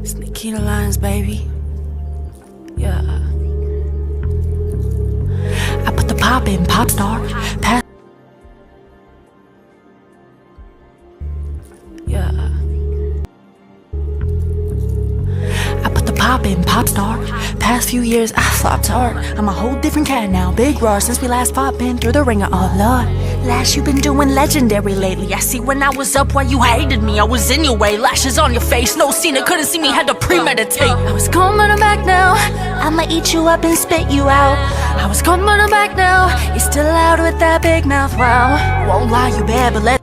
Sneaky lines, baby. Yeah. I put the pop in, pop star. Pass. Yeah. I put the pop in, pop star. Past few years, I flopped hard. I'm a whole different cat now. Big raw since we last fought, been through the ringer. Oh lord. Lash, you been doing legendary lately. I see when I was up why you hated me. I was in your way, lashes on your face. No scene, couldn't see me, had to premeditate. I was coming back now. I'ma eat you up and spit you out. I was coming back now. You're still out with that big mouth, wow. Won't lie, you bad, but let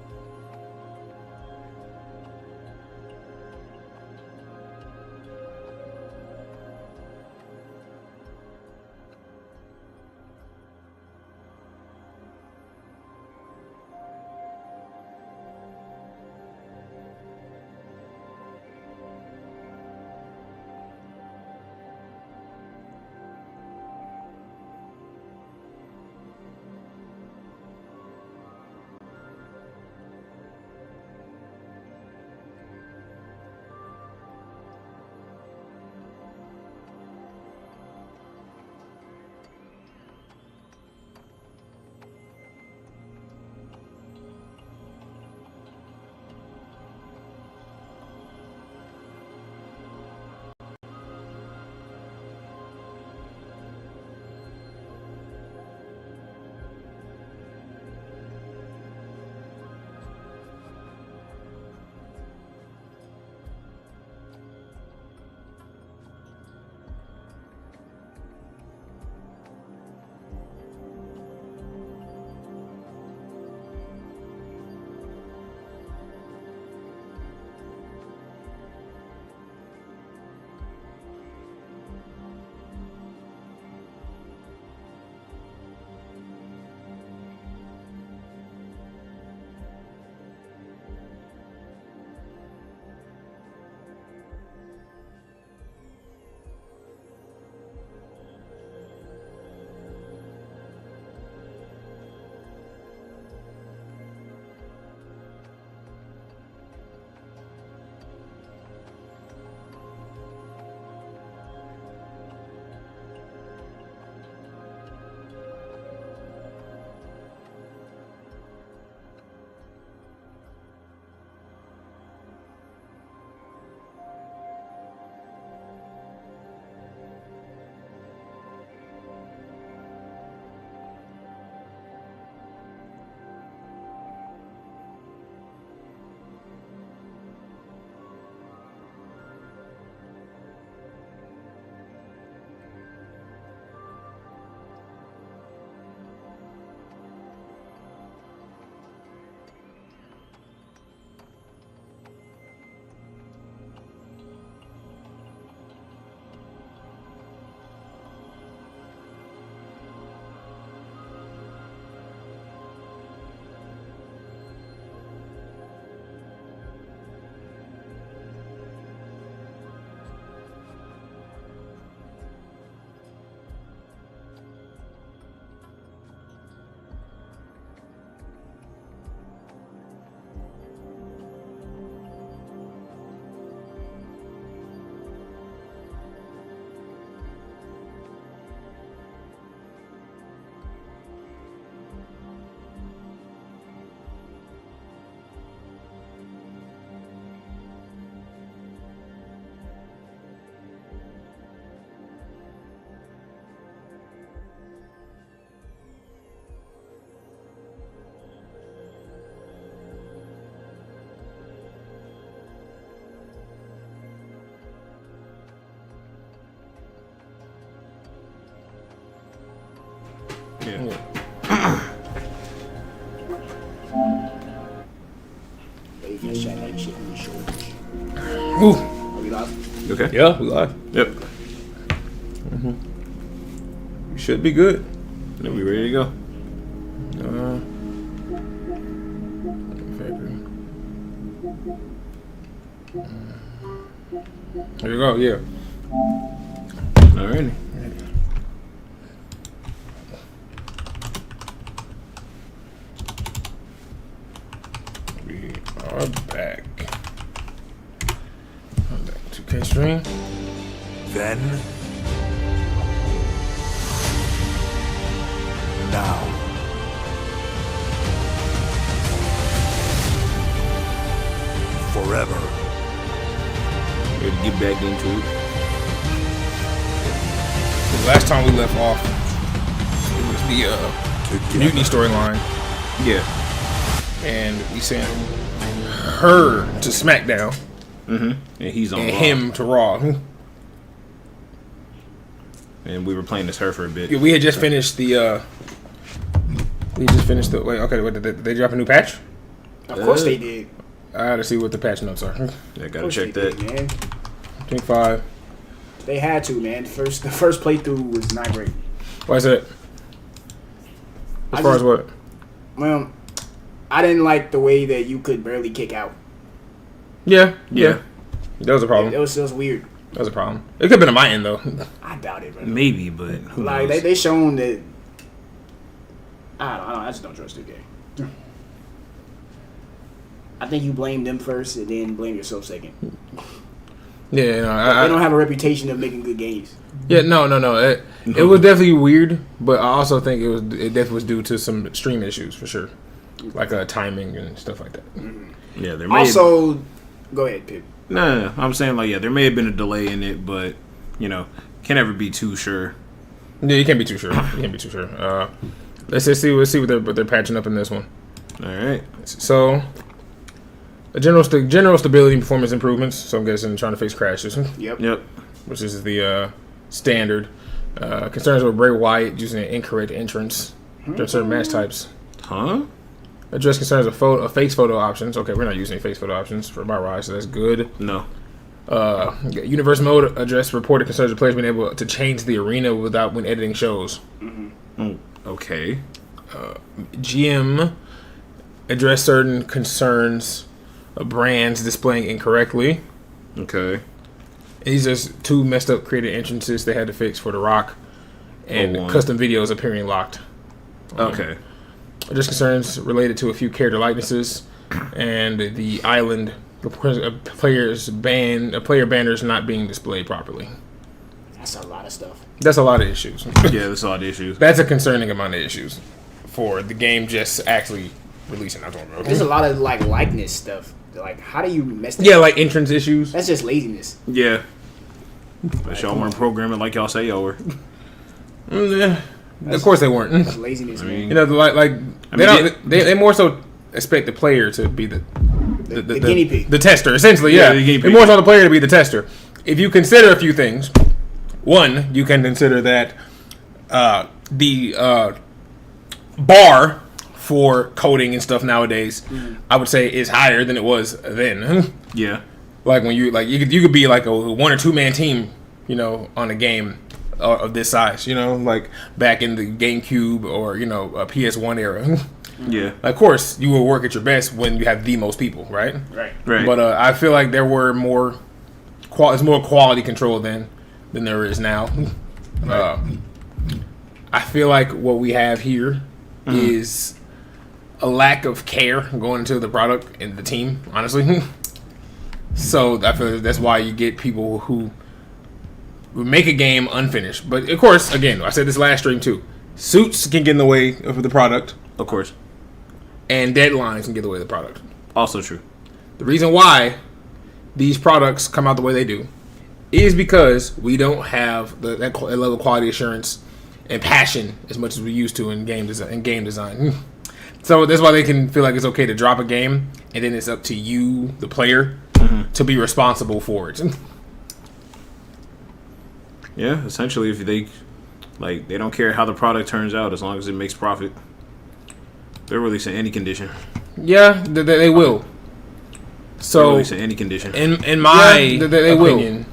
Ooh. Are we live? Okay. Yeah, we live. Yep. We should be good. Then we ready to go. Here we go. Yeah. Alrighty. We are back. 2K stream. Then, now, forever. Ready to get back into it. The last time we left off, it was the Mutiny storyline, Yeah. and we sent her to SmackDown And he's on and Raw. him to Raw. And we were playing as her for a bit. Yeah, we had just finished the. Wait, okay. What, did they drop a new patch? Of course they did. I gotta see what the patch notes are. Yeah, Of gotta course check they that. did, man. 25. They had to, man. The first playthrough was not great. Why is that? As I far just- as what? Well, I didn't like the way that you could barely kick out. Yeah. Yeah. That was a problem. It was weird. That was a problem. It could have been on my end though. I doubt it, bro. Maybe, but who Like knows? they shown that. I don't know. I just don't trust the game. I think you blame them first and then blame yourself second. Yeah, no, They I don't have a reputation of making good games. yeah, no. It was definitely weird, but I also think it definitely was due to some stream issues for sure, like timing and stuff like that. Yeah, there may Also, go ahead, Pip. No, I'm saying like there may have been a delay in it, but can never be too sure. Yeah, you can't be too sure. Let's just see. Let's see what they're patching up in this one. All right. So, a general stability and performance improvements. So I'm guessing trying to fix crashes, Yep. which is the standard. Concerns with Bray Wyatt using an incorrect entrance during certain match types. Huh? Address concerns of face photo options. Okay, we're not using any face photo options for Myrise, so that's good. No. Universe mode address reported concerns of players being able to change the arena without when editing shows. Okay. GM address certain concerns of brands displaying incorrectly. Okay. These are two messed up created entrances they had to fix for The Rock, and one. custom videos appearing locked. Okay. Address concerns related to a few character likenesses and the island player banners not being displayed properly. That's a lot of stuff. That's a lot of issues. Yeah, that's a lot of issues. That's a concerning amount of issues for the game just actually releasing. There's a lot of likeness stuff. Like, how do you mess that Yeah, like entrance issues. That's just laziness. Yeah. But y'all weren't programming like y'all say y'all were. Yeah. Of course they weren't. That's laziness, man. You know, they more so expect the player to be the guinea pig. the tester, essentially. Yeah, Yeah, the guinea they pig. more so the player to be the tester. If you consider a few things, one, you can consider that the bar for coding and stuff nowadays, I would say, is higher than it was then. Yeah. Like when you could be like a 1 or 2 man team, on a game of this size, like back in the GameCube or a PS1 era. Yeah. Of course, you will work at your best when you have the most people, right? Right. Right. But I feel like there were more quality control than there is now. I feel like what we have here is a lack of care going into the product and the team, honestly. So I feel like that's why you get people who make a game unfinished. But of course, again, I said this last stream too. Suits can get in the way of the product, Of course. and deadlines can get in the way of the product. Also true. The reason why these products come out the way they do is because we don't have that level of quality assurance and passion as much as we used to in game design. So that's why they can feel like it's okay to drop a game, and then it's up to you, the player, to be responsible for it. Yeah, essentially, if they don't care how the product turns out as long as it makes profit. They're releasing any condition. Yeah, they will. They're So releasing any condition. in my they opinion,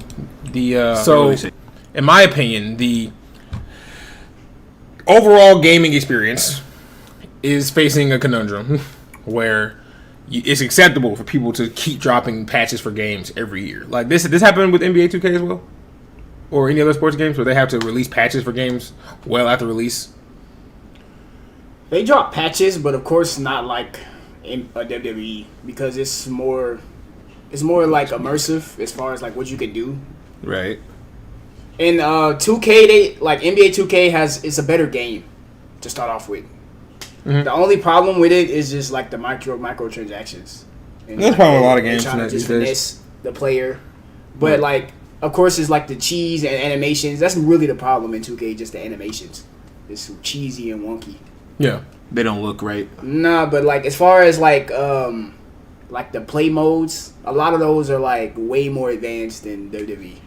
in my opinion, the overall gaming experience is facing a conundrum where it's acceptable for people to keep dropping patches for games every year. Like this happened with NBA 2K as well, or any other sports games where they have to release patches for games well after release. They drop patches, but of course not like in a WWE because it's more like immersive as far as like what you can do. Right. In 2K, they like NBA 2K it's a better game to start off with. Mm-hmm. The only problem with it is just like the microtransactions. And That's probably a lot of they're games trying to these just days. finesse the player, but like of course it's like the cheese and animations. That's really the problem in 2K. Just the animations, it's cheesy and wonky. Yeah. They don't look right. Nah, but like as far as like the play modes, a lot of those are like way more advanced than WWE.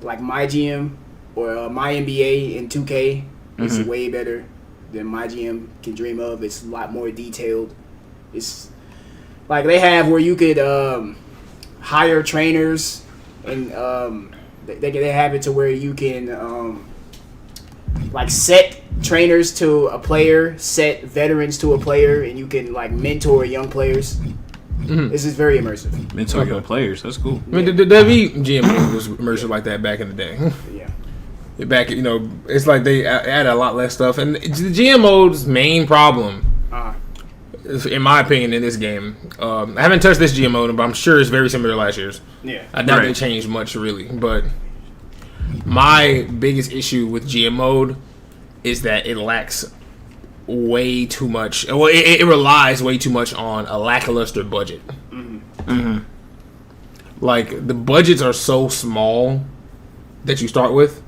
Like my GM or my NBA in 2K is way better than my GM can dream of. It's a lot more detailed. It's like they have where you could hire trainers, and they have it to where you can like set trainers to a player, set veterans to a player, and you can like mentor young players. This is very immersive. Mentor young players. That's cool. I mean, the WWE GM was immersive like that back in the day. Yeah. Back, it's like they add a lot less stuff. And the GM mode's main problem, in my opinion, in this game, I haven't touched this GM mode, but I'm sure it's very similar to last year's. Yeah. I doubt they changed much, really. But my biggest issue with GM mode is that it lacks way too much. Well, it relies way too much on a lackluster budget. Like, the budgets are so small that you start with,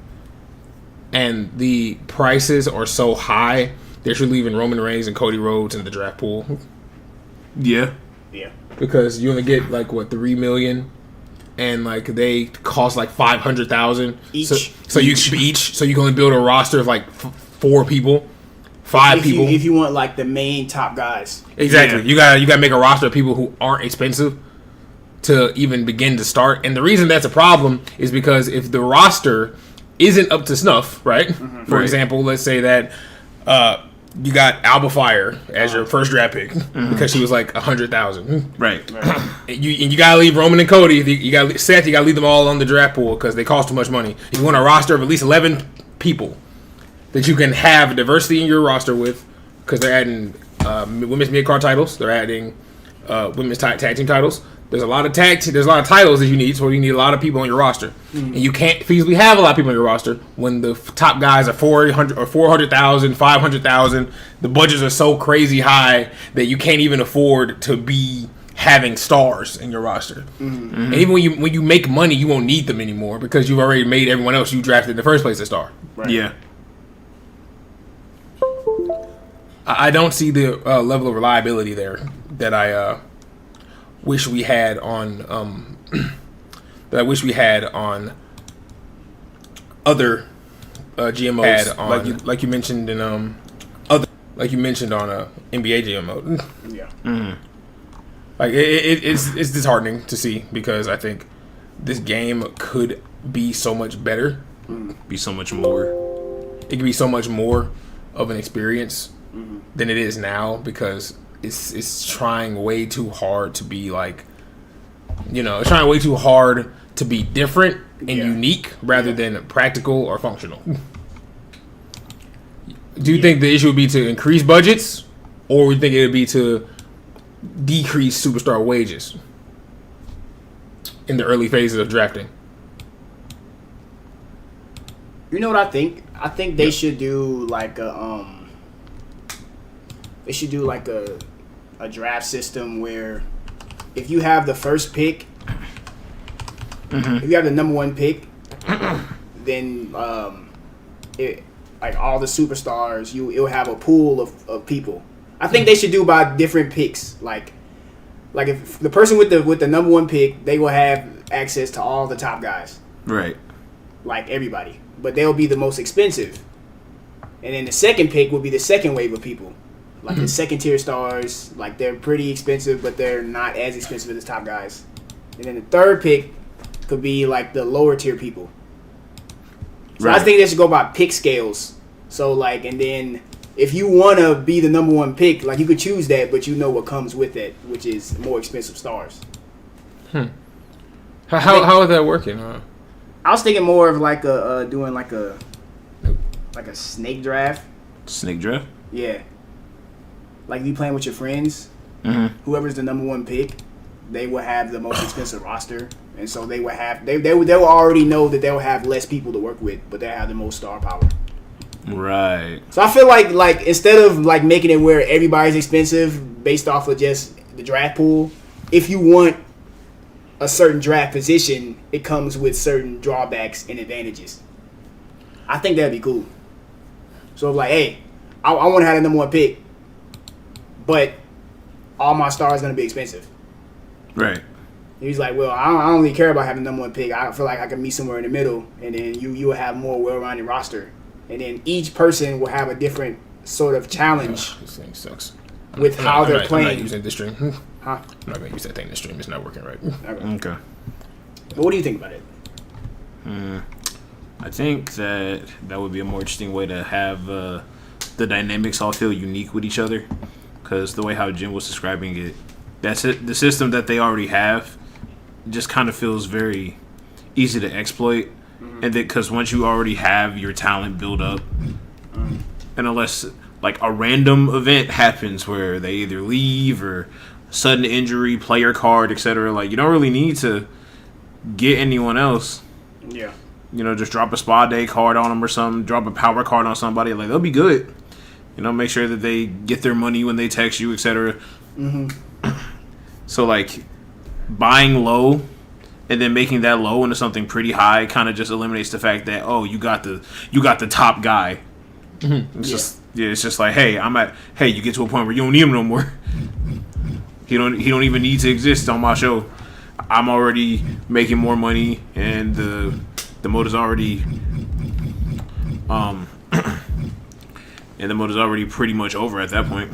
and the prices are so high that you're leaving Roman Reigns and Cody Rhodes in the draft pool. Yeah. Yeah. Because you only get like $3 million, and like they cost like $500,000 each. So you can only build a roster of like 4 people, 5 people. If you want like the main top guys. Exactly. Yeah. You gotta make a roster of people who aren't expensive to even begin to start. And the reason that's a problem is because if the roster isn't up to snuff, right? For example, let's say that you got Alba Fire as your first draft pick because she was like $100,000. Right. You gotta leave Roman and Cody. You gotta Seth. You gotta leave them all on the draft pool because they cost too much money. You want a roster of at least 11 people that you can have diversity in your roster with, because they're adding women's mid-card titles. They're adding women's tag team titles. There's a lot of there's a lot of titles that you need, so you need a lot of people on your roster. And you can't feasibly have a lot of people on your roster when the top guys are 400 or 400,000, 500,000. The budgets are so crazy high that you can't even afford to be having stars in your roster. And even when you make money, you won't need them anymore because you've already made everyone else you drafted in the first place a star. Right. Yeah. I don't see the level of reliability there that I wish we had on other GMOs, like you mentioned in on NBA GM mode. Yeah. Like it's disheartening to see, because I think this game could be so much better. Be so much more. It could be so much more of an experience than it is now, because it's trying way too hard to be like, it's trying way too hard to be different and unique rather than practical or functional. Do you think the issue would be to increase budgets, or would you think it would be to decrease superstar wages in the early phases of drafting? You know what I think? I think they should do like a a draft system where if you have the first pick, if you have the number 1 pick, then like all the superstars, it'll have a pool of people. I think they should do by different picks. Like if the person with the number 1 pick, they will have access to all the top guys. Right. Like everybody. But they'll be the most expensive. And then the second pick will be the second wave of people. Like the second tier stars, like they're pretty expensive, but they're not as expensive as the top guys. And then the third pick could be like the lower tier people. So I think they should go by pick scales. So like, and then if you want to be the number 1 pick, like you could choose that, but you know what comes with it, which is more expensive stars. How is that working? I was thinking more of like doing like a snake draft. Snake draft? Yeah. Like you playing with your friends, whoever's the number 1 pick, they will have the most expensive roster, and so they would have they will already know that they'll have less people to work with, but they have the most star power. Right. So I feel like instead of like making it where everybody's expensive based off of just the draft pool, if you want a certain draft position, it comes with certain drawbacks and advantages. I think that'd be cool. So like, hey, I want to have the number one pick, but all my stars gonna be expensive. Right. He's like, well, I don't really care about having the number one pick. I feel like I can meet somewhere in the middle, and then you will have more well-rounded roster, and then each person will have a different sort of challenge. This thing sucks. With how they're playing. I'm not using this stream. Huh? I'm not gonna use that thing this stream. It's not working right. Okay. But what do you think about it? I think that would be a more interesting way to have the dynamics all feel unique with each other, because the way how Jim was describing it, that's it. The system that they already have just kind of feels very easy to exploit, and that because once you already have your talent built up, and unless like a random event happens where they either leave or sudden injury, player card, etc., like you don't really need to get anyone else. Yeah. You know, just drop a spa day card on them or something. Drop a power card on somebody. Like, they'll be good. You know, make sure that they get their money when they text you, etc. So, like, buying low and then making that low into something pretty high kind of just eliminates the fact that, oh, you got the top guy. It's just like, hey, you get to a point where you don't need him no more. He don't even need to exist on my show. I'm already making more money, and the mode is already and the mode is already pretty much over at that point.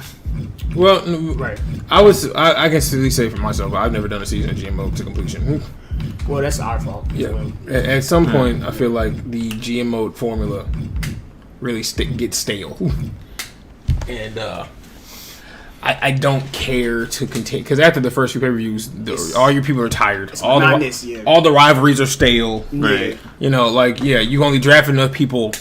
Well, Right. I can at least say for myself, I've never done a season of GM to completion. Well, that's our fault. Yeah. Well, At some point, I feel like the GM mode formula really gets stale, and I don't care to continue, because after the first few pay-per-views, all your people are tired. All monotonous, yeah. all the rivalries are stale. Right. You know, like, yeah, you only draft enough people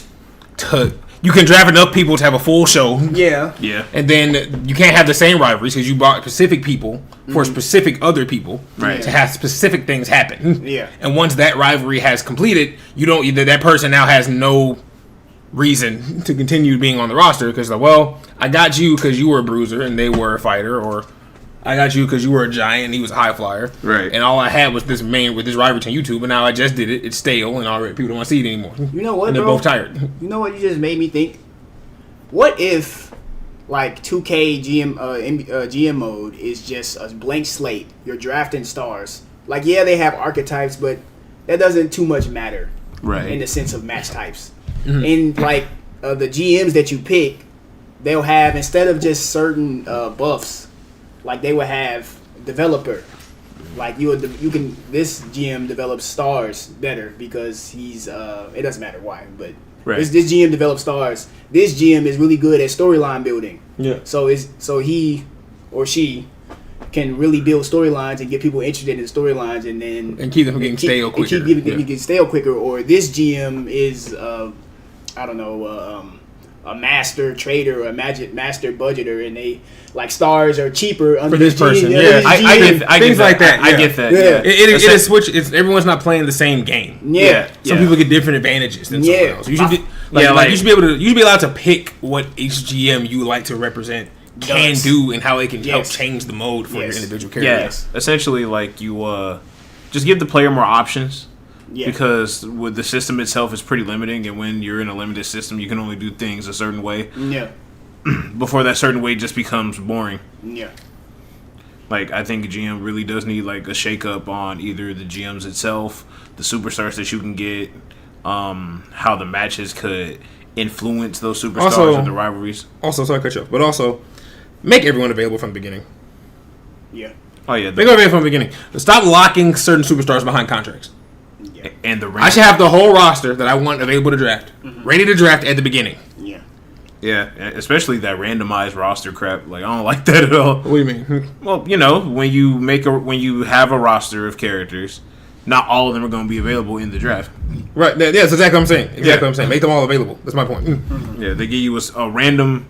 you can draft enough people to have a full show. Yeah. Yeah. And then you can't have the same rivalries because you brought specific people for specific other people Right. to have specific things happen. Yeah. And once that rivalry has completed, that person now has no reason to continue being on the roster, because like, well, I got you because you were a bruiser and they were a fighter, or I got you because you were a giant and he was a high flyer. Right. And all I had was this rivalry on YouTube, and now I just did it. It's stale, and already people don't want to see it anymore. You know what, And they're bro? both tired. You know what you just made me think? What if, like, 2K GM mode is just a blank slate? You're drafting stars. Like, yeah, they have archetypes, but that doesn't too much matter. Right. In the sense of match types. And, like, the GMs that you pick, they'll have, instead of just certain buffs, like, they will have developer. Like, this GM develops stars better because he's, it doesn't matter why, but Right. this GM develops stars. This GM is really good at storyline building. Yeah. So he or she can really build storylines and get people interested in storylines, and then And keep them from getting stale quicker. And keep them getting stale quicker. Or this GM is, I don't know, a master trader or a master budgeter, and they like stars are cheaper under For this person. GM. Yeah. I Things get like that. I Yeah. get that. Yeah. Yeah. It is switch. Everyone's not playing the same game. Yeah. Some people get different advantages than someone else. You should be, you should be allowed to pick what each GM you like to represent can Does. do and how it can help Yes. change the mode for your Yes. individual character. Yeah. Essentially, like, you just give the player more options. Yeah. Because with the system itself is pretty limiting, and when you're in a limited system, you can only do things a certain way. Yeah. Before that certain way just becomes boring. Yeah. Like, I think a GM really does need, like, a shake-up on either the GMs itself, the superstars that you can get, how the matches could influence those superstars Also- and the rivalries. Also, sorry to cut you off, but also make everyone available from the beginning. Yeah. Oh, yeah. Make them available from the beginning. Stop locking certain superstars behind contracts. And the I should have the whole roster that I want available to draft, ready to draft at the beginning. Yeah. Yeah, especially that randomized roster crap. Like, I don't like that at all. What do you mean? Well, you know, when you have a roster of characters, not all of them are going to be available in the draft. Right. Yeah, that's exactly what I'm saying. Exactly Yeah. what I'm saying. Make them all available. That's my point. Yeah, they give you a random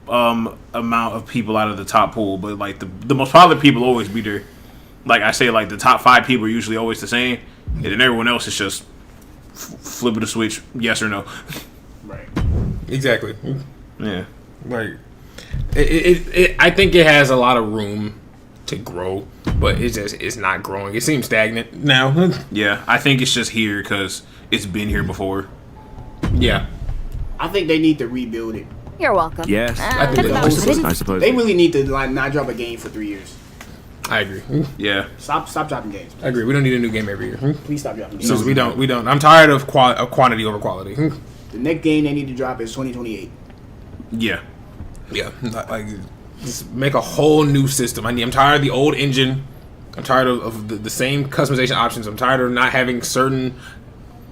amount of people out of the top pool, but like the most popular people always be there. like I say, like the top 5 people are usually always the same, and then everyone else is just flipping the switch, yes or no. Right. Exactly. Yeah. Like, I think it has a lot of room to grow, but it's not growing. It seems stagnant now. Yeah, I think it's just here because it's been here before. Yeah. I think they need to rebuild it. You're welcome. Yes. I think I suppose. They really need to like not drop a game for 3 years. I agree. Yeah. Stop dropping games. I agree. We don't need a new game every year. Please stop dropping games. So we don't. I'm tired of quantity over quality. The next game they need to drop is 2028. Yeah. Yeah, like just make a whole new system. I'm tired of the old engine. I'm tired of the same customization options. I'm tired of not having certain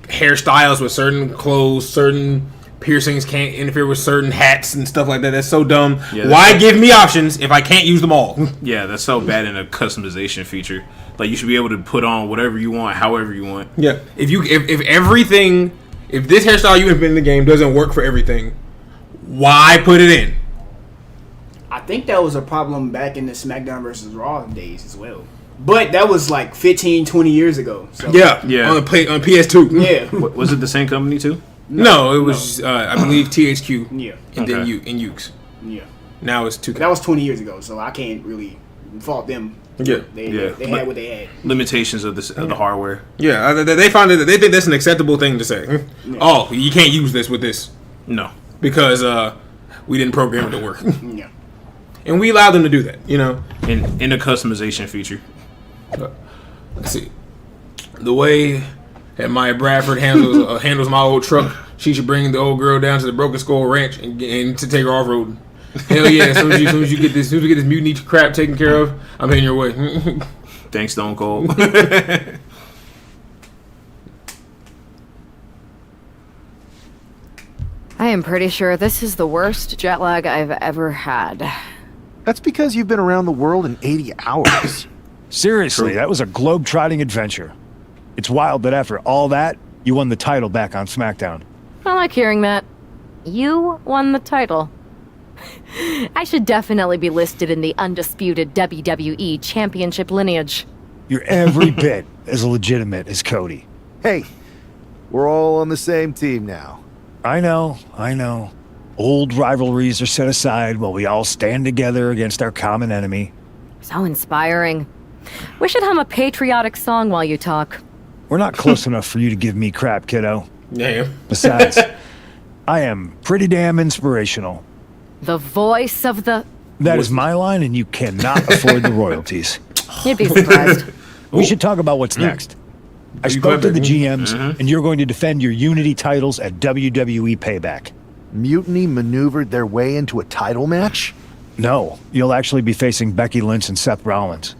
hairstyles with certain clothes, certain piercings can't interfere with certain hats and stuff like that. That's so dumb. Yeah, Why give me options if I can't use them all? Yeah, that's so bad in a customization feature. Like you should be able to put on whatever you want, however you want. Yeah, if this hairstyle you implement in the game doesn't work for everything, why put it in? I think that was a problem back in the SmackDown versus Raw days as well. But that was like 15, 20 years ago. So. Yeah. On PS2. Yeah. Was it the same company too? No, it was I believe THQ. Yeah. And then Okay. Ukes. Yeah. Now it's 2K. That was 20 years ago, so I can't really fault them. Yeah. They Yeah. had what they had. Limitations of the hardware. Yeah, they find that they think that's an acceptable thing to say. Oh, you can't use this with this No. because we didn't program it to work, Yeah. and we allowed them to do that. You know, In a customization feature. let's see the way that Maya Bradford handles my old truck. She should bring the old girl down to the Broken Skull Ranch and to take her off road. Hell yeah! As soon as you get this mutiny crap taken care of, I'm heading your way. Thanks, Stone Cold. I am pretty sure this is the worst jet lag I've ever had. That's because you've been around the world in 80 hours. Seriously, that was a globe-trotting adventure. It's wild that after all that, you won the title back on SmackDown. I like hearing that. You won the title. I should definitely be listed in the undisputed WWE Championship lineage. You're every bit as legitimate as Cody. Hey, we're all on the same team now. I know. Old rivalries are set aside while we all stand together against our common enemy. So inspiring. We should hum a patriotic song while you talk. We're not close enough for you to give me crap, kiddo. Yeah. Besides, I am pretty damn inspirational. The voice of the... That is my line, and you cannot afford the royalties. You'd be surprised. We should talk about what's next. I spoke to the GMs, and you're going to defend your Unity titles at WWE Payback. Mutiny maneuvered their way into a title match? No, you'll actually be facing Becky Lynch and Seth Rollins.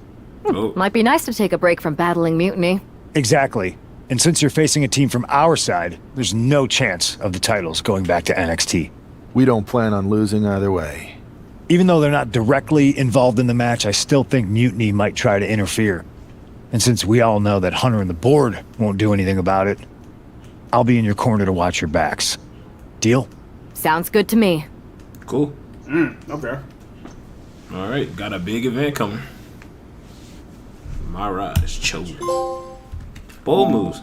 Oh. Might be nice to take a break from battling mutiny. Exactly. And since you're facing a team from our side, there's no chance of the titles going back to NXT. We don't plan on losing either way. Even though they're not directly involved in the match, I still think Mutiny might try to interfere. And since we all know that Hunter and the board won't do anything about it, I'll be in your corner to watch your backs. Deal? Sounds good to me. Cool. Okay. All right, got a big event coming. Myrise chosen. Bold moves.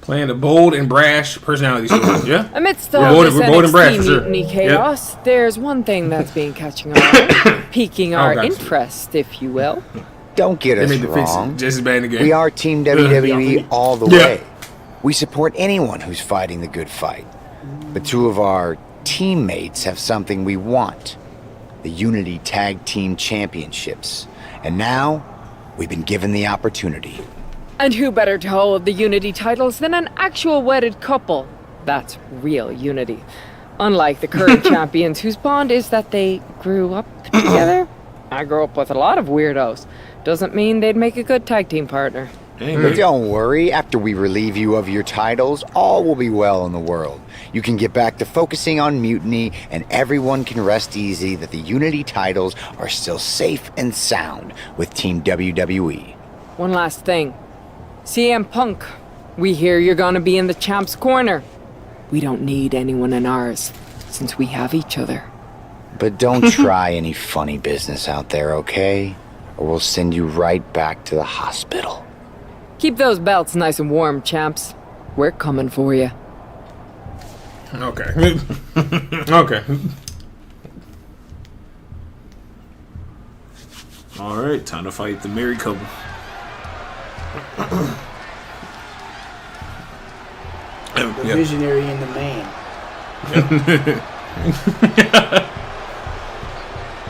Playing a bold and brash personality story. Yeah. Amidst We're all bold- this we're bold and brash, for NXT sure. mutiny Yep. chaos, there's one thing that's been catching our eye, piquing our gotcha. interest, if you will. Don't get They us made the fix wrong. just as bad in the game. We are Team WWE all the Yeah. way. We support anyone who's fighting the good fight. But two of our teammates have something we want. The Unity Tag Team Championships. And now, we've been given the opportunity. And who better to hold the Unity titles than an actual wedded couple? That's real unity. Unlike the current champions whose bond is that they grew up together. I grew up with a lot of weirdos. Doesn't mean they'd make a good tag team partner. But don't worry, after we relieve you of your titles, all will be well in the world. You can get back to focusing on Mutiny, and everyone can rest easy that the Unity titles are still safe and sound with Team WWE. One last thing. CM Punk, we hear you're gonna be in the champ's corner. We don't need anyone in ours, since we have each other. But don't try any funny business out there, okay? or we'll send you right back to the hospital. Keep those belts nice and warm, champs. We're coming for you. Okay. Okay. All right, time to fight the married couple. The visionary and the man.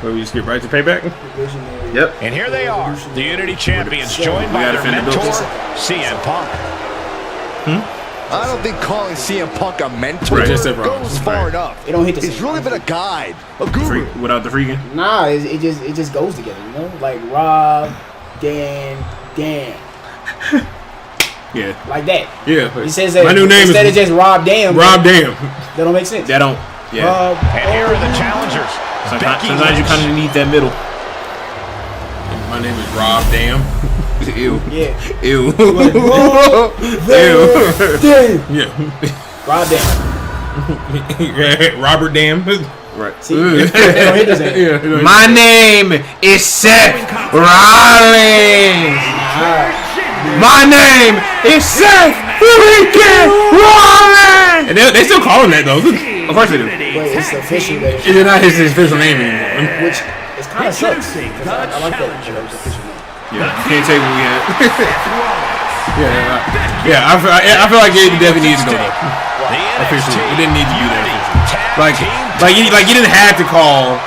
So we just get right to payback? The visionary. Yep. And here they are, the Unity Champions, joined by their mentor, CM Punk. I don't think calling CM Punk a mentor Just said wrong. goes far enough. It don't hit the He's same. really been a guide, a guru. Without the freaking. Nah, it just goes together, you know? Like Rob, Dan. Yeah. Like that. Yeah. He says that my new name instead is of just Rob Dam. Rob Dam. That don't make sense. That don't. Yeah. Rob, And here are the challengers. Sometimes you kind of need that middle. My name is Rob Dam. Ew. Yeah. Ew. Like, Rob Dam. Yeah. Rob Dam. Robert Dam. Right. See, they don't hit the same. Yeah. My name is Seth Rollins. My name is Seth freaking Rollins. And they still call him that though. Of course they do. But it's official that It's not his official name anymore. which is kind of sucks. 'Cause I like that official name. Yeah. You can't take what we had. Yeah. I feel like it definitely needs to go there. Officially, it didn't need to do that. Officially. Like you didn't have to call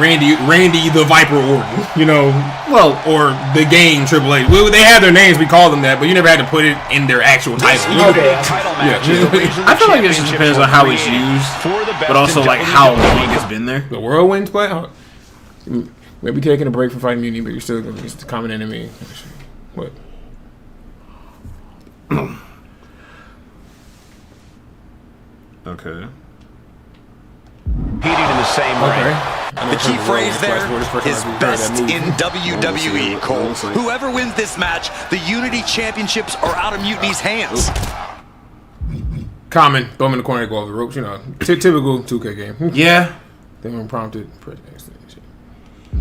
Randy the Viper Orton, you know, well, or the game Triple H. Well, they have their names, we call them that, but you never had to put it in their actual title. Okay. I feel like it just depends on how it's used, but also like how long it's been there. The Whirlwinds play. Maybe taking a break from fighting Mutiny, but you're still going to be a common enemy. What? Okay. Competing in the same ring. The key phrase there is best in WWE, Cole. Whoever wins this match, the Unity Championships are out of Mutiny's hands. Common. Throw them in the corner, go over the ropes. You know, typical 2K game. Yeah. They were prompted.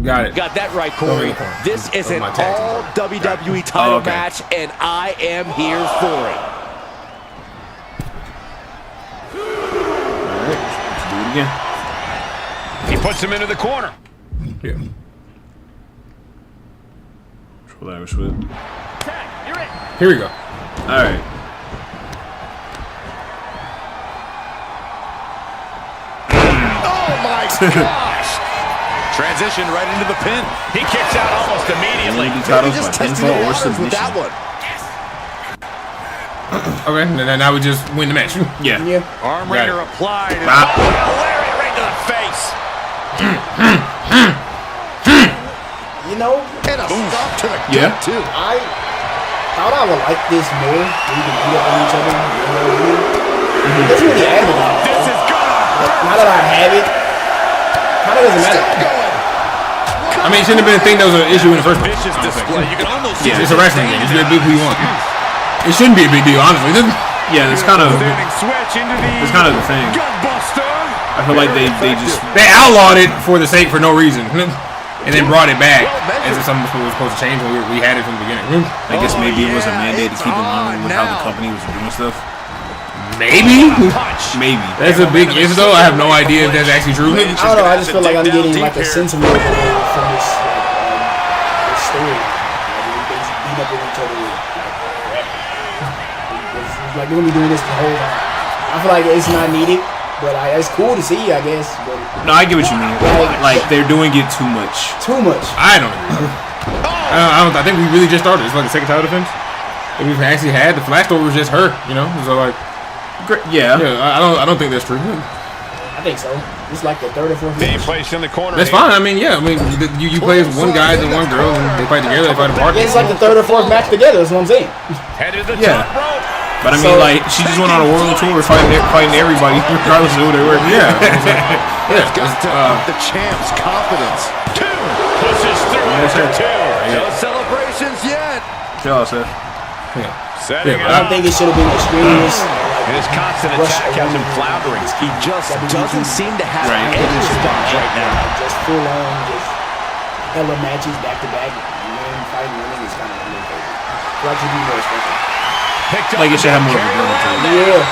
Got it. Got that right, Corey. This is an all WWE title match, and I am here for it. Alright, let's do it again. He puts him into the corner. Yeah. Control Irish whip. Here we go. Alright. Oh my gosh! Transition right into the pin. He kicks out almost immediately. Titles just by testing the pinfall or waters with that submission. one. Okay, now we just win the match. Yeah. Yeah. Arm Got Raider it. applied. And Bop. lariat right to the face. You know, And a stop to the Yeah. gut, too. I thought I would like this more. We can beat up on each other. You know what I mean? It doesn't really add anything. This is gonna Now that I have it, kind of doesn't matter. I mean, it shouldn't have been a thing that was an issue in the first place. vicious display. You can almost see It's a wrestling game. You can do who you want. It shouldn't be a big deal, honestly. Yeah, it's kind of standing switch into the it's kind of the thing. Gunbuster. I feel like they just They outlawed it for the sake for no reason, and then brought it back as if something was supposed to change when we had it from the beginning. I guess maybe it was a mandate to keep in line with how the company was doing stuff. Maybe. Maybe. That's a big if though. I have no idea if that's actually true. I don't know. I just feel like I'm getting like a sense of from this story. Like, they just beat up on each other. It's like they're gonna be doing this the whole time. I feel like it's not needed, but it's cool to see, I guess. But No, I get what you mean. Like they're doing it too much. too much. I don't know. I think we really just started. It's like the second title defense. If we've actually had the flash over was just her, you know. So like, Yeah. I don't think that's true. I think so. It's like the third or fourth Being match. placed in the corner. That's fine. I mean, yeah. I mean, you play as one guy and one girl, and they fight together. They fight apart. Yeah, it's like the third or fourth match together. That's what I'm saying. Headed to the Yeah. top rope. But I mean, like she just went on a world tour fighting everybody, regardless of who they were. Yeah. It's got to up the champ's confidence. Two. Pushes through for two. No celebrations yet. Y'all said. Setting it I don't up. think it should have been extremist. And his constant attack has him floundering. He just doesn't seem to have Right. any response right now. Just full on, just hella matches back to back, men fighting women is kind of a little crazy. So I should be more respectful. Like it should have more of a build to it. Yeah.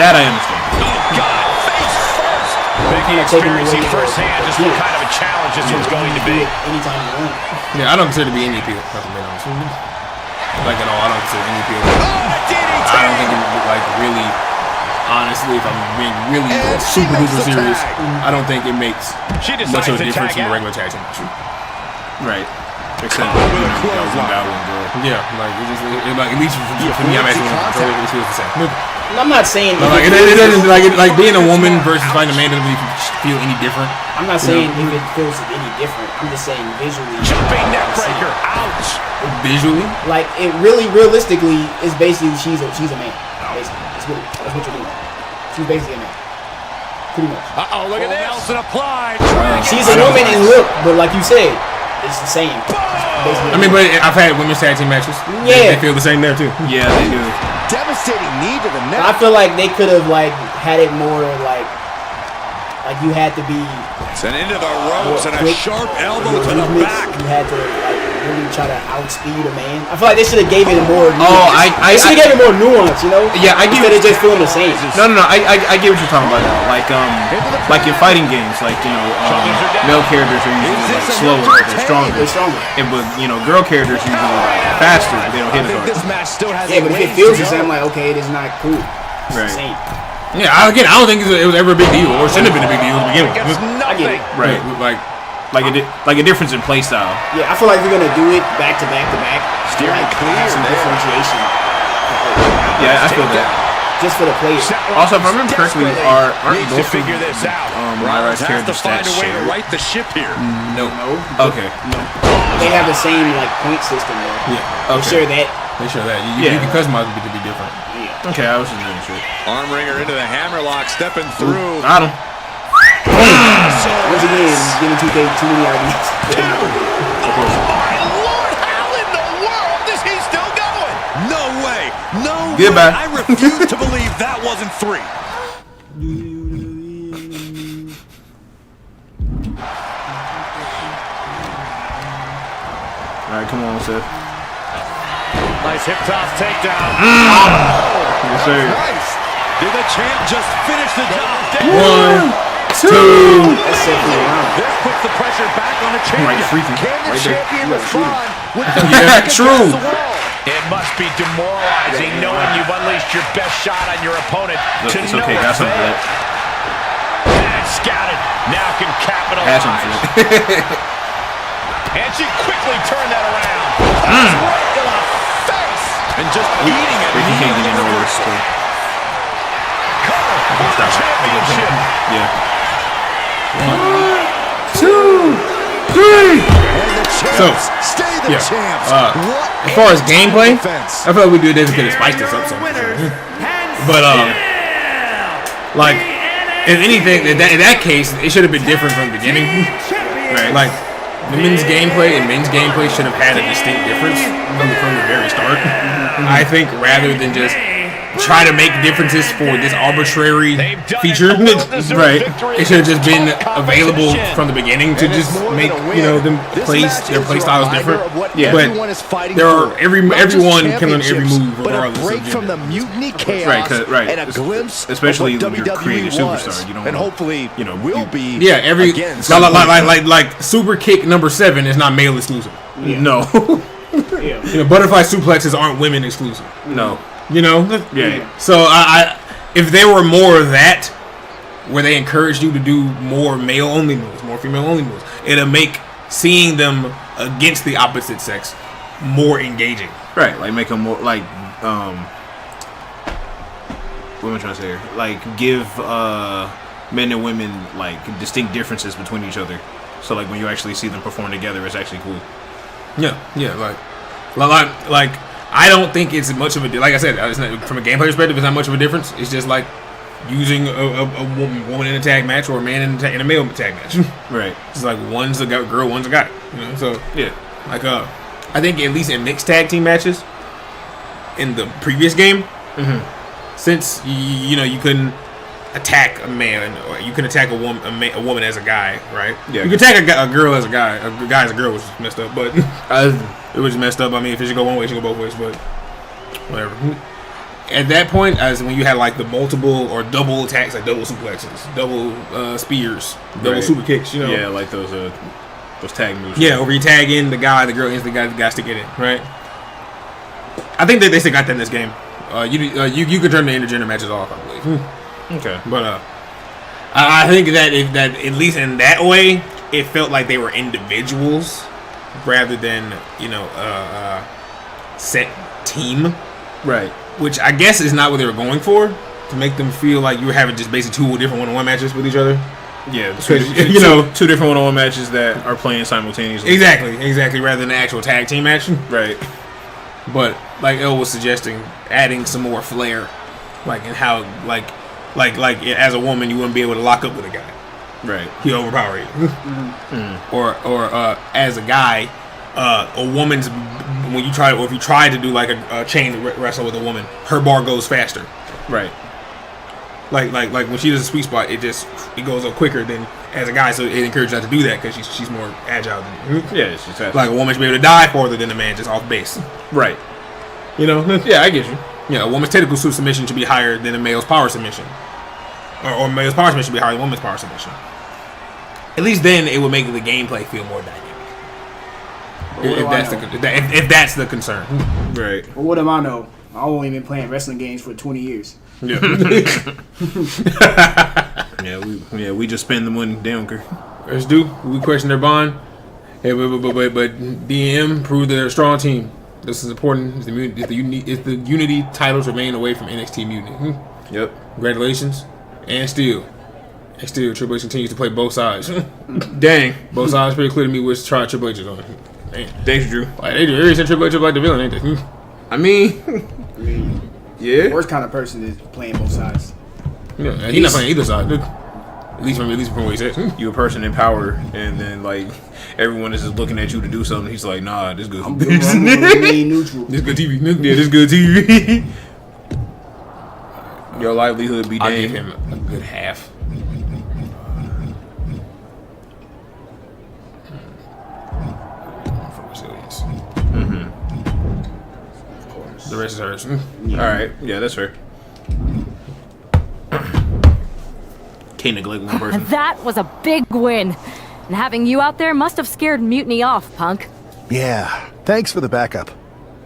That I understand. Oh, God. Face first. Mickey experiencing firsthand just what kind of a challenge this one's going to be. Anytime you want. Yeah, I don't consider it to be any appeal. Not to be honest. Like at all, I don't consider any appeal. I don't think it like really. Honestly, if I'm being really super duper serious, I don't think it makes much of a difference from the regular tag team match. Right. Except one guy, one girl. Yeah, like like at least for me, I'm actually it feels the same. I'm not saying like it doesn't like being a woman versus fighting a man doesn't really feel any different. I'm not saying if it feels any different. I'm just saying visually. Jumping neck breaker. Ouch. Visually, like it really realistically is basically she's a man. Basically, that's what you're doing. She's basically a man. Pretty much. Uh-oh, look at this. Nelson applied. She's a woman in look, but like you said, it's the same. I mean, but I've had women's tag team matches. Yeah. They feel the same there too. Yeah, they do. Devastating knee to the neck. I feel like they could have like had it more like you had to be Sent into the ropes and a sharp elbow to the back. You had to like really try to outspeed a man. I feel like they should have gave it more. I should have gave it more nuance, you know? Yeah, I get instead of just feeling the same. No. I get what you're talking about now. Like in fighting games, like male characters are usually like slower, but they're stronger. And but girl characters are usually like faster, but they don't hit as hard. Yeah, but if it feels the same, like okay, it is not cool. It's the same. Yeah, I don't think it was ever a big deal, or shouldn't have been a big deal to begin with. I get it. Right, like a difference in play style. Yeah, I feel like we're gonna do it back to back to back. Steering clear. Some differentiation. Yeah, I feel that. Just for the players. Also, if I remember correctly, aren't both figure this out. Myrise character Find stats a way to shared? right the ship here. No. Okay. They have the same like point system though. Yeah. They share that. They show that. You can customize it to be different. Okay, I was just making sure. Arm wringer into the hammerlock, stepping through. Got him. Once again, giving 2K too many ideas. Oh my Lord! How in the world is he still going? No way! No Goodbye. way! I refuse to believe that wasn't 3. All right, come on, Seth. Nice hip toss takedown. Yes, sir. Nice. Did the champ just finish the job? 1, 2. This puts the pressure back on the champion. Right, freaking. Can the Right there. champion respond with the Yeah, back true. against the wall? It must be demoralizing knowing you've unleashed your best shot on your opponent. Look, to it's no okay, got something for avail. that. And scouted. Now can Had something capitalize. for that. And she quickly turned that around. Right to the face. And just eating it. Ricky can't get any worse. So. Cover for the championship. Yeah. 1, 2, 3. And the champs stay the yeah. champs. As far as gameplay, I feel like we do this because it spiced this up so much. But like, if anything, in that case, it should have been different from the beginning. Right? Like, women's gameplay and men's gameplay should have had a distinct difference from the very start. I think rather than just try to make differences for this arbitrary feature, right? It should have just been available from the beginning to just make them their play styles different. Yeah, but there are everyone can learn every move regardless. Break from the mutiny chaos, right. and a glimpse especially of what when you're creating a WWE superstar. You don't and know, hopefully will be. Yeah, every again, like super kick number 7 is not male exclusive. Yeah. No. Butterfly suplexes aren't women exclusive. No. Yeah. So if there were more of that, where they encouraged you to do more male only moves, more female only moves, it'll make seeing them against the opposite sex more engaging. Right. Like make them more like what am I trying to say here? Like give men and women like distinct differences between each other. So like when you actually see them perform together, it's actually cool. Yeah. Like I don't think it's much of a like I said, it's not, from a gameplay perspective, it's not much of a difference. It's just like using a woman in a tag match or a man in a male tag match. Right. It's like one's a girl, one's a guy. So yeah. Like I think at least in mixed tag team matches in the previous game, since you couldn't attack a man, or you can attack a woman as a guy, right? Yeah. You can attack a girl as a guy. A guy as a girl was messed up, but it was messed up. I mean, if it should go one way, it should go both ways, but whatever. At that point, as when you had like the multiple or double attacks, like double suplexes, double spears, double super kicks, you know? Yeah, like those tag moves. Yeah, where you tag in the guy, the girl, instantly the guy stick it in, right? I think that they still got that in this game. You could turn the intergender matches off, I believe. Okay, but I think that at least in that way, it felt like they were individuals rather than set team, right? Which I guess is not what they were going for, to make them feel like you were having just basically two different one-on-one matches with each other. Yeah, two different one-on-one matches that are playing simultaneously. Exactly, rather than an actual tag team match. Right. But like Elle was suggesting, adding some more flair, like in how like as a woman you wouldn't be able to lock up with a guy. Right. He overpower you. Or as a guy, a woman's if you try to do like a chain wrestle with a woman, her bar goes faster. Right. Like when she does a sweet spot, it goes up quicker than as a guy. So it encourages her to do that because she's more agile than you. Yeah, she's fast. Like a woman should be able to die farther than a man just off base. Right. You know? Yeah, I get you. Yeah, a woman's technical submission should be higher than a male's power submission. Or a male's power submission should be higher than a woman's power submission. At least then it would make the gameplay feel more dynamic. If that's the concern. Right. Well, what do I know? I've only been playing wrestling games for 20 years. Yeah. we just spend the money down, Kerr. Let's do. We question their bond. Hey, but DM proved they're a strong team. This is important. If the Unity titles remain away from NXT Mutiny. Yep. Congratulations. And still, Triple H continues to play both sides. Dang. Both sides pretty clear to me which try Triple H is on. Thanks, Drew. Like, they do. Triple H like the villain, ain't they? I mean, yeah. The worst kind of person is playing both sides. Yeah, he's not playing either side. At least from what he said. You a person in power, and then like everyone is just looking at you to do something. He's like, nah, this good. I'm neutral. This good TV. Yeah, this good TV. Your livelihood be I'll dang. give him a good half. For resilience. Of course. The rest is hers. All right. Yeah, that's fair. Can't neglect one person. That was a big win. And having you out there must have scared Mutiny off, punk. Yeah, thanks for the backup.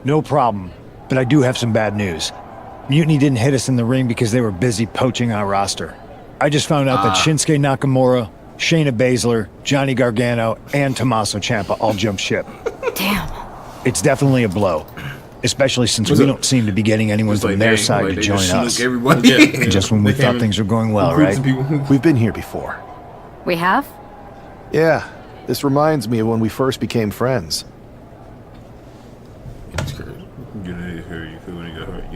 No problem. But I do have some bad news. Mutiny didn't hit us in the ring because they were busy poaching our roster. I just found out that Shinsuke Nakamura, Shayna Baszler, Johnny Gargano, and Tommaso Ciampa all jumped ship. Damn. It's definitely a blow. Especially since we don't seem to be getting anyone from their side to join us. Everybody. Just when we thought things were going well, right? We've been here before. We have? Yeah, this reminds me of when we first became friends. You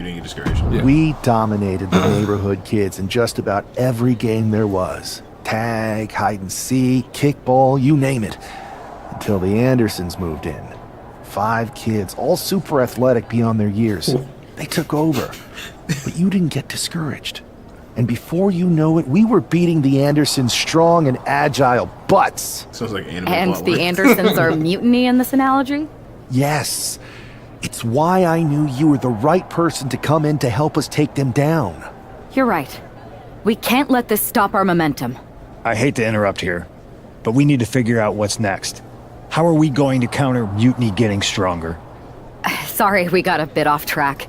didn't get discouraged. Yeah. We dominated the neighborhood kids in just about every game there was. Tag, hide and seek, kickball, you name it. Until the Andersons moved in. 5 kids, all super athletic beyond their years. They took over. But you didn't get discouraged. And before you know it, we were beating the Andersons' strong and agile butts. Sounds like anime. And the Andersons are Mutiny in this analogy? Yes. It's why I knew you were the right person to come in to help us take them down. You're right. We can't let this stop our momentum. I hate to interrupt here, but we need to figure out what's next. How are we going to counter Mutiny getting stronger? Sorry, we got a bit off track.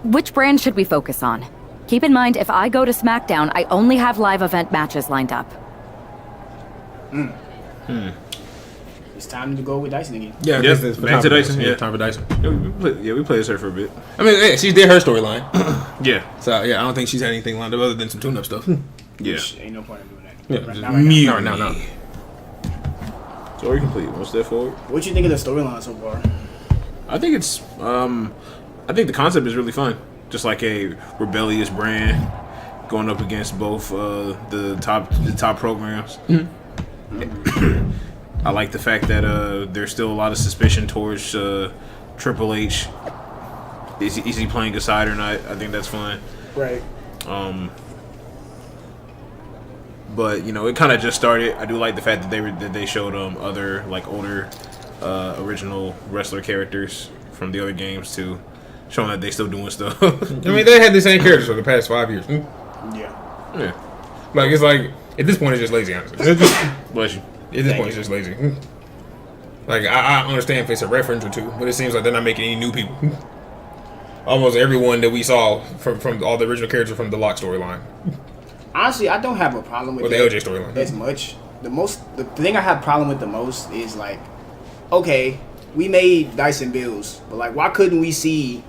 Which brand should we focus on? Keep in mind, if I go to SmackDown, I only have live event matches lined up. It's time to go with Dyson again. Yeah, back to Dyson. Yeah, time for Dyson. We played as her for a bit. I mean, yeah, she did her storyline. Yeah. So yeah, I don't think she's had anything lined up other than some tune-up stuff. Yeah. Which ain't no point in doing that. Yeah, no. Story complete. One step forward. What you think of the storyline so far? I think it's. I think the concept is really fun. Just like a rebellious brand going up against both the top programs. I like the fact that there's still a lot of suspicion towards Triple H. Is he playing a side or not? I think that's fun. Right. but you know, it kind of just started. I do like the fact that they showed other like older original wrestler characters from the other games too, showing that they still doing stuff. I mean, they had the same characters for the past 5 years. Yeah. Like it's like at this point it's just lazy, honestly. Bless you. At this point it's just lazy. Like I understand if it's a reference or two, but it seems like they're not making any new people. Almost everyone that we saw from all the original characters from the Locke storyline. Honestly, I don't have a problem with the LJ storyline as much. The thing I have a problem with the most is like, okay, we made Dyson Bills, but like, why couldn't we see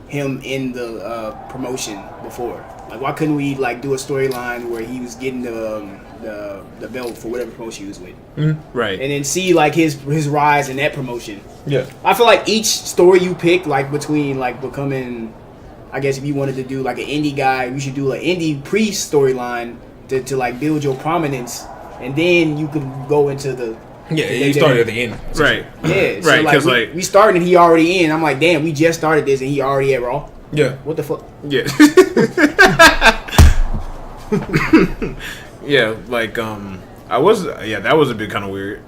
him in the promotion before? Like, why couldn't we like do a storyline where he was getting the belt for whatever promotion he was with, Right? and then see like his rise in that promotion. Yeah, I feel like each story you pick, like between like becoming, I guess if you wanted to do like an indie guy, you should do an indie pre-storyline to like build your prominence, and then you could go into the you started at the end, right? Yeah, so right. Because like we started and he already in. I'm like, damn, we just started this and he already at Raw. Yeah, what the fuck? Yeah. Yeah, like that was a bit kind of weird.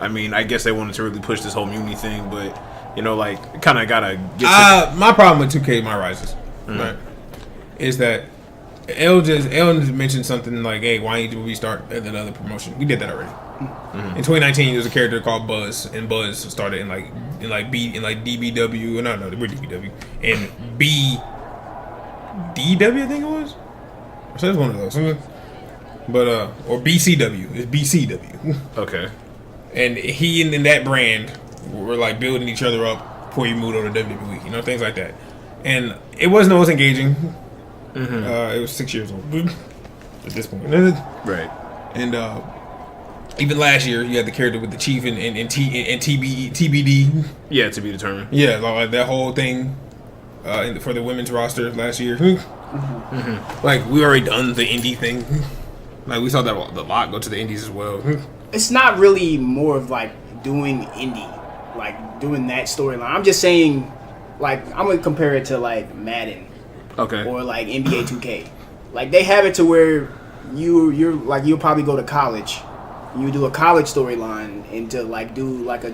I mean, I guess they wanted to really push this whole Mutiny thing, but you know, like, kind of gotta get. My problem with 2K Myrise, right, is that L just mentioned something like, "Hey, why don't we start another promotion?" We did that already. In 2019, there was a character called Buzz, and Buzz started in DBW. No, we're DBW and BDW, I think it was. So it's one of those. But or BCW. It's BCW. Okay. And he and that brand were like building each other up before you moved over to WWE, you know, things like that. And it wasn't always engaging. It was 6 years old at this point. Right. And even last year, you had the character with the Chief and TBD. Yeah, to be determined. Yeah, like that whole thing for the women's roster last year. Like, we already done the indie thing. Like, we saw that the Lot go to the indies as well. It's not really more of like doing indie, like doing that storyline. I'm just saying, like, I'm gonna compare it to like Madden, okay, or like NBA 2K. Like, they have it to where you're like, you'll probably go to college, you do a college storyline, and to like do like a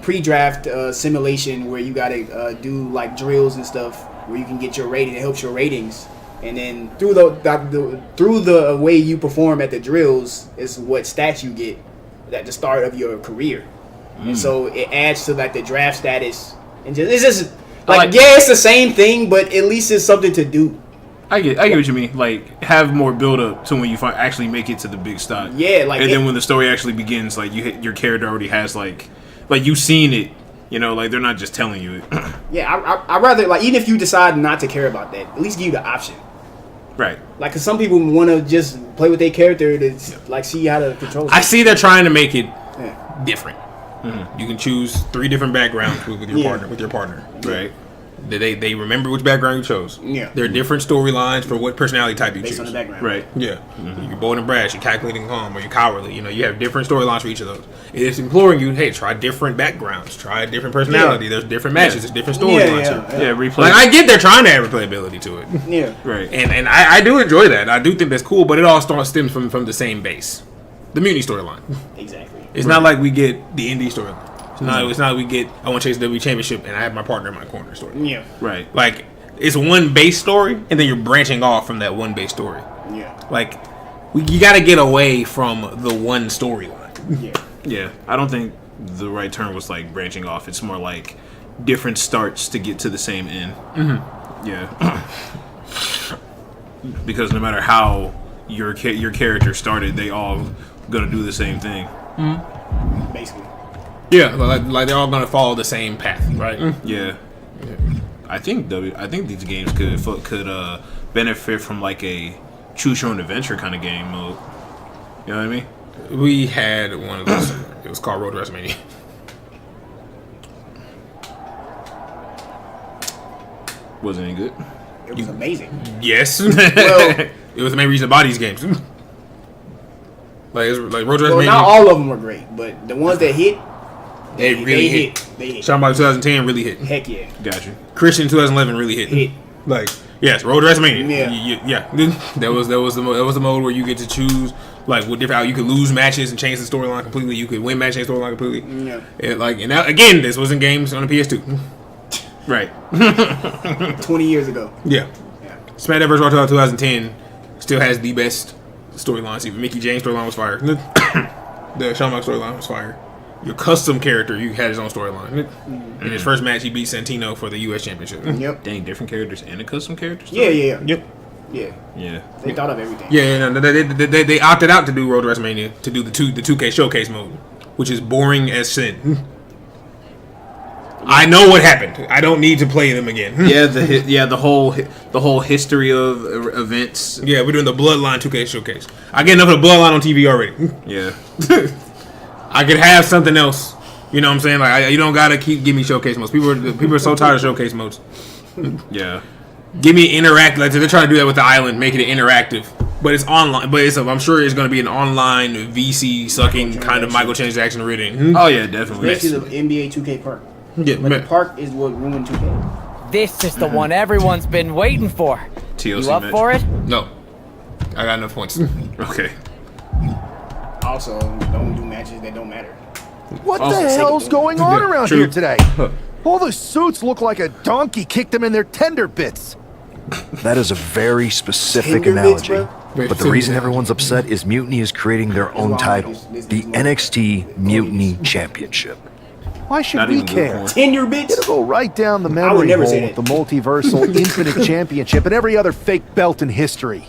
pre-draft simulation where you gotta do like drills and stuff where you can get your rating. It helps your ratings. And then through the way you perform at the drills is what stats you get at the start of your career, and so it adds to like the draft status. And it's just like it's the same thing, but at least it's something to do. I get what you mean. Like, have more build up to when you actually make it to the big stock. Yeah, like, and then when the story actually begins, like your character already has like you've seen it. You know, like, they're not just telling you it. Yeah, I'd rather, like, even if you decide not to care about that, at least give you the option. Right. Like, because some people want to just play with their character to, like, see how to control I see they're trying to make it different. You can choose 3 different backgrounds with your partner. Right. They remember which background you chose. Yeah. There are different storylines for what personality type you choose. Based on the background. Right. Yeah. You're bold and brash, you're calculating and calm, or you're cowardly. You know, you have different storylines for each of those. It's imploring you, hey, try different backgrounds, try a different personality. There's different matches, there's different storylines. Replay. Like, I get they're trying to add replayability to it. Yeah. Right. And I do enjoy that. I do think that's cool, but it all stems from the same base. The Mutiny storyline. Exactly. It's not like we get the indie storyline. It's not like we get, I want to chase the WWE Championship and I have my partner in my corner story. Yeah. Right. Like, it's one base story, and then you're branching off from that one base story. Yeah. Like, you got to get away from the one storyline. Yeah. Yeah. I don't think the right term was like branching off. It's more like different starts to get to the same end. Yeah. Because no matter how your character started, they all gonna do the same thing. Basically. Yeah, like they're all gonna follow the same path, right? Yeah. I think these games could benefit from like a choose your own adventure kind of game mode. You know what I mean? We had one of those. It was called Road to WrestleMania. Wasn't any good? It was amazing. Yes. Well, it was the main reason to buy these games. Like Road to WrestleMania. Well, not all of them were great, but the ones that hit, they really hit. They hit. Shawn Michaels 2010 really hit. Heck yeah. Got you. Christian 2011 really hit. Like, yes, Road to WrestleMania. Yeah. That was the mode where you get to choose like what different. You could lose matches and change the storyline completely. You could win matches and storyline completely. Yeah. And now, again, this was in games on the PS2. Right. 20 years ago. Yeah. SmackDown vs. Raw 2010 still has the best storylines. Even Mickey James storyline was fire. The Shawn Michaels storyline was fire. Your custom character, you had his own storyline. In his first match, he beat Santino for the U.S. Championship. Yep. Dang, different characters and a custom character? Yeah. Yep. Yeah. Yeah. They thought of everything. Yeah, no, they opted out to do Road to WrestleMania to do the 2K showcase mode, which is boring as sin. I know what happened. I don't need to play them again. The whole history of events. Yeah, we're doing the Bloodline 2K showcase. I get enough of the Bloodline on TV already. Yeah. I could have something else. You know what I'm saying? Like you don't gotta keep giving me showcase modes. People are so tired of showcase modes. Yeah. Give me interactive. Like they're trying to do that with the island, making it interactive. But it's online. But I'm sure it's going to be an online VC sucking kind of microtransaction ridden. Oh yeah, definitely. Especially the NBA 2K park. Yeah, but the park is what ruined 2K. This is the one everyone's been waiting for. TLC you up match. for it? No, I got enough points. Okay. Also, don't do matches that don't matter. What the hell's going on around here today? All the suits look like a donkey kicked them in their tender bits. That is a very specific Tender bits, analogy. bro? But the reason everyone's upset is Mutiny is creating their own title, the NXT Mutiny Championship. Why should we care? Tender bits? It'll go right down the would memory never hole say with that. the multiversal Infinite Championship and every other fake belt in history.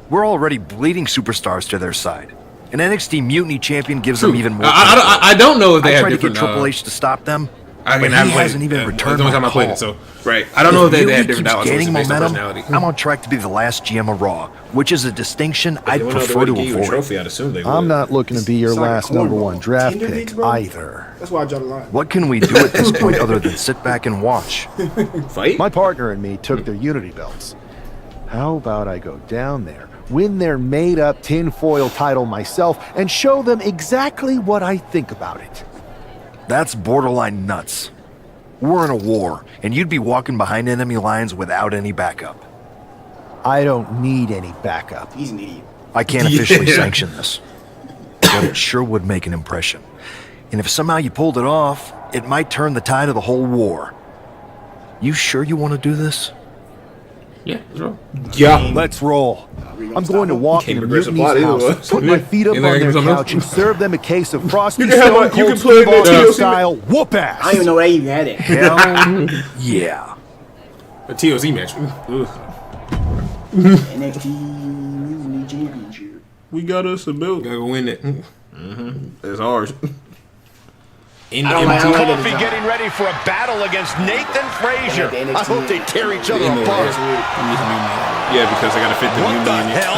We're already bleeding superstars to their side. An NXT Mutiny champion gives them even more. I don't know if they I have tried to different. get Triple H to stop them, I but mean, he I played hasn't it. even Yeah, returned that's the only my time I played call. it. So right, I don't know if they have different keeps dialogues gaining based on momentum. personality. I'm on track to be the last GM of Raw, which is a distinction I'd prefer to avoid. Trophy, I'd assume they I'm would. not looking to be your like a last number cornball. one draft Tender pick bits, bro? either. That's why I draw the line. What can we do at this point other than sit back and watch? Fight? My partner and me took their Unity belts. How about I go down there, win their made-up tinfoil title myself, and show them exactly what I think about it? That's borderline nuts. We're in a war, and you'd be walking behind enemy lines without any backup. I don't need any backup. He's an idiot. I can't officially sanction this, but it sure would make an impression. And if somehow you pulled it off, it might turn the tide of the whole war. You sure you want to do this? Yeah, that's wrong. Yeah, let's roll. I'm going to walk into Mutiny's house, put my feet up on their couch, and serve them a case of Frosty Stone Cold Steve Austin style whoop ass. I don't even know they even had it. Hell yeah. A TLC match. NXT Mutiny Championship. We got us a belt. Gotta go win it. It's ours. In I don't like Coffee getting ready for a battle against Nathan Frazier. The I NXT hope they tear each other Yeah, apart. Yeah, because I gotta fit the What Mutiny the in it. hell?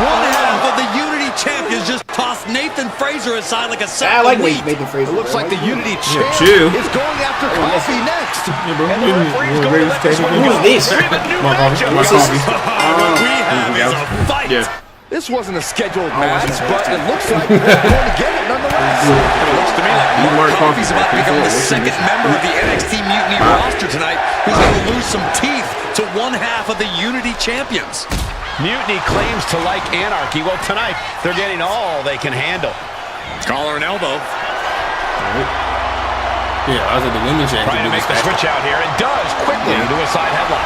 One half of the Unity champions just tossed Nathan Frazier aside like a sack I like of wheat. Nathan Frazier. It looks like the Unity champ chill. is going after Coffee next. bro. And the referee's going to let this one Who go. is this? We have a new My coffee. matchup. My coffee. What we have is a fight. Yeah. This wasn't a scheduled match, but it looks like we're going to get it nonetheless. It looks to me like Mark Coffey's about to become the second member of the NXT Mutiny roster tonight who's going to lose some teeth to one half of the Unity champions. Mutiny claims to like anarchy. Well, tonight they're getting all they can handle. Collar and elbow. Yeah, I was at the women's champ. Trying to make the switch out here, and does quickly into a side headlock.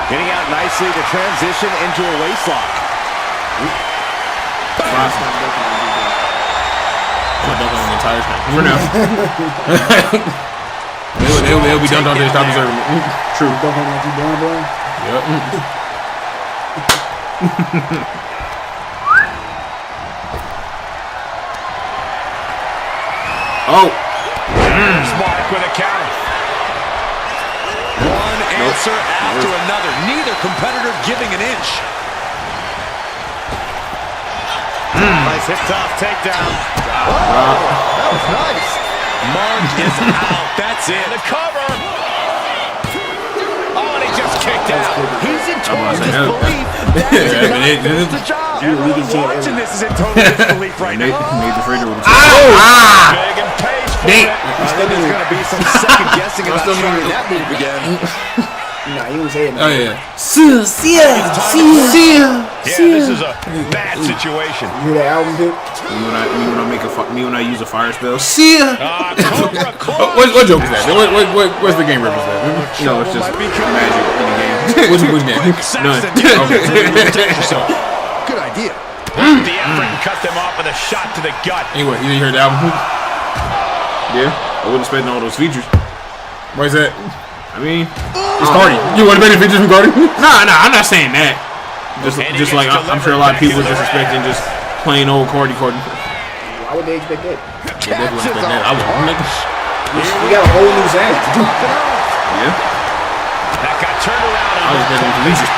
Getting out nicely to transition into a waistlock. For now. they'll be dunked on to stop deserving it. True. Don't hold like you born, boy. Yep. Oh. Smart with a counter. One answer after another. Neither competitor giving an inch. Nice hip toss takedown. Oh, that was nice. Mark is out. That's it. The cover. Oh, and he just kicked out. He's in total disbelief. That's the job. Everyone watching this is in total disbelief right now. Nathan Frazier with a Big and Page There's going to be some second guessing about trying that move again. Nah, he was saying Oh yeah. This is a bad situation. You hear that album, dude? When I use a fire spell. See ya. What joke is that? What's the game reference? No, it's just magic in the game. Which game? None. Good idea. The effort cut them off with a shot to the gut. Anyway, you didn't hear the album? Yeah, I wouldn't expect all those features. Why is that? I mean, it's Cardi. You want to better features from Cardi? Nah, I'm not saying that. Just like I'm sure a lot of people are just expecting just plain old Cardi. Why would they expect that? They definitely expect that. I wouldn't. We got a whole new sound. Yeah. That got turned around. I was expecting features.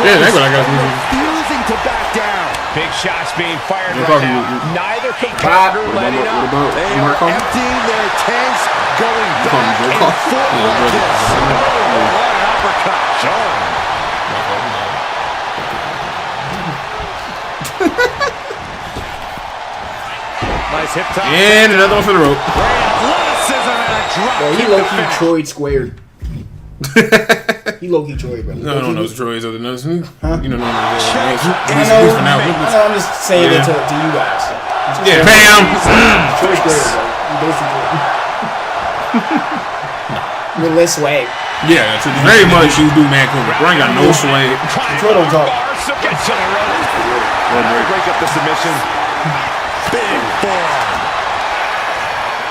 Yeah, that's what I got. Refusing to back down. Big shots being fired right now. Neither can counter letting up. They are emptying their tanks, going back and forth like this. What an uppercut. Nice hip top. And another one for the rope. Bro, he low-key Troy squared. He low-key Troy, bro. No, I don't know who Troy is other than us. Huh? You don't know. I'm just saying it to you guys. Yeah, bam! Troy squared, bro. You basically with less swag. Yeah, that's very much you do, man. Bro ain't got no swag. Troy don't talk. Get to the rope. Break up the submission. Big forearm.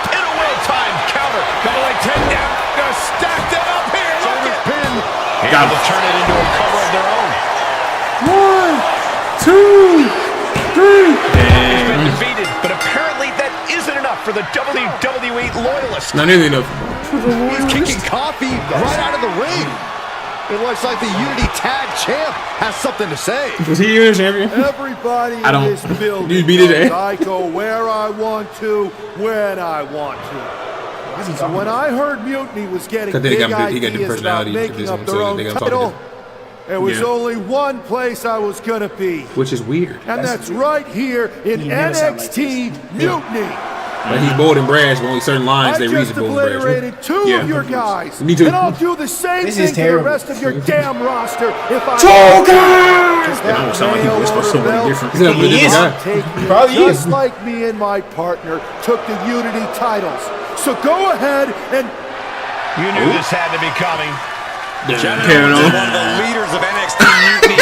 In a well-timed counter. Double leg 10 down. Gonna stack that up here. Look at pin. Got to turn it into a cover of their own. 1, 2, 3. He's been defeated, but apparently that isn't enough for the WWE loyalists. Not nearly enough. He's kicking coffee right out of the ring. It looks like the Unity Tag Champ has something to say. Was he Unity Champion? Everybody in this building you beat it, I go where I want to, when I want to. So when I heard Mutiny was getting big ideas about making up their own title, there was only one place I was going to be. Which is weird. And that's right here in NXT Mutiny. But he's bold and brash, but only certain lines they read bold and brash. I just obliterated two of your guys. Me too. And I'll do the same thing to the rest of your damn roster if I... They don't sound like he was supposed to somebody different. He is. Probably just like me and my partner took the Unity titles. So go ahead and... You knew this had to be coming. Gentlemen, one of the leaders of NXT Mutiny.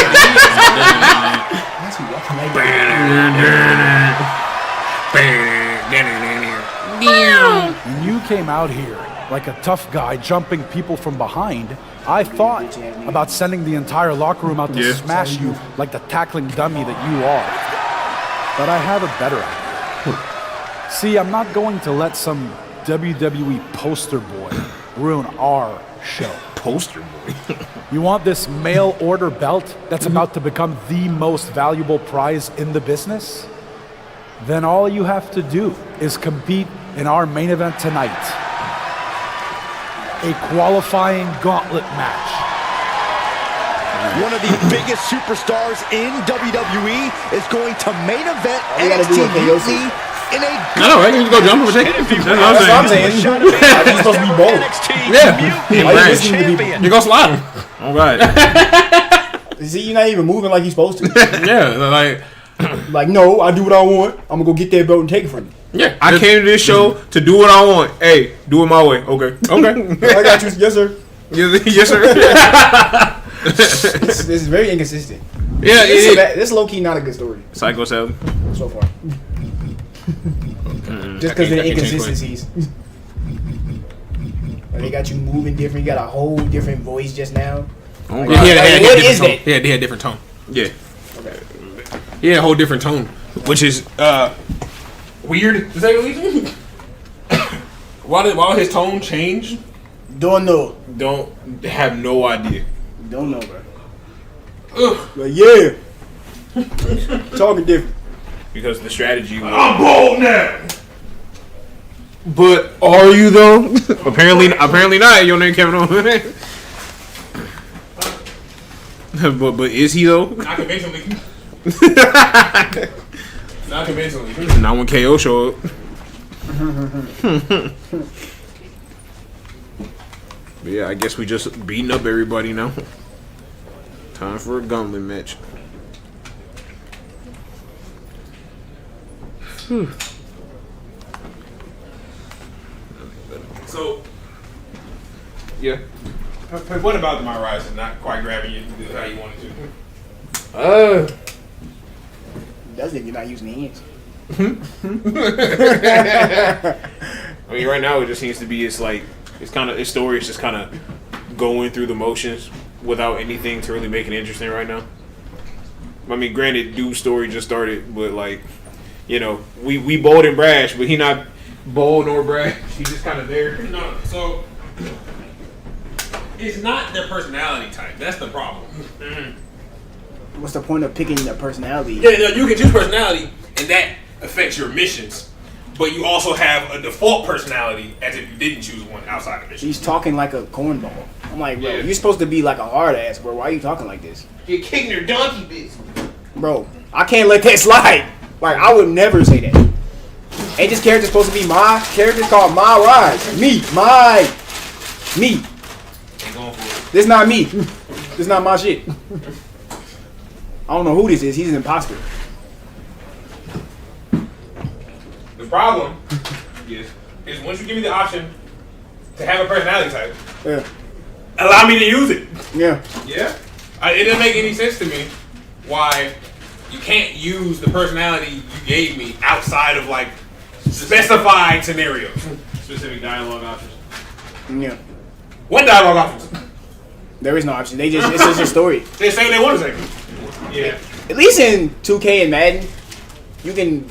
When you came out here like a tough guy jumping people from behind, I thought about sending the entire locker room out to smash you like the tackling dummy that you are. But I have a better idea. See, I'm not going to let some WWE poster boy ruin our show. Poster boy? You want this mail order belt that's about to become the most valuable prize in the business? Then all you have to do is compete in our main event tonight. A qualifying gauntlet match. One of the biggest superstars in WWE is going to main event NXT Mutiny in a... No, right? You can go jump over there. That's what I'm saying. He's supposed to be bold. Yeah. You go slide him. All right. See, you're not even moving like you're supposed to. Yeah, like, no, I do what I want. I'm gonna go get that belt and take it from you. Yeah, I came to this show to do what I want. Hey, do it my way. Okay. I got you. Yes, sir. Yes, sir. This is very inconsistent. Yeah, this low key not a good story. Psycho 7 so far. Just because of the inconsistencies. Like they got you moving different. You got a whole different voice just now. What is that? He had a different tone. Yeah. Okay. He had a whole different tone, which is weird to say the least. Why his tone changed? Don't know. Don't have no idea. Don't know, bro. But yeah, talking different. Because the strategy was... I'm bold now. But are you though? apparently not. Your name Kevin Owens. but is he though? Not convincingly. Not convincingly. Not when KO showed up. But yeah, I guess we just beating up everybody now. Time for a gauntlet match. So, yeah. What about the Myrise is not quite grabbing you how you wanted to? Doesn't if you're not using the hands. I mean, right now it just seems to be its story is just kind of going through the motions without anything to really make it interesting right now. I mean, granted, dude's story just started, but like, you know, we bold and brash, but he not bold nor brash. He's just kind of there. No, so it's not their personality type. That's the problem. Mm-hmm. What's the point of picking a personality? Yeah, no, you can choose personality, and that affects your missions. But you also have a default personality as if you didn't choose one outside of mission. He's talking like a cornball. I'm like, bro, you're supposed to be like a hard ass, bro. Why are you talking like this? You're kicking your donkey bitch. Bro, I can't let that slide. Like, I would never say that. Ain't this character supposed to be my character? It's called Myrise. Me. This not me. This not my shit. I don't know who this is. He's an imposter. The problem is once you give me the option to have a personality type, allow me to use it. Yeah. Yeah. It didn't make any sense to me why you can't use the personality you gave me outside of like specified scenarios. Specific dialogue options. Yeah. What dialogue options? There is no option. It's just a story. They say what they want to say. Yeah. At least in 2K and Madden, you can.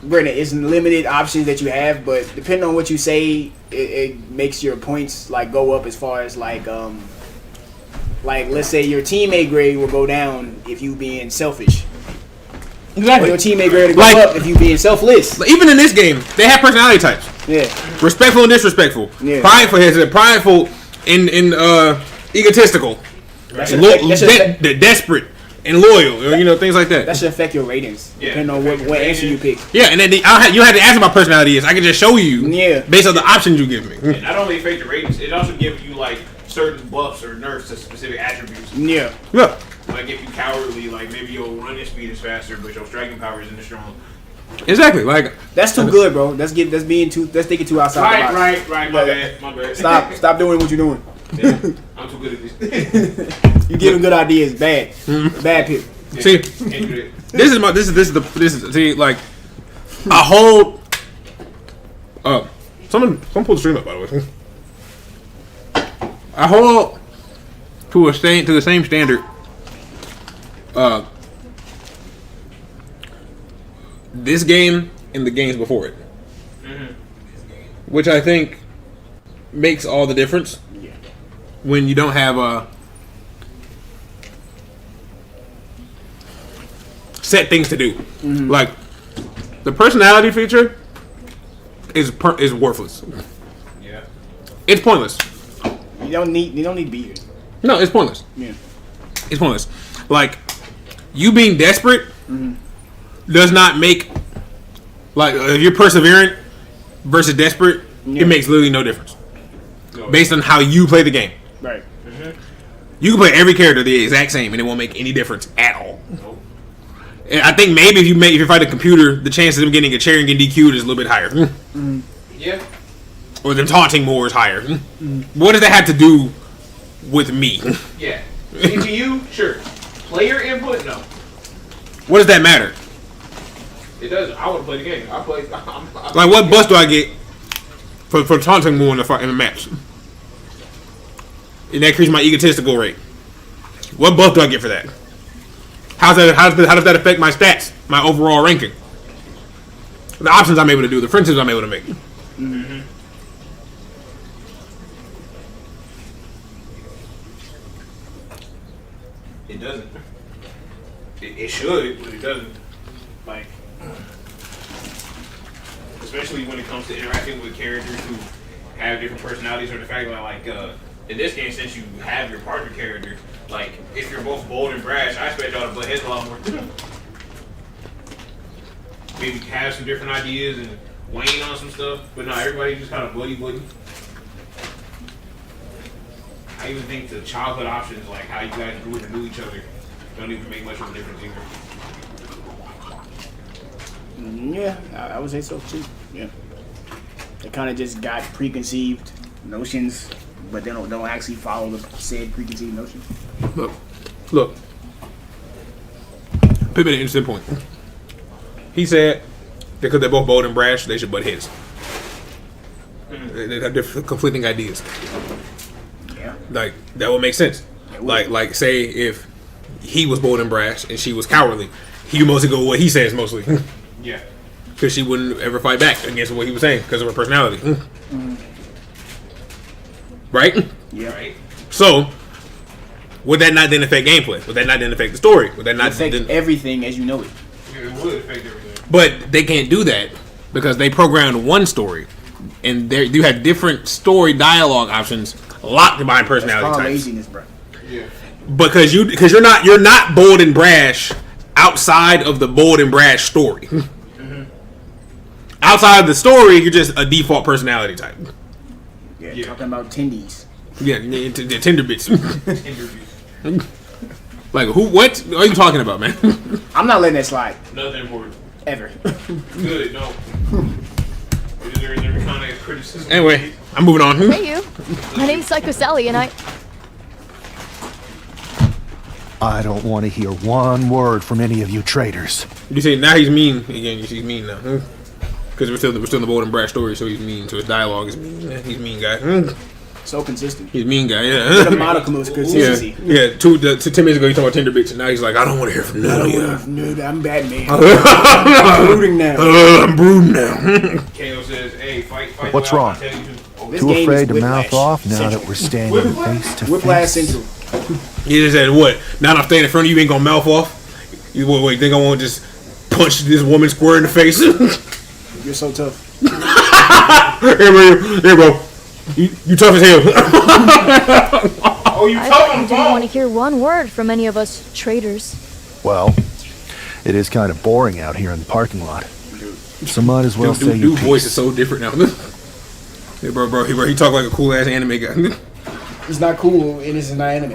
Granted, it's limited options that you have, but depending on what you say, it makes your points like go up as far as like let's say your teammate grade will go down if you being selfish. Exactly. Or your teammate grade will go up if you being selfless. Even in this game, they have personality types. Yeah. Respectful and disrespectful. Yeah. Prideful and egotistical. Desperate and loyal, or things like that. That should affect your ratings, depending on what answer you pick. Yeah, and then you had to ask what my personality is. I can just show you based on the options you give me. It not only affect your ratings, it also gives you like certain buffs or nerfs to specific attributes. Yeah. Yeah. Like if you cowardly, like maybe your running speed is faster, but your striking power isn't as strong. Exactly. Like that's too good, bro. That's thinking too outside the box. Right. My bad. Stop doing what you're doing. Yeah, I'm too good at this. You giving good ideas, bad pick. Yeah. See, this is like a whole. Someone pull the stream up, by the way. I hold to the same standard. This game and the games before it, which I think makes all the difference when you don't have set things to do. Like the personality feature is worthless. Yeah, it's pointless. You don't need beard. No, it's pointless. Yeah, it's pointless. Like you being desperate does not make if you're perseverant versus desperate, it makes literally no difference based on how you play the game. Right. You can play every character the exact same, and it won't make any difference at all. And I think maybe if you fight a computer, the chances of them getting a chair and getting DQ'd is a little bit higher. Yeah. Or them taunting more is higher. What does that have to do with me? Yeah. CPU, sure. Player input, no. What does that matter? It does. I want to play the game. Like, what bust do I get for taunting more in the match? And that increases my egotistical rate. What buff do I get for that? How does that affect my stats, my overall ranking? The options I'm able to do, the friendships I'm able to make. It doesn't. It should, but it doesn't. Like, especially when it comes to interacting with characters who have different personalities, or the fact that like in this game, since you have your partner character, like if you're both bold and brash, I expect y'all to butt heads a lot more. Maybe have some different ideas and weighing on some stuff, but no, everybody just kind of buddy. I even think the childhood options, like how you guys grew to know each other, don't even make much of a difference either. Yeah, I would say so too. Yeah, they kind of just got preconceived notions, but they don't actually follow the said preconceived notions. Look. Put an interesting point. He said because they're both bold and brash, they should butt heads. They have different, conflicting ideas. Yeah, like that would make sense. Like say if he was bold and brash and she was cowardly, he would mostly go with what he says mostly. Yeah, because she wouldn't ever fight back against what he was saying because of her personality. Right? Yeah. Right. So, would that not then affect gameplay? Would that not then affect the story? Would that not affect everything as you know it? Yeah, it would affect everything. But they can't do that because they programmed one story, and you have different story dialogue options locked behind personality That's types. laziness, bro. Yeah. Because you're not bold and brash outside of the bold and brash story. Outside of the story, you're just a default personality type. Yeah. Talking about tendies. Yeah, the Tinder bits. Like who? What are you talking about, man? I'm not letting that slide. Nothing important. Ever. Good. No. Is there any kind of criticism? Anyway, I'm moving on. Hey, you. My name's Psycho Sally, and I don't want to hear one word from any of you traitors. You say now he's mean again? He's mean now, because we're still in the bold and brash story, so he's mean. So his dialogue is mean. Yeah, he's mean guy. So consistent. He's mean guy. Yeah. The modicum of consistency. Yeah. 10 minutes ago, you talking about Tinder bitch, and now he's like, I don't want to hear from none of you. I'm Batman. I'm brooding now. I'm brooding now. KO says, "Hey, fight." What's wrong? Too afraid to mouth off now that we're standing face to Whiplash face. Central. He just said, "What? Now that I'm standing in front of you, you ain't gonna mouth off? You think I want to just punch this woman square in the face?" You're so tough. Here, bro. You tough as hell. Oh, you I tough on the didn't phone. want to hear one word from any of us traitors. Well, it is kind of boring out here in the parking lot. So might as well say your Dude, voice is so different now. Hey, bro, he talk like a cool ass anime guy. It's not cool and it's not anime.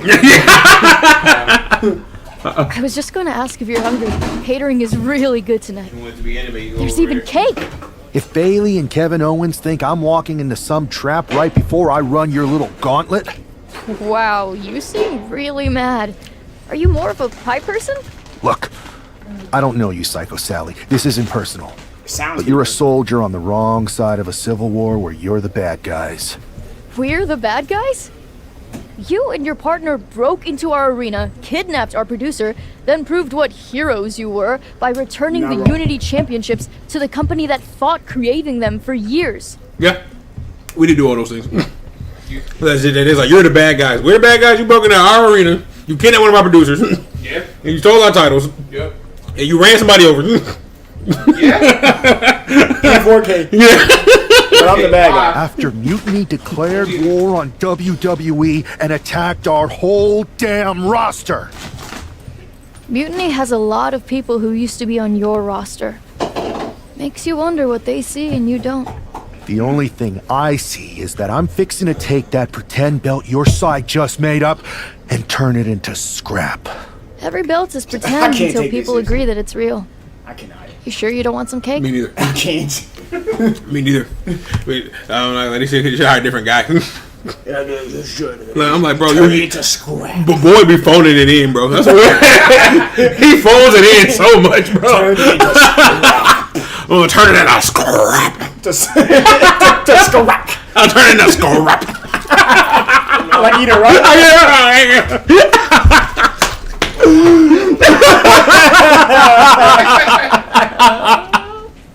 I was just going to ask if you're hungry. Catering is really good tonight. You want it to be anime, you go There's over even there. cake. If Bailey and Kevin Owens think I'm walking into some trap right before I run your little gauntlet, Wow, you seem really mad. Are you more of a pie person? look, I don't know you, Psycho Sally. This isn't personal. Sounds But you're a soldier on the wrong side of a civil war where you're the bad guys. We're the bad guys? You and your partner broke into our arena, kidnapped our producer, then proved what heroes you were by returning the Unity Championships to the company that fought creating them for years. Yeah, we did do all those things. That's it. It's like you're the bad guys. We're the bad guys. You broke into our arena. You kidnapped one of our producers. Yeah. And you stole our titles. Yep. And you ran somebody over. Yeah. In 4K. Yeah. But I'm the bad guy. After Mutiny declared war on WWE and attacked our whole damn roster. Mutiny has a lot of people who used to be on your roster. Makes you wonder what they see and you don't. The only thing I see is that I'm fixing to take that pretend belt your side just made up and turn it into scrap. Every belt is I pretend can't until take this people seriously. agree that it's real. I cannot. You sure you don't want some cake? Me neither. I can't. Me neither. Wait, I don't know. They said you should hire a different guy. Yeah, this should. I'm like, bro, Turn it into scrap. But boy be phoning it in, bro. That's what he phones it in so much, bro. Turn it into scrap. I'm gonna turn it into scrap. To scrap. I'll turn it into scrap. Like eat it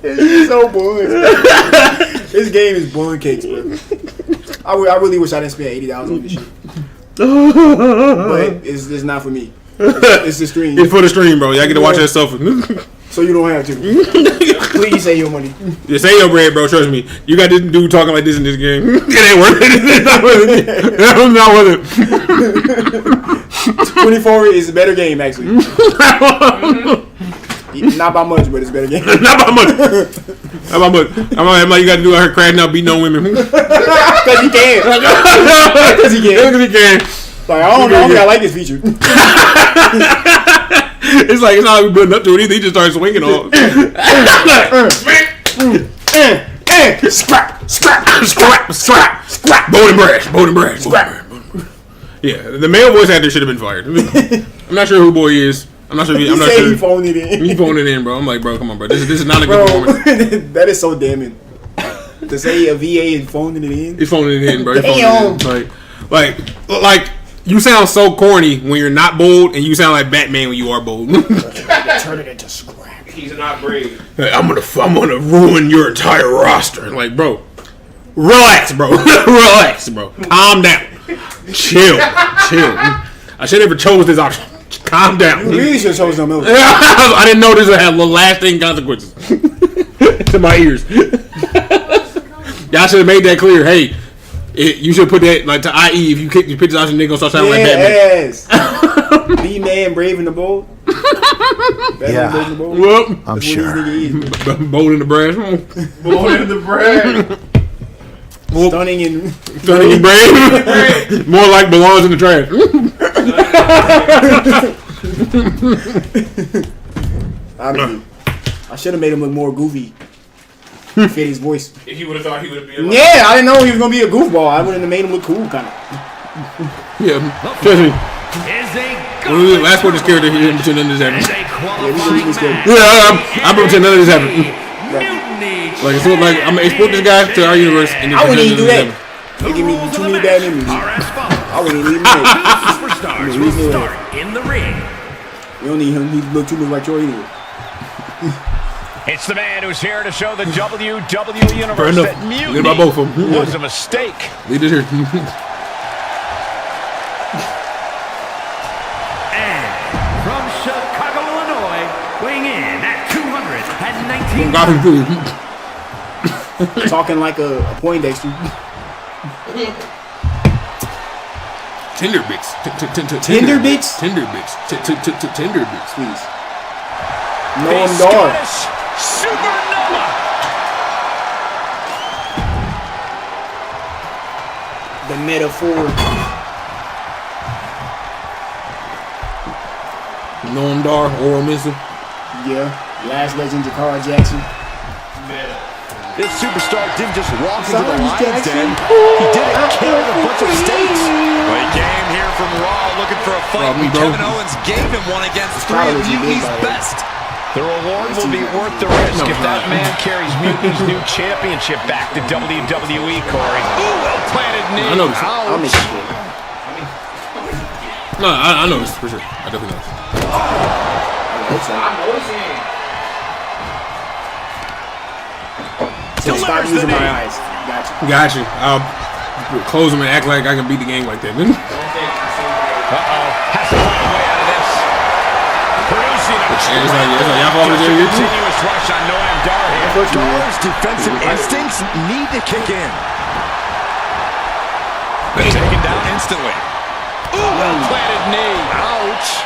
It's so boring. This game is boring cakes, bro. I really wish I didn't spend $80 on this shit. But it's not for me. It's the stream. It's for the stream, bro. Y'all get to watch that stuff. So you don't have to. Please save your money. Just save your bread, bro. Trust me. You got this dude talking like this in this game. It ain't worth it. It's not worth it. 24 is a better game, actually. Not by much, but it's a better game. Not by much. I'm like you got to do her crashing out, beating on women. Because he can. Because he can. Like, I don't know. I like this feature. It's like it's not like we building up to it either. He just started swinging on. Scrap. Bone and brash. Yeah, the male voice actor should have been fired. I'm not sure who boy he is. I'm not sure. I'm not sure. He phoned it in. He phoned it in, bro. I'm like, bro, come on, bro. This is not a good performance. That is so damning. To say a VA is phoning it in. He's phoning it in, bro. Damn. Like you sound so corny when you're not bold, and you sound like Batman when you are bold. Turn it into scrap. He's not brave. Like, I'm gonna ruin your entire roster. Like, bro, relax, bro. Relax, bro. Calm down. Chill. I should never chose this option. Calm down. You really should have chosen something else. I didn't know this would have lasting consequences to my ears. Y'all should have made that clear. Hey, you should put that like to IE. If you kick your pictures out, your nigga gonna start sounding like Batman. Yes. B-Man, brave and the bold. Yeah. Brave and the bold. Well, I'm sure. Bold in the brash. Bold in the brash. Stunning and brave. More like belongs in the trash. I should have made him look more goofy. Fit his voice. If you would have thought he would be. Yeah, I didn't know he was gonna be a goofball. I wouldn't have made him look cool, kind of. Yeah, trust me. Last one, this character he didn't pretend none of this happened. Yeah, I'm pretend none of this happened. Like, it's like I'm gonna export this guy to our universe, and I wouldn't even do that. They give me too many bad memories. I wouldn't even leave him there. Superstars will start in the ring. You don't need him. He look too much like Troy anyway. It's the man who's here to show the WWE Universe that mutiny was a mistake. Lead it here. And from Chicago, Illinois, weighing in at 219 pounds. Talking like a Poindexter. Tender bits. Tender bits? Tender bits. Tender bits. Please. Noam Dar. Supernova. The metaphor. Noam Dar, Oral Missile. Yeah. Last Legend, Jakara Jackson. This superstar didn't just walk into the Lions Den. He did it carrying a bunch of stakes. Well, he came here from Raw looking for a fight, and Kevin Owens gave him one against three of Mutiny's best. The reward will be worth the risk if that man carries Mutiny's new championship back to WWE, Corey. Ooh, well-planted knee. I know this. I'll make it good. No, I know this for sure. I definitely know this. Stop using my eyes. Gotcha. I'll close them and act like I can beat the game like that. Has to find a way out of this. Producing a continuous rush on Noam Dar here. Dar's defensive instincts need to kick in. Taken down instantly. Ooh, well-planted knee. Ouch.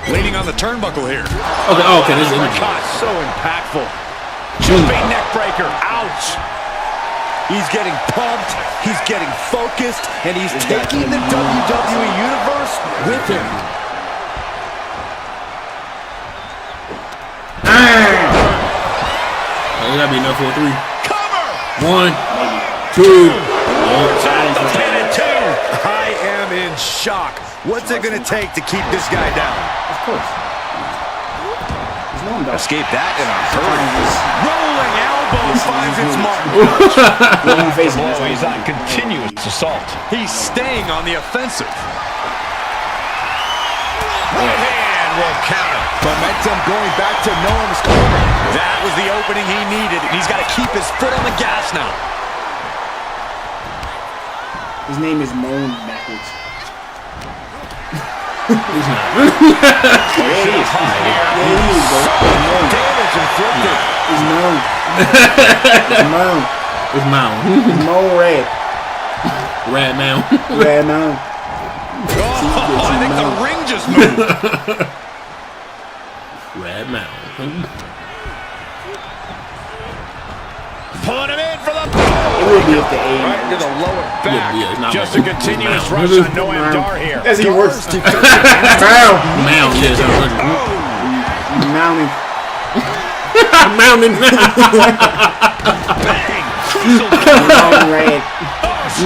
Leaning on the turnbuckle here. Okay, this is So impactful. Jumping neck breaker. Ouch. He's getting pumped, he's getting focused, and he's taking the WWE Universe with him. It gotta be enough for a 3. Cover. 1, 2. I am in shock. What's it gonna take to keep this guy down? Of course. Escape that in a hurry. Rolling elbow finds its mark. He's on continuous assault. He's staying on the offensive. Right hand will counter. Momentum going back to Noam's corner. That was the opening he needed, and he's got to keep his foot on the gas now. His name is Moan backwards. He's not. Yeah, he is, bro. Damage inflicted. He's Moan. It's Mound. He's Moan Red. Rad Mound. Red Moan. I think the ring just moved. Red Mountain. Pulling him in for the... It would be if the A. Right to the lower back. Yeah, Just a continuous rush on Noam Dar here. That's even worse. Mound, yes. Mountain. Mountain. Bang! Crucial. Mountain red.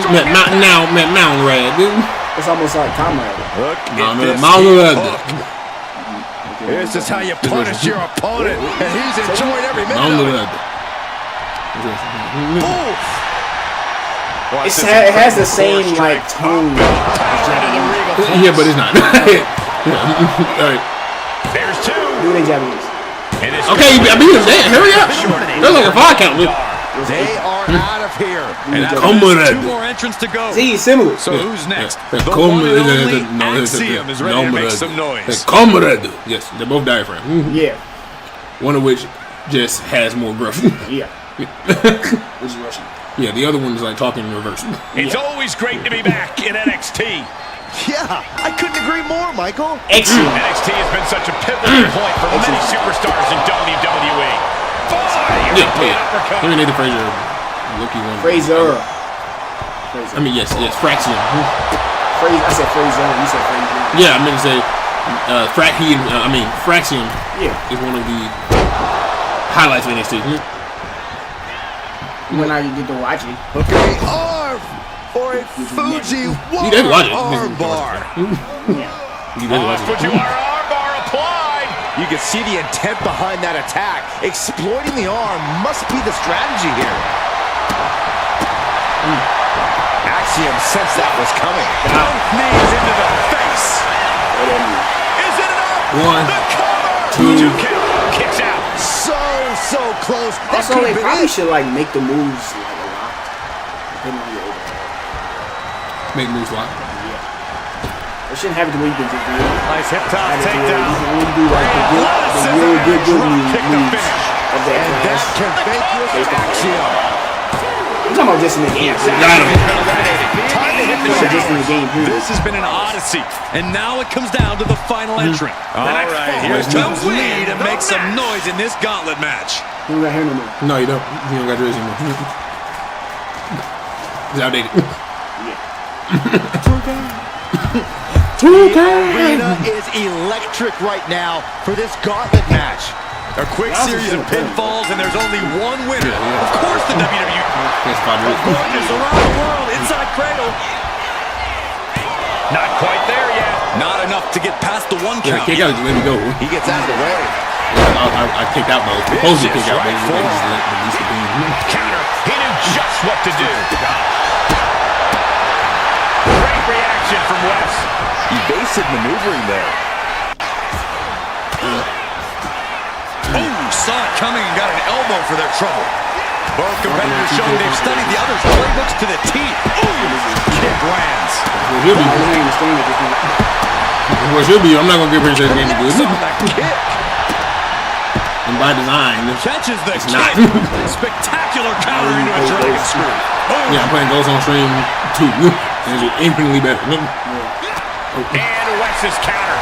Mountain Red, dude. It's almost like Comrade. Look at this Mountain Red. hook. This is how you punish your opponent, and he's enjoying every minute Mountain of it. Red. Watch this It has the incredible same core like tone. strength. Yeah, but it's not. All right. There's two. Do it in Japanese. And it's Okay, I beat him. Damn, hurry up. That's like a 5 count. They are out of here. And after Come this, with it. 2 more entrants to go. See, similar. So who's next? Yeah. The Come one with and it. only No, Axiom is ready to make some noise. Comrade. Yes, they're both diaphragm. Yeah. One of which just has more gruff. Yeah. Which is Russian. Yeah, the other one is like talking in reverse. It's always great to be back in NXT. Yeah, I couldn't agree more, Michael. Excellent. NXT has been such a pivotal point for many superstars in WWE. Yeah. Here Nathan Frazier, looky one. Fraser. I mean, yes, Fraxium. I said Fraser. You said Fraser. Yeah, I meant to say Fraxium. Yeah. Is one of the highlights of NXT. When I get to watch it. Okay, arm for a Fuji You didn't watch it. arm bar. You didn't watch it. Armbar applied. You can see the intent behind that attack. Exploiting the arm must be the strategy here. Axiom sensed that was coming. Both knees into the face. Is it enough? One, The cover. two. 2 count. Kicks out. So close. That Also, could they have been probably it. should like make the moves like a lot. Depending on your overhead. Make moves live. They shouldn't have it the way you can just do it. Nice hip top Have it to where takedown. you can only do like the real good moves of that And that class. can vanquish Axiom. I'm talking about just in the game. Got him. Time to hit the Not just in the showers. game. Period. This has been an odyssey, and now it comes down to the final entrant. All right, Here's here to comes we to the make some match. noise in this gauntlet match. You don't got hair no more. No, you don't. You don't got yours anymore. It's outdated. Arena is electric right now for this gauntlet match. A quick series of pinfalls, and there's only one winner. Of course, the WWE That's 5 minutes. is around the world inside Cradle. Not quite there yet. Not enough to get past the 1 Yeah, count. kick out. Just let me go. He gets out of the way. I kicked out though. Supposed to kick out, but they just released the beam. Counter. He knew just what to do. Great reaction from Wes. Evasive maneuvering there. Oh, saw it coming and got an elbow for their trouble. Both competitors showing they've studied the other's playbooks to the teeth. Ooh, kick lands. Well, should be. I'm not gonna give her that game good. Saw that kick. And by design, Catches the it's kick. not. Spectacular counter into a dragon screw. Yeah, I'm playing Ghost on Stream 2. And it's infinitely better. And Wes's counter.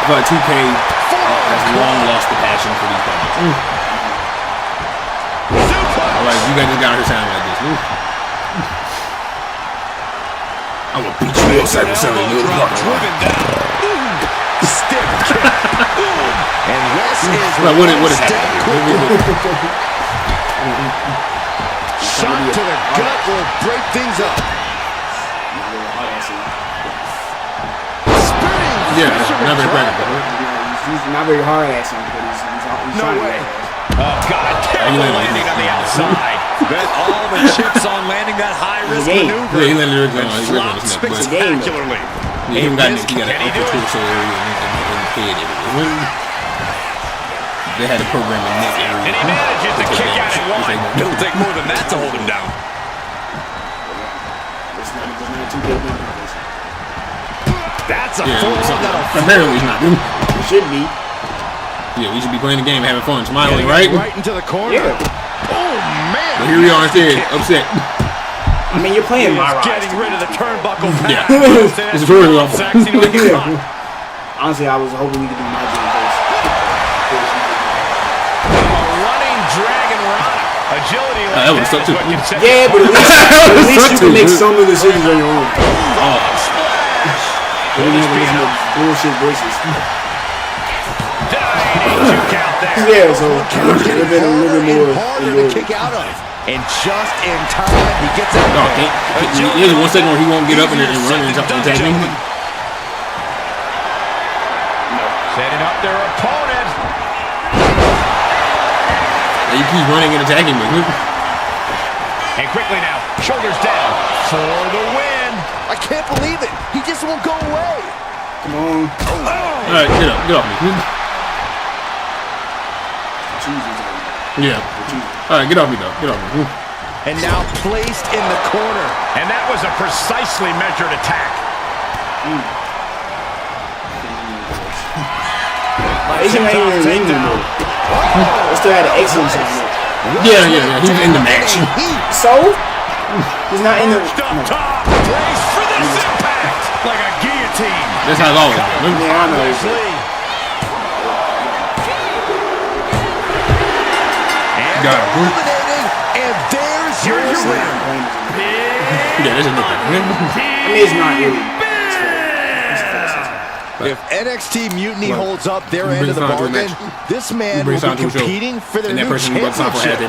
But 2K has long lost the passion for these projects. Like, you guys just got her sounding like this. I will beat you outside with something little Driven down. Stiff kick. And Wes is what is happening? shot to the gut will break things up. Spinning Yeah, fisherman not very drop. practical. He's not very hard at him, but he's No trying way. to. Oh, God. Careful landing on the outside. Bet all the chips on landing that high-risk game. maneuver. Yeah, he landed it And flopped spectacularly. Yeah, he got an upper torso area and head area. They had a program in neck area. And he manages to kick out at one. It'll take more than that to hold him down. That's a Yeah, full on that'll apparently he's not. He should be. Yeah, we should be playing the game, having fun, smiling, right? Right into the corner. Yeah. Oh, man. But here we are instead, upset. I mean, you're playing Myrise. Getting rid of the turnbuckle pass. Yeah. It's very awful. Honestly, I was hoping we could do my gym first. Running Dragon Rana. Agility like that would've sucked too. Yeah, but at least you can make some of the decisions on your own. Oh. You don't have to listen to bullshit voices. Yeah, so it would have been a little bit more enjoyable. Kick out of. And just in time, he gets out. No, there's 1 second where he won't get up and run and attack him. Setting up their opponent. He keeps running and attacking me. And quickly now, shoulders down for the win. I can't believe it. He just won't go away. Come on. All right, get off me. Yeah. All right, get off me, though. Get off me. And now placed in the corner. And that was a precisely measured attack. Asian ain't even in the ring anymore. They still had an excellent sign up. Yeah. He's in the match. So? He's not in the... Top place for this impact. Like a guillotine. That's how it's always been. Yeah, I know. Got him. And there's your winner. Yeah, this is nothing. I mean, it's not really. If NXT Mutiny holds up their end of the bargain, this man will be competing for their new championship.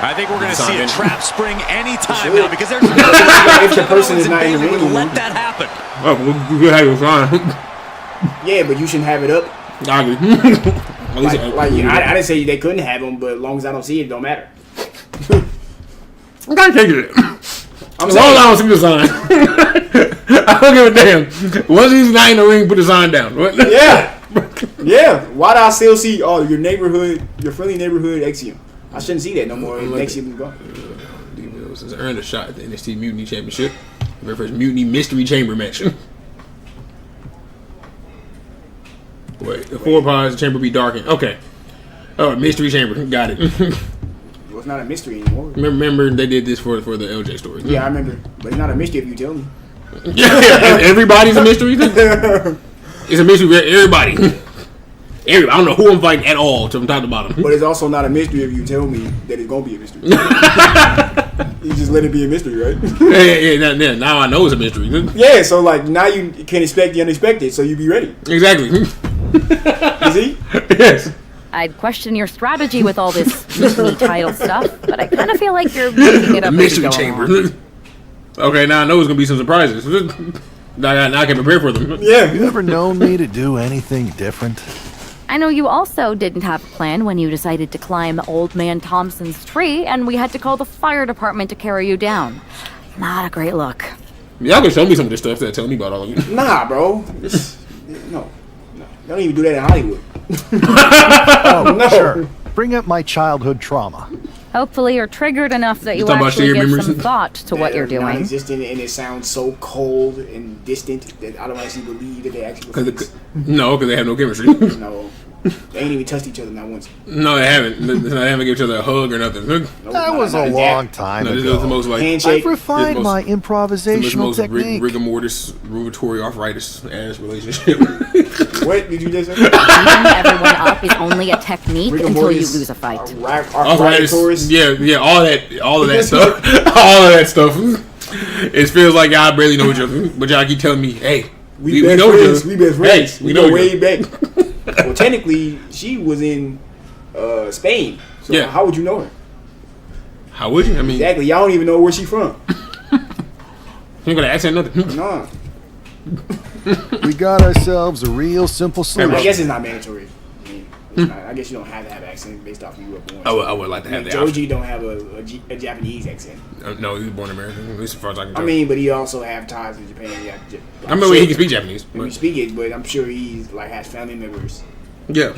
I think we're going to see a trap spring anytime now because there's if the person is not in the ring, let that happen. Oh, we have it fine. Yeah, but you shouldn't have it up. I agree. I didn't say they couldn't have them, but as long as I don't see it, it don't matter. I'm gonna take it. As long as I don't see the sign, I don't give a damn. Once he's not in the ring, put the sign down. Yeah. Why do I still see your neighborhood, your friendly neighborhood Axiom? I shouldn't see that no more. Axiom is gone. Devils has earned a shot at the NXT Mutiny Championship. The very first Mutiny Mystery Chamber match. Wait, the 4 pods, the chamber be darkened. Okay. Oh, Mystery Chamber. Got it. Well, it's not a mystery anymore. Remember they did this for the LJ story. Yeah, I remember. But it's not a mystery if you tell me. Yeah, everybody's a mystery. It's a mystery for everybody. I don't know who I'm fighting at all from top to bottom. But it's also not a mystery if you tell me that it's going to be a mystery. You just let it be a mystery, right? Yeah, now I know it's a mystery. Yeah, so like now you can expect the unexpected, so you be ready. Exactly. You see? Yes. I'd question your strategy with all this Mutiny title stuff, but I kind of feel like you're making it up. Mystery chamber. Okay, now I know it's gonna be some surprises. Now I can prepare for them. Yeah. You ever known me to do anything different? I know you also didn't have a plan when you decided to climb Old Man Thompson's tree, and we had to call the fire department to carry you down. Not a great look. Y'all can show me some of this stuff that tell me about all of you. Nah, bro. No. They don't even do that in Hollywood. Oh, no. Sure. Bring up my childhood trauma. Hopefully you're triggered enough that you actually give some thought to what you're doing. Non-existent, and it sounds so cold and distant that I don't actually believe that they actually No, because they have no chemistry. No. They ain't even touched each other not once. No, they haven't. They haven't given each other a hug or nothing. That was a long time ago. This is the most like handshake. I've refined my improvisational technique. Rigor mortis, rheumatoid arthritis ass relationship. What did you just say? Beating everyone up is only a technique until you lose a fight. Arthritis. Yeah, all of that stuff. All of that stuff. It feels like y'all barely know each other, but y'all keep telling me, hey, we know each other. We best friends. Hey, we know way back. Well, technically, she was in Spain. So yeah. How would you know her? How would you? I mean, exactly. Y'all don't even know where she from. You ain't got an accent, nothing. Nah. We got ourselves a real simple solution. I guess it's not mandatory. I guess you don't have to have an accent based off of you were born. I would like to have that. Joji don't have a Japanese accent. No, he was born American. At least as far as I can tell. I mean, but he also have ties to Japan. I mean, he can speak Japanese. He speak it, but I'm sure he's like has family members. Yeah.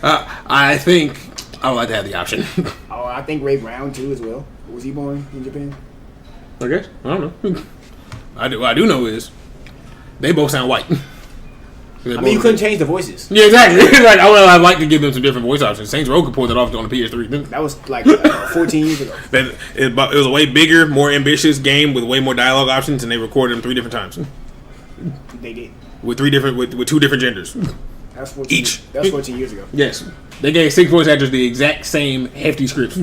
I think I would like to have the option. Oh, I think Ray Brown too as well. Was he born in Japan? I guess. I don't know. What I do know is they both sound white. I mean, you couldn't change the voices. Yeah, exactly. Like I'd like to give them some different voice options. Saints Row could pull that off on the PS3. That was like 14 years ago. It was a way bigger, more ambitious game with way more dialogue options, and they recorded them 3 different times. They did. With 2 different genders. That's 14 each. That's 14 years ago. Yes, they gave 6 voice actors the exact same hefty scripts.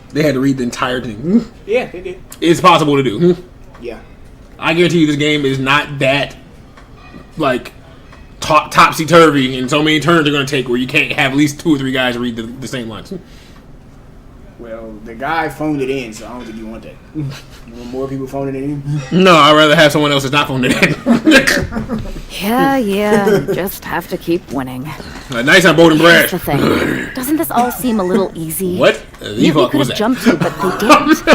They had to read the entire thing. Yeah, they did. It's possible to do. Yeah. I guarantee you, this game is not that like topsy turvy, and so many turns are going to take where you can't have at least 2 or 3 guys read the same lines. Well, the guy phoned it in, so I don't think you want that. You want more people phoning it in? No, I'd rather have someone else that's not phoned it in. Yeah, just have to keep winning. Nice on Bowden Brash. Here's the thing. Doesn't this all seem a little easy? What? You could have jumped to, but they didn't.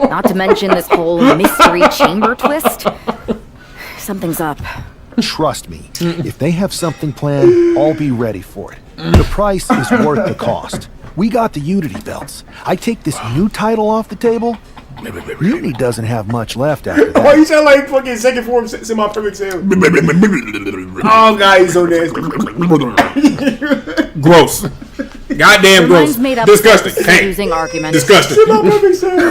Not to mention this whole mystery chamber twist. Something's up. Trust me, if they have something planned, I'll be ready for it. The price is worth the cost. We got the Unity belts. I take this new title off the table, Mutiny doesn't have much left after that. Why you sound like fucking second form semi-perfect sound? Oh, God, he's so nasty. Gross. Goddamn gross. Disgusting. Hey. Disgusting. Semi-perfect sound.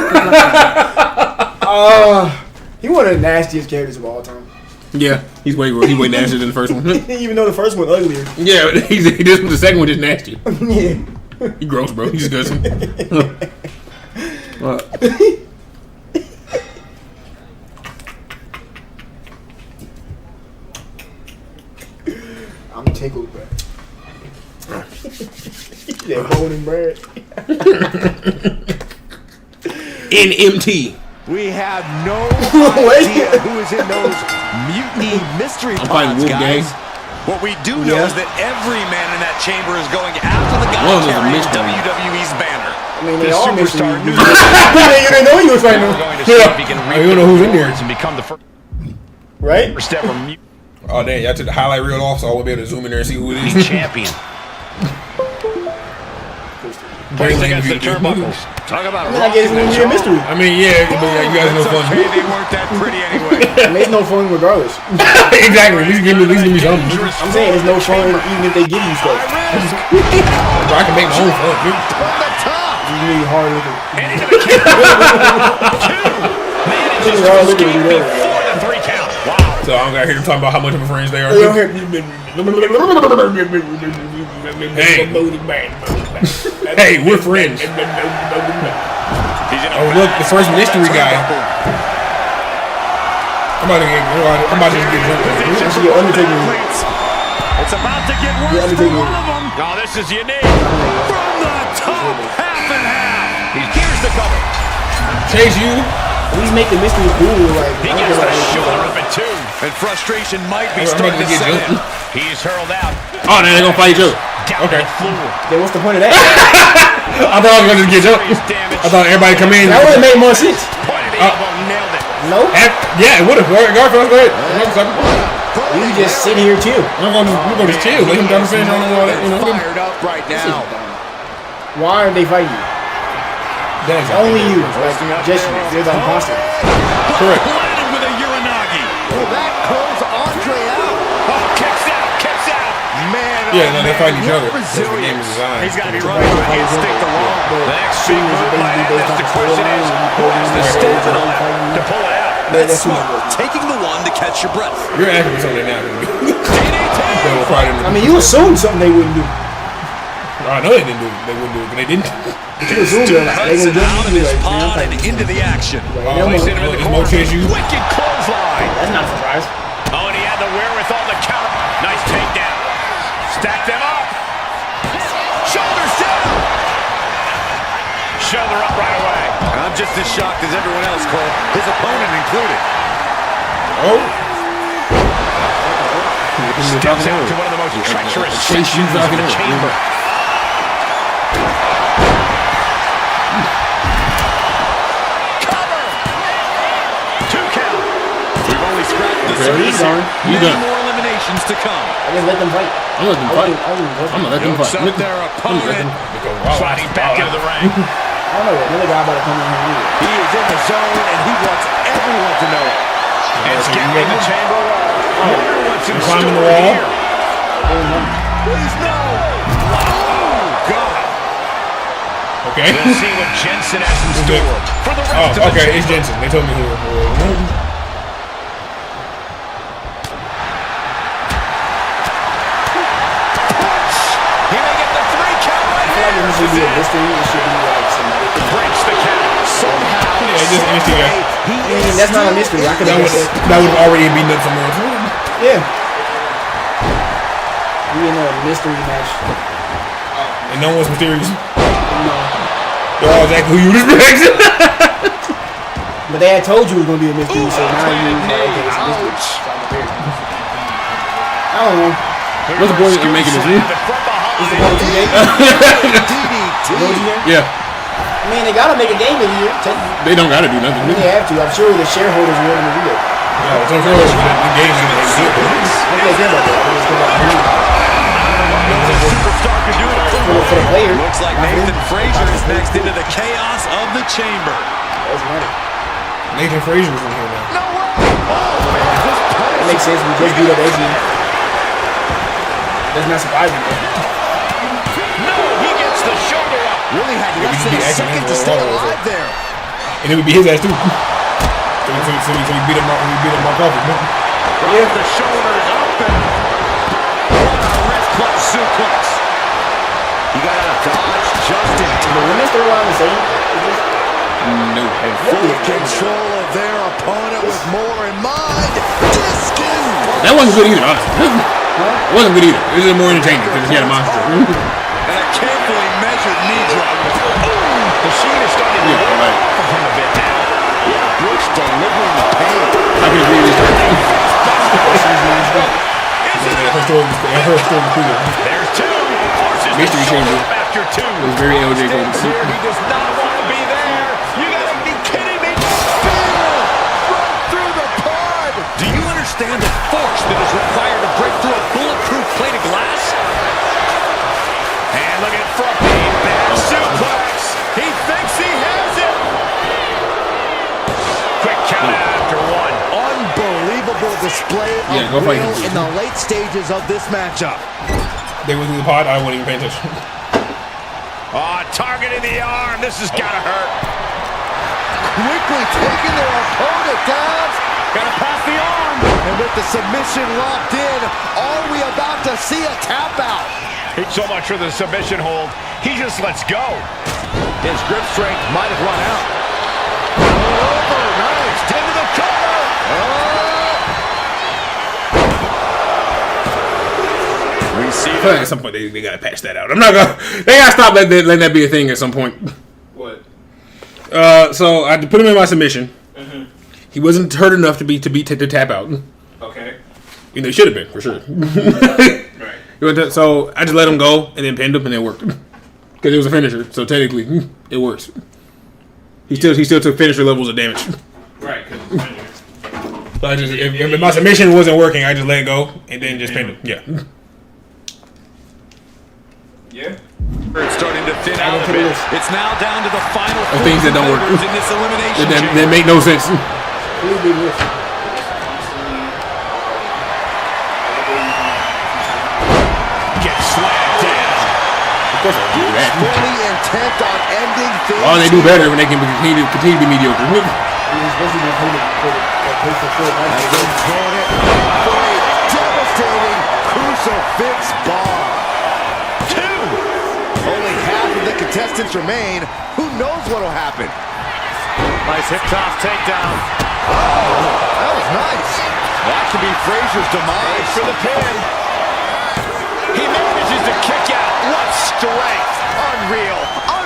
He one of the nastiest characters of all time. Yeah, he's way nastier than the first one. Even though the first one uglier. Yeah, the second one just nasty. Yeah. He gross, bro. He's disgusting. I'm tickled, bro. That Bowden Brad. NMT. We have no idea who is in those mutiny mystery pods, guys. What we do know is that every man in that chamber is going after the guy carrying WWE's banner. I mean, they all superstar mystery. You didn't know he was right now. Going to see if he can reach don't know who's in there and become the first. Right? Step from Oh damn! Y'all took the highlight reel off, so I will be able to zoom in there and see who it is. champion. Place against the turnbuckles. Talk about I guess it's going to be a mystery. I mean, yeah, but you guys know fun. Okay, they weren't that pretty anyway. It's no fun regardless. Exactly. At least give me something. I'm saying it's no fun even if they give you stuff. Bro, I can make my own fun, dude. From the top. You need hard looking. And into the kick. Manages to escape before the 3 count. Wow. So I don't got to hear them talking about how much of a friends they are. Hey, we're friends. Oh look, the first mystery guy. I'm about to get Undertaker. It's about to get worse for one of them. Oh, this is unique. From the top, half and half. Here's the cover. Chase you. At least make the mystery cool. Like, He gets the shoulder up at 2. And frustration might be starting to set in. He's hurled out. Oh, now they're going to fight each other. Okay. Then what's the point of that? I thought I was going to get jumped. I thought everybody come in. That would have made more sense. Pointed the elbow, nailed it. No? Yeah, it would have. Garfield, go ahead. You can just sit here and chill. I'm going to just chill. Let him down the finish on all that. Fired up right now. Why are they fighting you? Only you. Like, just you. They're the imposters. Correct. Landed with a Uranagi. Well, that close Andre out. Oh, kicks out. Man, Yeah, no, they're fighting each other. That's That's the game is designed. He's got to be running with the instinct to wrong. The next big move by Atlas. The question is, who has the stamina left to pull it out? That's smart. Taking the one to catch your breath. You're asking me something now. I mean, you assumed something they wouldn't do. I know they didn't do it. They wouldn't do it, but they didn't. But you assumed they Hudson gonna out of do his it. pod and into the action. Place him in the corner. Wicked clothesline. That's not a surprise. Oh, and he had the wherewithal to counter. Nice takedown. Stack them up. Shoulders down. Shoulder up right away. I'm just as shocked as everyone else, Cole. His opponent included. Oh. Steps out to one of the most treacherous sections of the chamber. Cover. 2 count. We've only scratched the surface here. Many more eliminations to come. I just let them fight. I'm gonna let them fight. I'm gonna let them fight. Up their opponent. Sliding back into the ring. I don't know. Another guy about to come in here either. He is in the zone, and he wants everyone to know it. And scanning the chamber wall. Wonder what's in Climbing store the wall. here. Please no. Oh God. Okay. We'll see what Jensen has in store for the rest of the okay, it's Jensen. They told me who. He may get the 3 count right here. It should be a mystery. It should be like somebody. Breaks the count. Somehow. Yeah, just anything. That's not a mystery. I could have said that would already be nuts somewhere. yeah. We in a mystery match. And no one's mysterious. They're all exactly who you would expect. But they had told you it was gonna be a mystery, so now you like, okay, it's a mystery. So I'm prepared. I don't know. What's the point of making this? It's the 1-2 game. Yeah. I mean, they gotta make a game every year. They don't gotta do nothing. I mean, they have to. I'm sure the shareholders want them to do it. Yeah, it's on the game. Superstar could do it For the player. Looks like Nathan Frazier is next into the chaos of the chamber. Nathan Frazier's in here now. No way! That makes sense. We just beat up Edgy. That's not surprising. No, he gets the shoulder up. Really had less than a second to stay alive there. And it would be his ass too. So we beat him Mark off. Yeah. The shoulders up and wrist clutch suplex. He got out of dodge just in time. The women's storyline the same. No. And full control of their opponent with more in mind. Diskin. That wasn't good either, honestly. It wasn't good either. It was more entertaining because he had a monster. And a carefully measured knee drop. The Sheen is starting to work for him a bit now. Brooks delivering the pain. I can agree with There's 2. Mystery Chamber After 2. was very LJ Cole. He does not want to be there. You gotta be kidding me. Right through the pod. Do you understand the force that is required to break through a bulletproof plate of glass? And look at front knee. Bad suplex. He thinks he has it. Quick count after 1. Unbelievable display of will in the late stages of this matchup. They went through the pod, I wouldn't even pay attention. Targeting the arm. This has got to hurt. Quickly taking their opponent down. Got to pass the arm. And with the submission locked in, are we about to see a tap out? So much for the submission hold. He just lets go. His grip strength might have run out. Over, nice, into the cover. We see I feel like at some point they gotta patch that out. I'm not gonna. They gotta stop letting that be a thing at some point. What? So I put him in my submission. Mm-hmm. He wasn't hurt enough to tap out. Okay. You know, he should have been for sure. Right. So I just let him go and then pinned him and it worked because it was a finisher. So technically, it works. He still took finisher levels of damage. Right. So I just if my submission wasn't working, I just let it go and then just pinned him. Yeah. Yeah. It's starting to thin out a bit. It's now down to the final things that don't work. In this elimination that make no sense. Get slammed down. Of course I do that. Fully intent on ending things. Why they do better when they can continue to be mediocre? Devastating crucifix bomb. Only half of the contestants remain. Who knows what'll happen? Nice hip toss takedown. Oh, that was nice. That could be Frazier's demise. For the pin. He manages to kick out. What strength. Unreal.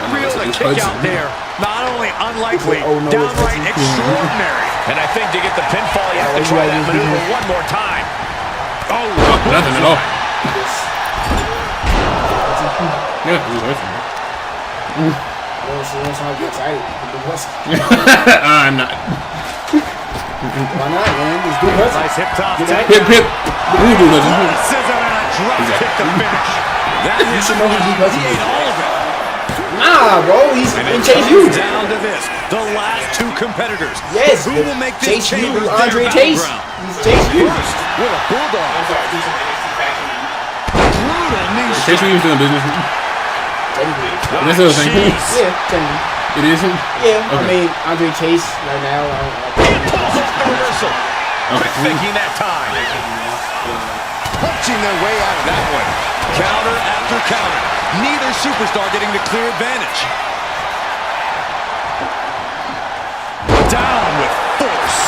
Unreal to kick out there. Not only unlikely, downright extraordinary. And I think to get the pinfall, you have to try that maneuver one more time. Oh, nothing at all. Yeah, I'm not. Why not, man? It's good hustle. Nice hip toss. Hip. Who do this? Scissor and a drop kick to finish. That You should know who deep hustle he ate all of it. Nah, bro, he's in Chase U. Down to this, the last 2 competitors. Yes, who will make this Chase U, chamber Andre their Chase. battleground? He's Chase U. With a bulldog. Chase Williams still in business? That's the thing. Yeah, technically. It isn't? Yeah, Okay. I mean, Andre Chase right now. Reversal. Okay. Thinking that time. Punching their way out of that one. Counter after counter. Neither superstar getting the clear advantage. Down with force.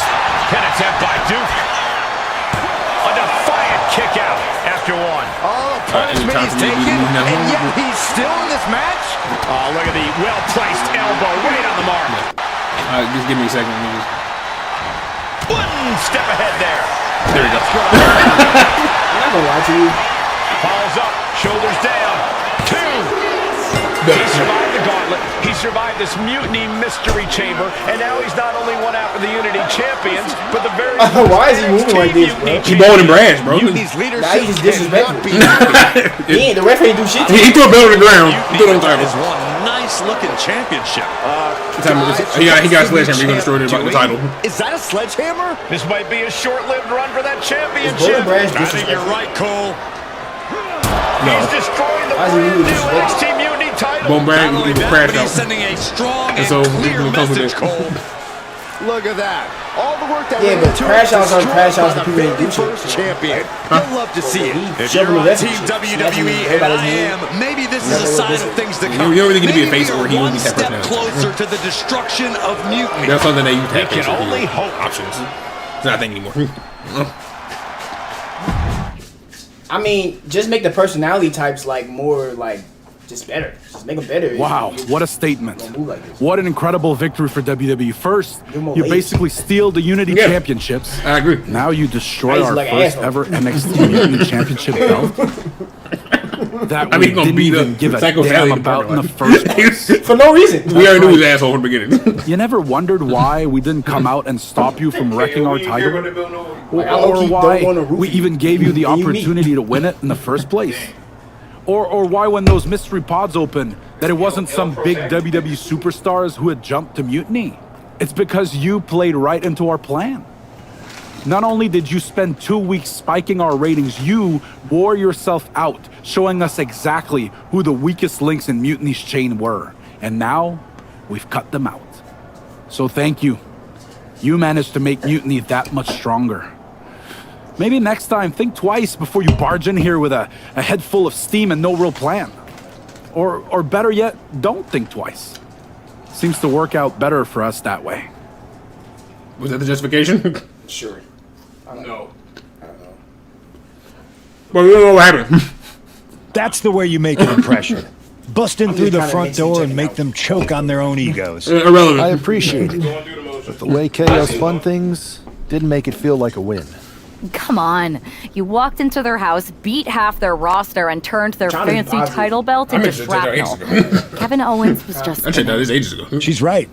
Pin attempt by Duke. A defiant kick out after one. Oh, punishment he's taken, and yet he's still in this match. Oh, look at the well-placed elbow right on the mark. Just give me a second. One step ahead there. There we go. I'm not gonna lie to you. Falls up, shoulders down. 2. He survived the gauntlet. He survived this mutiny mystery chamber, and now he's not only one half of the Unity champions, but the very Why is he moving like this, bro? He bold and brash, bro. Mutiny's leadership Nah, he's just disrespectful. cannot be The ref ain't do shit. He threw a belt on the ground. He threw it on the title. is one nice-looking championship. He got sledgehammer. He's gonna destroy the title. Is that a sledgehammer? This might be a short-lived run for that Is championship. Golden Brash I think you're disrespectful? right, Cole. No. He's destroying the Why is he brand really new disrespectful? NXT Mutiny title. Bone Brand, Not only he that, crashed but out. he's sending a strong And so, and clear we're gonna come with message, it. Cole. Look at that. All the work that Yeah, went but into crash it, outs are destroyed crash outs by for the people that do very shit. first champion. You'll love to see it. If Shoving you're the on rest of Team shit. WWE, and Everybody's I moving. am, maybe this is a sign of things to You come. don't really get to be a Maybe face we or are he one will be that step personality. closer to the destruction of mutiny. That's something that you We have can only hope. options. It's not a thing anymore. I mean, just make the personality types like more like just better. Just make them better. Wow, Just what a statement. don't move like this. What an incredible victory for WWE. First, You're more you lazy. basically steal the Unity Yeah. Championships. I agree. Now you destroy Lazy our like an first asshole. ever NXT Unity Championship belt. That I we mean, gonna didn't beat even up give a Psycho damn Sally in the about in the parking first lot. place. For no reason. We already knew he was an asshole from the beginning. You never wondered why we didn't come out and stop you from wrecking our title? Like, I Or low-key don't why wanna root we for you. even gave you the And you me. opportunity to win it in the first place? Or why when those mystery pods opened, that it wasn't some big WWE superstars who had jumped to Mutiny? It's because you played right into our plan. Not only did you spend 2 weeks spiking our ratings, you wore yourself out, showing us exactly who the weakest links in Mutiny's chain were. And now, we've cut them out. So thank you. You managed to make Mutiny that much stronger. Maybe next time, think twice before you barge in here with a head full of steam and no real plan. Or better yet, don't think twice. Seems to work out better for us that way. Was that the justification? Sure. No. Well, we don't know what happened. That's the way you make an impression. Bust in I'm through just the kinda front mixing door chicken and make out. them choke on their own egos. Irrelevant. I appreciate it. But the way Chaos spun things didn't make it feel like a win. Come on. You walked into their house, beat half their roster, and turned their Trying to be fancy positive. title belt I into mentioned that ages shrapnel. ago. Kevin Owens was just I checked out kidding. this ages ago. She's right.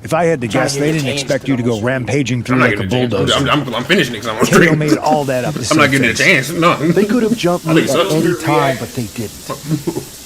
If I had to Trying guess, to they get didn't changed expect to you to the go whole rampaging through I'm not like a getting a chance. bulldozer. I'm finishing it because I'm on KO stream. made all that up to I'm not save getting a face. chance. No. They could have jumped I me think at so. any time, but they didn't.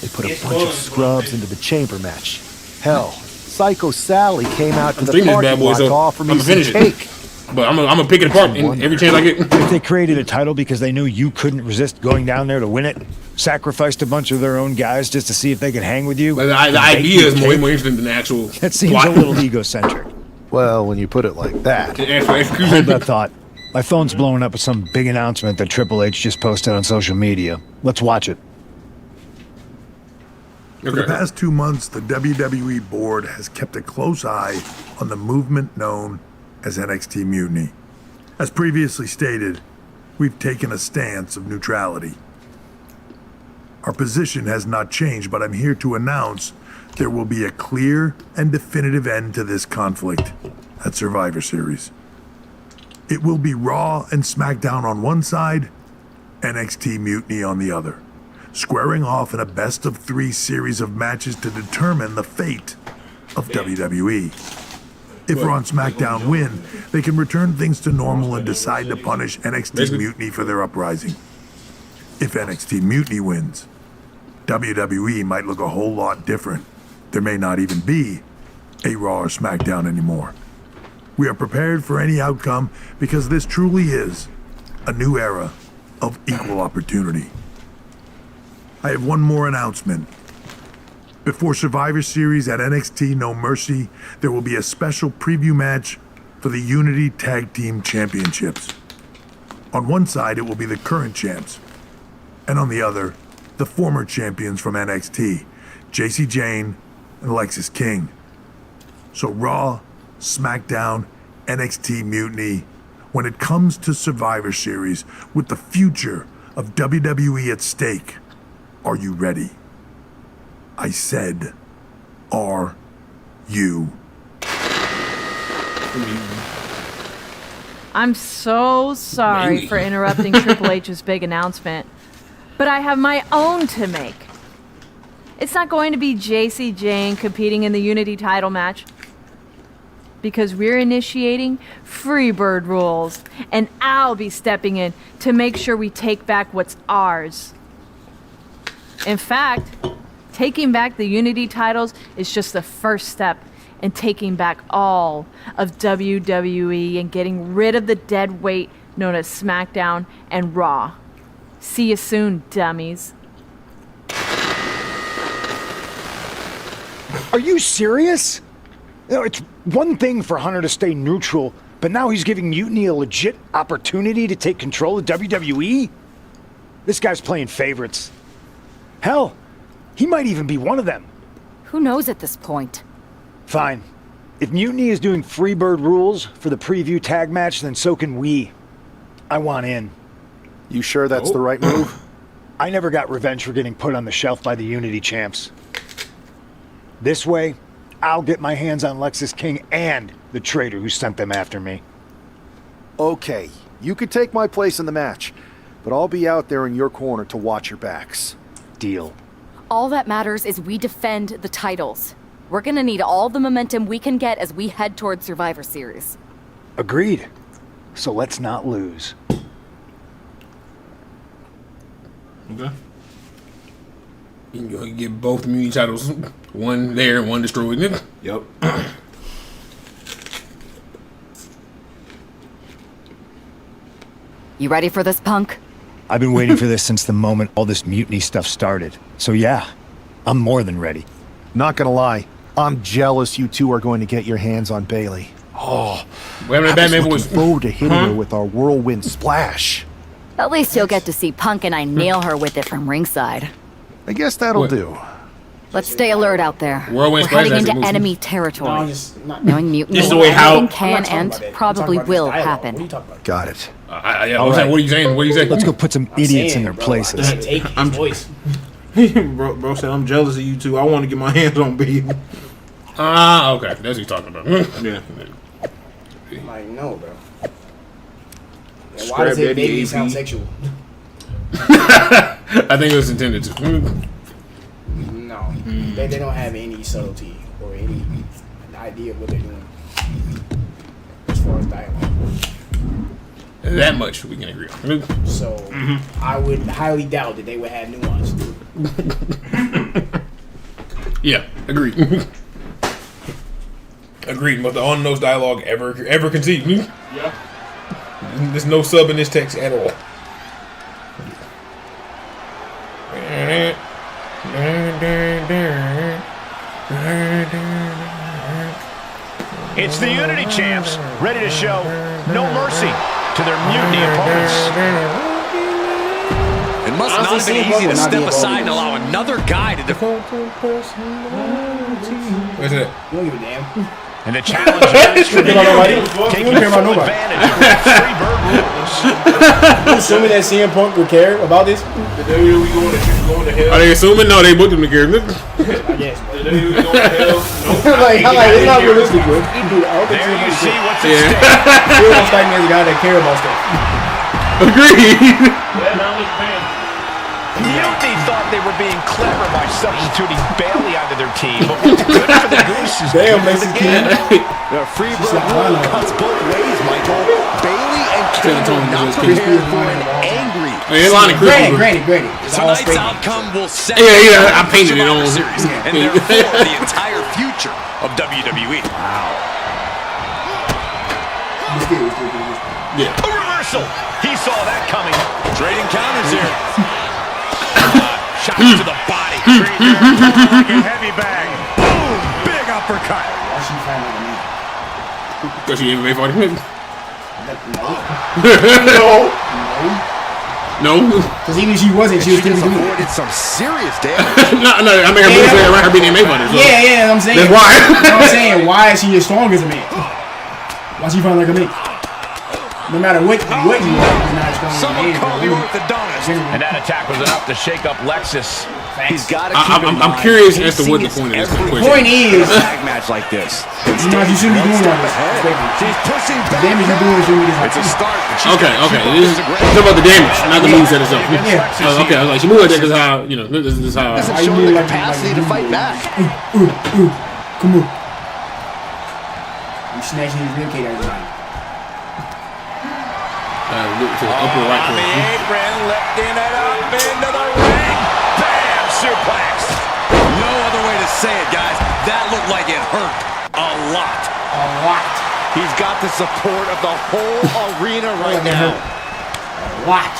They put a bunch of scrubs into the chamber match. Hell, Psycho Sally came out to the Stream this bad parking boy, lot so to offer me I'ma some finish it. cake. But I'm gonna pick it apart in every chance I get. If they created a title because they knew you couldn't resist going down there to win it, sacrificed a bunch of their own guys just to see if they could hang with you. But the and bake idea you is way cake, more interesting than the actual. That seems plot. a little egocentric. Well, when you put it like that. Hold that thought. My phone's blowing up with some big announcement that Triple H just posted on social media. Let's watch it. For the past 2 months, the WWE board has kept a close eye on the movement known as NXT Mutiny. As previously stated, we've taken a stance of neutrality. Our position has not changed, but I'm here to announce there will be a clear and definitive end to this conflict at Survivor Series. It will be Raw and SmackDown on one side, NXT Mutiny on the other, squaring off in a best-of-3 series of matches to determine the fate of WWE. If Raw and SmackDown win, they can return things to normal and decide to punish NXT Mutiny for their uprising. If NXT Mutiny wins, WWE might look a whole lot different. There may not even be a Raw or SmackDown anymore. We are prepared for any outcome because this truly is a new era of equal opportunity. I have one more announcement. Before Survivor Series at NXT No Mercy, there will be a special preview match for the Unity Tag Team Championships. On one side, it will be the current champs, and on the other, the former champions from NXT, JC Jane and Alexis King. So Raw, SmackDown, NXT Mutiny, when it comes to Survivor Series with the future of WWE at stake, are you ready? I said, are you? I'm so sorry for interrupting Triple H's big announcement, but I have my own to make. It's not going to be JC Jane competing in the Unity title match, because we're initiating Freebird rules, and I'll be stepping in to make sure we take back what's ours. In fact, taking back the Unity titles is just the first step in taking back all of WWE and getting rid of the dead weight known as SmackDown and Raw. See you soon, dummies. Are you serious? You know, it's one thing for Hunter to stay neutral, but now he's giving Mutiny a legit opportunity to take control of WWE? This guy's playing favorites. Hell, he might even be one of them. Who knows at this point? Fine. If Mutiny is doing Freebird rules for the preview tag match, then so can we. I want in. You sure that's the right move? I never got revenge for getting put on the shelf by the Unity champs. This way, I'll get my hands on Lexis King and the traitor who sent them after me. Okay, you could take my place in the match, but I'll be out there in your corner to watch your backs. Deal. All that matters is we defend the titles. We're gonna need all the momentum we can get as we head towards Survivor Series. Agreed. So let's not lose. Okay. You can get both immunity titles. One there, one destroyed. Yep. You ready for this, punk? I've been waiting for this since the moment all this mutiny stuff started. So yeah, I'm more than ready. Not gonna lie, I'm jealous you two are going to get your hands on Bailey. Oh, I was looking forward to hitting her with our whirlwind splash. At least you'll get to see Punk and I nail her with it from ringside. I guess that'll do. Let's stay alert out there. Whirlwind We're splash, heading that's a into move. enemy territory. No, Knowing mutiny, Just the way how- anything can and probably will happen. Got it. All All right. right. What are you saying? What are you saying? Let's go put some idiots in their places. Take his voice. bro said, I'm jealous of you two. I want to get my hands on B. Okay. That's what he's talking about. Yeah. I'm like, no, bro. Why does it make me sound sexual? I think it was intended to. No. They don't have any subtlety or any idea of what they're doing as far as dialogue. That much we can agree on. So I would highly doubt that they would have nuance. Yeah, agreed. Agreed. But the on-nose dialogue ever conceived. Yeah. There's no sub in this text at all. It's the Unity champs, ready to show no mercy to their mutiny opponents. It must not have been easy to step aside and allow another guy to defend. What's that? You don't give a damn. And the challengers taking full advantage of the Freebird rules. You assuming that CM Punk would care about this? The WWE going to hell. Are they assuming? No, they booked him to care. I guess. The WWE going to hell. like, it's not realistic, bro. There you see what's at stake. You don't strike me as a guy that care about stuff. Agreed. Mutiny thought they were being clever by substituting Bailey onto their team, but what's good for the goose is good for the game. The Freebird rule cuts both ways, Michael. Bailey and King were not prepared for an angry. Granted. Tonight's outcome will set Yeah, I painted it on. Series and therefore the entire future of WWE. Wow. Yeah. A reversal. He saw that coming. Trading counters here. shots to the body. Treating their opponent like a heavy bag. Boom! Big uppercut. Why she fighting like a man? Because she MMA fighting. No. No. Because even if she wasn't, she was still doing it. Avoided some serious damage. No, I mean, her moves ain't around her being MMA fighter. So. Yeah, I'm saying. That's why. You know what I'm saying? Why is she as strong as a man? Why she fighting like a man? No matter what you are, you're not as strong as a man. Call you orthodontist. And that attack was enough to shake up Lexus. He's got to keep in mind. I'm curious as to what the point is. The point is, tag match like this. You shouldn't be doing all this. She's pushing The damage you're doing shouldn't be this. It's a start. Okay. This is talking about the damage, not the moveset itself. Yeah. Okay, I was like, she moved like that because how, this is how. Doesn't show the capacity to fight back. Come on. You snatching his ribcage out of his eye. Look to the upper right On the corner. apron, lifting it up into the ring. Bam! Suplex. No other way to say it, guys. That looked like it hurt a lot. He's got the support of the whole arena right now. A lot.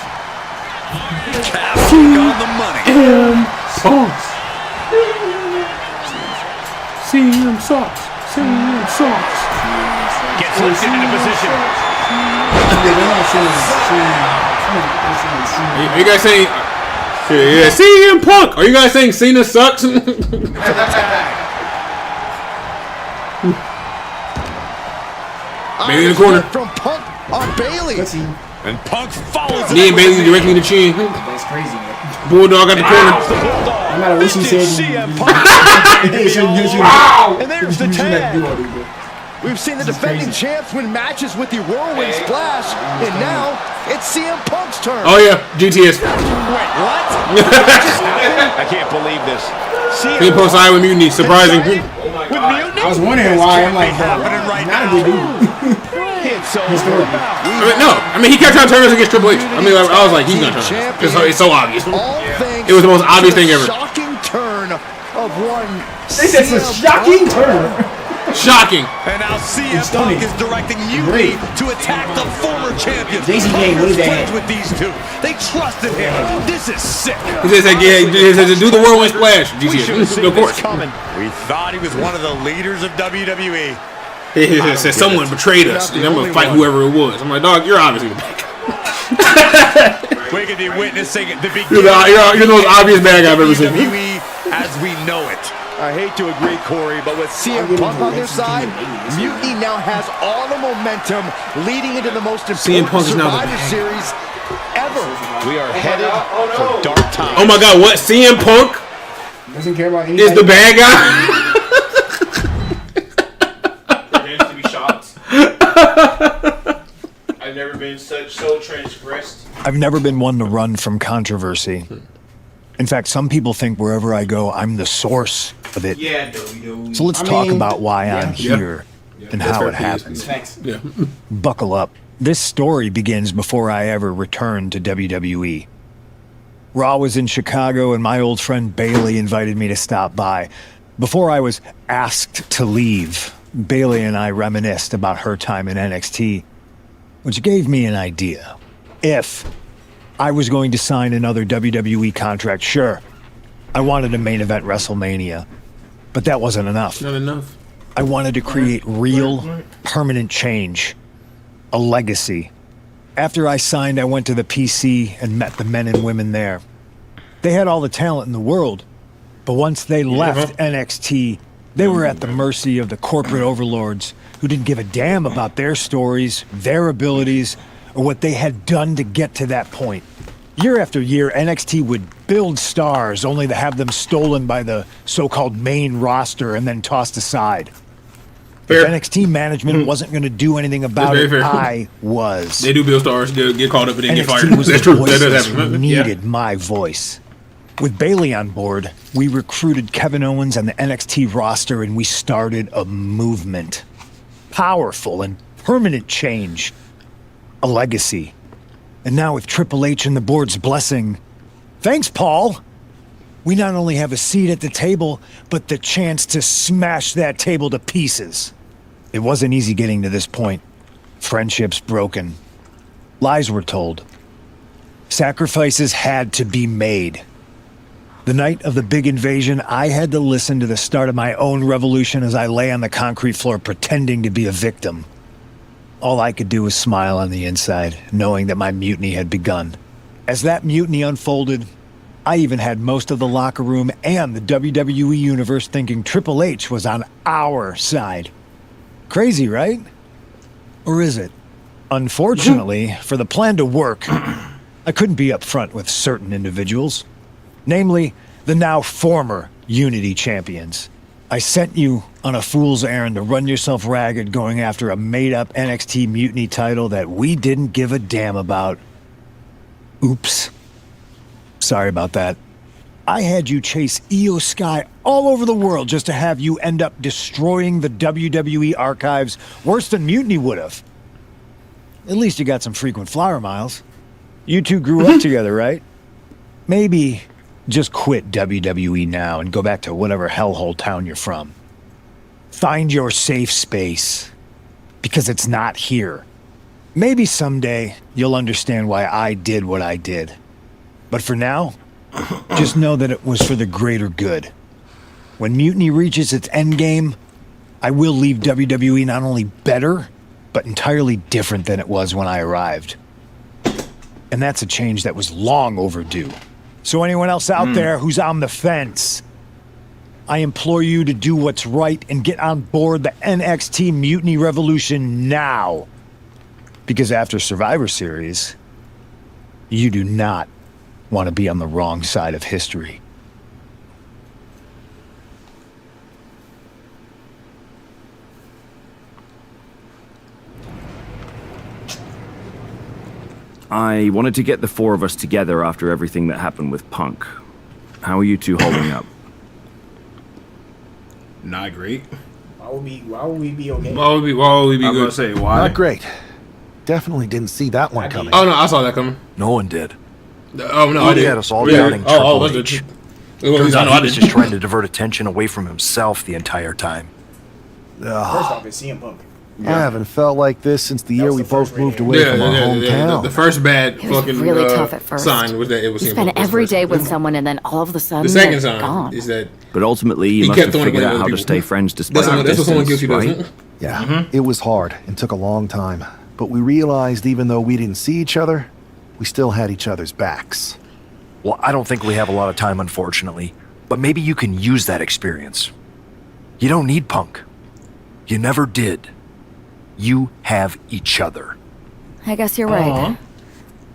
Casting on the money. CM sucks. Gets lifted into position. Are you guys saying? Yeah, CM Punk. Are you guys saying Cena sucks? Bailey in the corner. From Punk on Bailey. And Punk follows Me and Bailey directly in the chin. That's crazy, man. Bulldog at the corner. No matter what she said, And there's the tag. We've seen the defending champs win matches with the Whirlwind Splash, and now it's CM Punk's turn. Oh yeah, GTS. Wait, what? I can't believe this. CM Punk's eye with Mutiny, surprising. With Mutiny? I was wondering why. I'm like, happening right not a now. good dude. It's so He kept trying to turn us against Triple H. I mean, I was like, he's gonna turn us. It's so obvious. It was the most obvious thing ever. Shocking turn of one. It's a shocking turn. Shocking. And now CM Punk is directing Mutiny to attack the former champion. JC Jane, what is that? Friends with these two. They trusted him. This is sick. He said, do the whirlwind splash. GTS. Of course. We thought he was one of the leaders of WWE. He said someone betrayed us, and I'm gonna fight whoever it was. I'm like, dog, you're obviously the bad guy. We could be witnessing the beginning. You're the most obvious bad guy I've ever seen. WWE as we know it. I hate to agree, Corey, but with CM Punk on their side, Mutiny now has all the momentum leading into the most important Survivor Series ever. We are headed for dark times. Oh my God, what? CM Punk doesn't care about is the bad guy? There has to be shots. I've never been so transgressed. I've never been one to run from controversy. In fact, some people think wherever I go, I'm the source of it. Yeah, So let's talk about why I'm here and how it happens. Yeah. Buckle up. This story begins before I ever returned to WWE. Raw was in Chicago and my old friend Bailey invited me to stop by. Before I was asked to leave, Bailey and I reminisced about her time in NXT, which gave me an idea. If I was going to sign another WWE contract, sure. I wanted to main event WrestleMania, but that wasn't enough. Not enough. I wanted to create real, permanent change, a legacy. After I signed, I went to the PC and met the men and women there. They had all the talent in the world, but once they left NXT, they were at the mercy of the corporate overlords who didn't give a damn about their stories, their abilities, or what they had done to get to that point. Year after year, NXT would build stars only to have them stolen by the so-called main roster and then tossed aside. If NXT management wasn't going to do anything about it, I was. They do build stars, get caught up and then get fired. NXT was the voices who needed my voice. With Bailey on board, we recruited Kevin Owens and the NXT roster and we started a movement. Powerful and permanent change. A legacy. And now with Triple H and the board's blessing, thanks, Paul! We not only have a seat at the table, but the chance to smash that table to pieces. It wasn't easy getting to this point. Friendships broken. Lies were told. Sacrifices had to be made. The night of the big invasion, I had to listen to the start of my own revolution as I lay on the concrete floor pretending to be a victim. All I could do was smile on the inside, knowing that my mutiny had begun. As that mutiny unfolded, I even had most of the locker room and the WWE Universe thinking Triple H was on our side. Crazy, right? Or is it? Unfortunately, for the plan to work, I couldn't be upfront with certain individuals. Namely, the now former Unity champions. I sent you on a fool's errand to run yourself ragged going after a made-up NXT Mutiny title that we didn't give a damn about. Oops. Sorry about that. I had you chase Io Sky all over the world just to have you end up destroying the WWE archives worse than Mutiny would have. At least you got some frequent flower miles. You two grew up together, right? Maybe just quit WWE now and go back to whatever hellhole town you're from. Find your safe space, because it's not here. Maybe someday you'll understand why I did what I did. But for now, just know that it was for the greater good. When Mutiny reaches its endgame, I will leave WWE not only better, but entirely different than it was when I arrived. And that's a change that was long overdue. So anyone else out there who's on the fence, I implore you to do what's right and get on board the NXT Mutiny Revolution now. Because after Survivor Series, you do not want to be on the wrong side of history. I wanted to get the four of us together after everything that happened with Punk. How are you two holding up? Not great. Why would we be okay? Why would we be I'm good? gonna say why. Not great. Definitely didn't see that one coming. Oh no, I saw that coming. No one did. Oh no, I He did. had us all doubting Triple H. Turns I out know, he I was did. just trying to divert attention away from himself the entire time. First off, it's CM Punk. I haven't felt like this since the year we both moved away from our hometown. The first bad It was fucking really tough at first. sign was that it was You CM spend Punk. every day with someone and then all of a sudden The second they're sign gone. is that But ultimately, you He must kept have throwing figured away out other how to people. stay friends despite That's the what someone distance, guilty does, right? huh? Yeah, it was hard and took a long time. But we realized even though we didn't see each other, we still had each other's backs. Well, I don't think we have a lot of time, unfortunately. But maybe you can use that experience. You don't need Punk. You never did. You have each other. I guess you're right.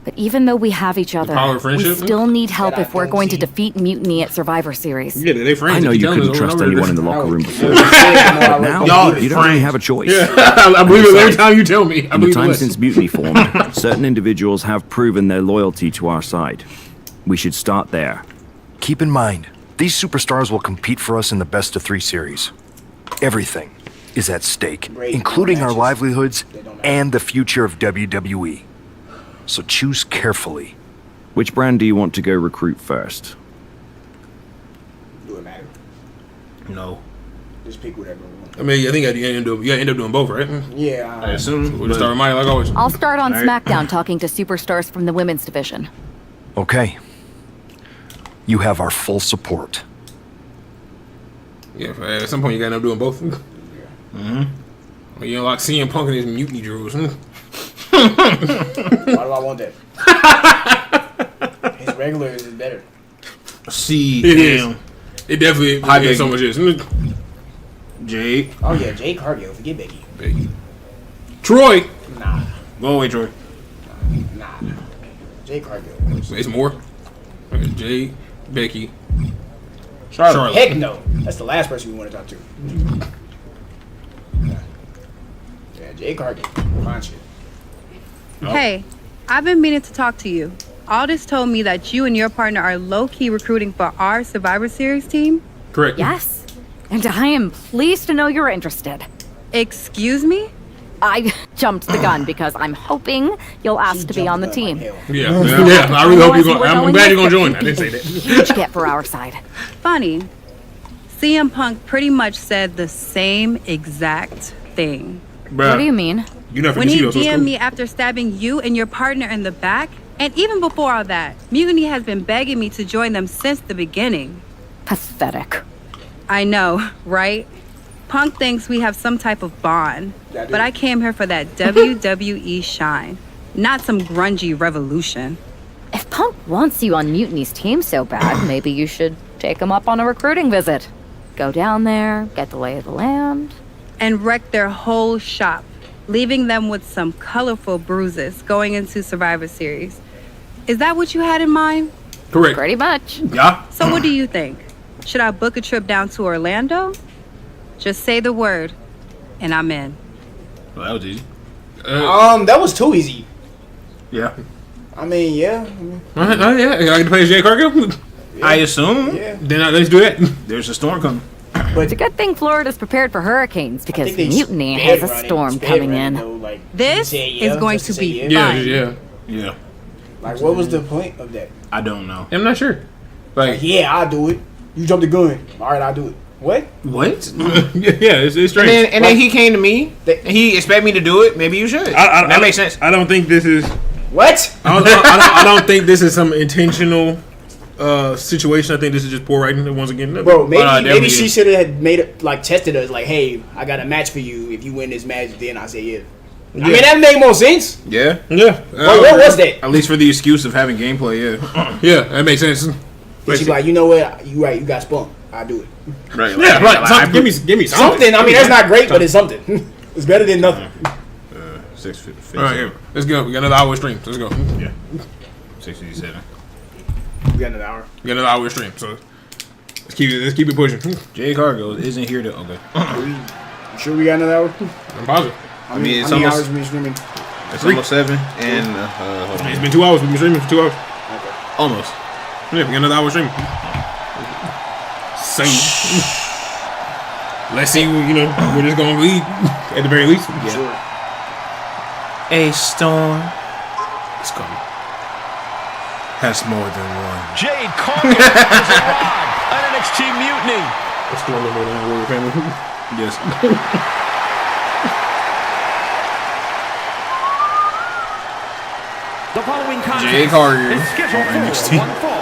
But even though we have each other, power of we friendship? still need help if we're going to defeat Mutiny at Survivor Series. Yeah, they friends. I know If you tell them couldn't it's trust over, anyone in the it's- locker room before. But Now, Y'all you don't really have a choice. Yeah, I believe it every time you tell me. I In the believe time it. since Mutiny formed, certain individuals have proven their loyalty to our side. We should start there. Keep in mind, these superstars will compete for us in the best of 3 series. Everything is at stake, including our livelihoods and the future of WWE. So choose carefully. Which brand do you want to go recruit first? Do it matter? No. Just pick whatever one. I mean, I think you end up doing both, right? Yeah. I assume. We'll just start with Mike like always. I'll start on All right. SmackDown talking to superstars from the women's division. Okay. You have our full support. Yeah, at some point you gotta end up doing both. Mm-hmm. You know, like CM Punk and his mutiny drills. Why do I want that? His regular is better. See, It is. damn. It definitely Hi, it so much Becky. is. Jade. Oh yeah, Jay Cargill. Forget Becky. Troy. Nah, Go away, Troy. nah. Jay Cargill. It's more. Jade, Becky, Charlotte. Heck no. That's the last person we want to talk to. Yeah, Jay Cargill. Fine shit. Hey, I've been meaning to talk to you. Aldous told me that you and your partner are low-key recruiting for our Survivor Series team. Correct. Yes. And I am pleased to know you're interested. Excuse me? I jumped the gun because I'm hoping you'll ask to be on the team. Yeah. I really hope you're going. I'm glad you're gonna join. I didn't say that. Huge get for our side. Funny. CM Punk pretty much said the same exact thing. What do you mean? You never When he so it's DM'd cool. me after stabbing you and your partner in the back, And even before all that, Mutiny has been begging me to join them since the beginning. Pathetic. I know, right? Punk thinks we have some type of bond, but I came here for that WWE shine, not some grungy revolution. If Punk wants you on Mutiny's team so bad, maybe you should take him up on a recruiting visit. Go down there, get the lay of the land. And wreck their whole shop, leaving them with some colorful bruises going into Survivor Series. Is that what you had in mind? Correct. Pretty much. Yeah. So what do you think? Should I book a trip down to Orlando? Just say the word, and I'm in. Well, that was easy. That was too easy. Yeah. I mean, yeah. Yeah. I get to play as Jade Cargill? Yeah. I assume. Yeah. Then let's do that. There's a storm coming. But it's a good thing Florida's prepared for hurricanes because Mutiny has a storm coming in. This is going to be fun. Yeah. Like, what was the point of that? I don't know. I'm not sure. Like, yeah, I'll do it. You jumped the gun. All right, I'll do it. What? Yeah, it's strange. And then he came to me. And he expect me to do it. Maybe you should. That makes sense. I don't think this is. What? I don't think this is some intentional situation. I think this is just poor writing once again. Bro, maybe she should have made it, like, tested us. Like, hey, I got a match for you. If you win this match, then I say yeah. I mean, that made more sense. Yeah. What was that? At least for the excuse of having gameplay, yeah. Yeah, that makes sense. She's like, you know what? You right. You got spunk. I'll do it. Right. Yeah, right. Give me something. Something. I mean, that's not great, but it's something. It's better than nothing. 6:50. All right, here. Let's go. We got another hour stream. Let's go. Yeah. 6:57. We got another hour. We got another hour stream. So let's keep it pushing. Jay Cargill isn't here to. Okay. You sure we got another hour? I'm positive. I mean, it's how many almost. hours we streaming? It's almost 7, and hold on. It's been 2 hours. We've been streaming for 2 hours. Okay. Almost. Yeah, we got another hour streaming. So let's see. Where this gonna lead at the very least. Yeah. Sure. A storm It's coming. has more than one. Jade Cargill has arrived on NXT Mutiny. A storm more than one family. Yes. The following contest Jay Cargill is scheduled on for NXT. one fall.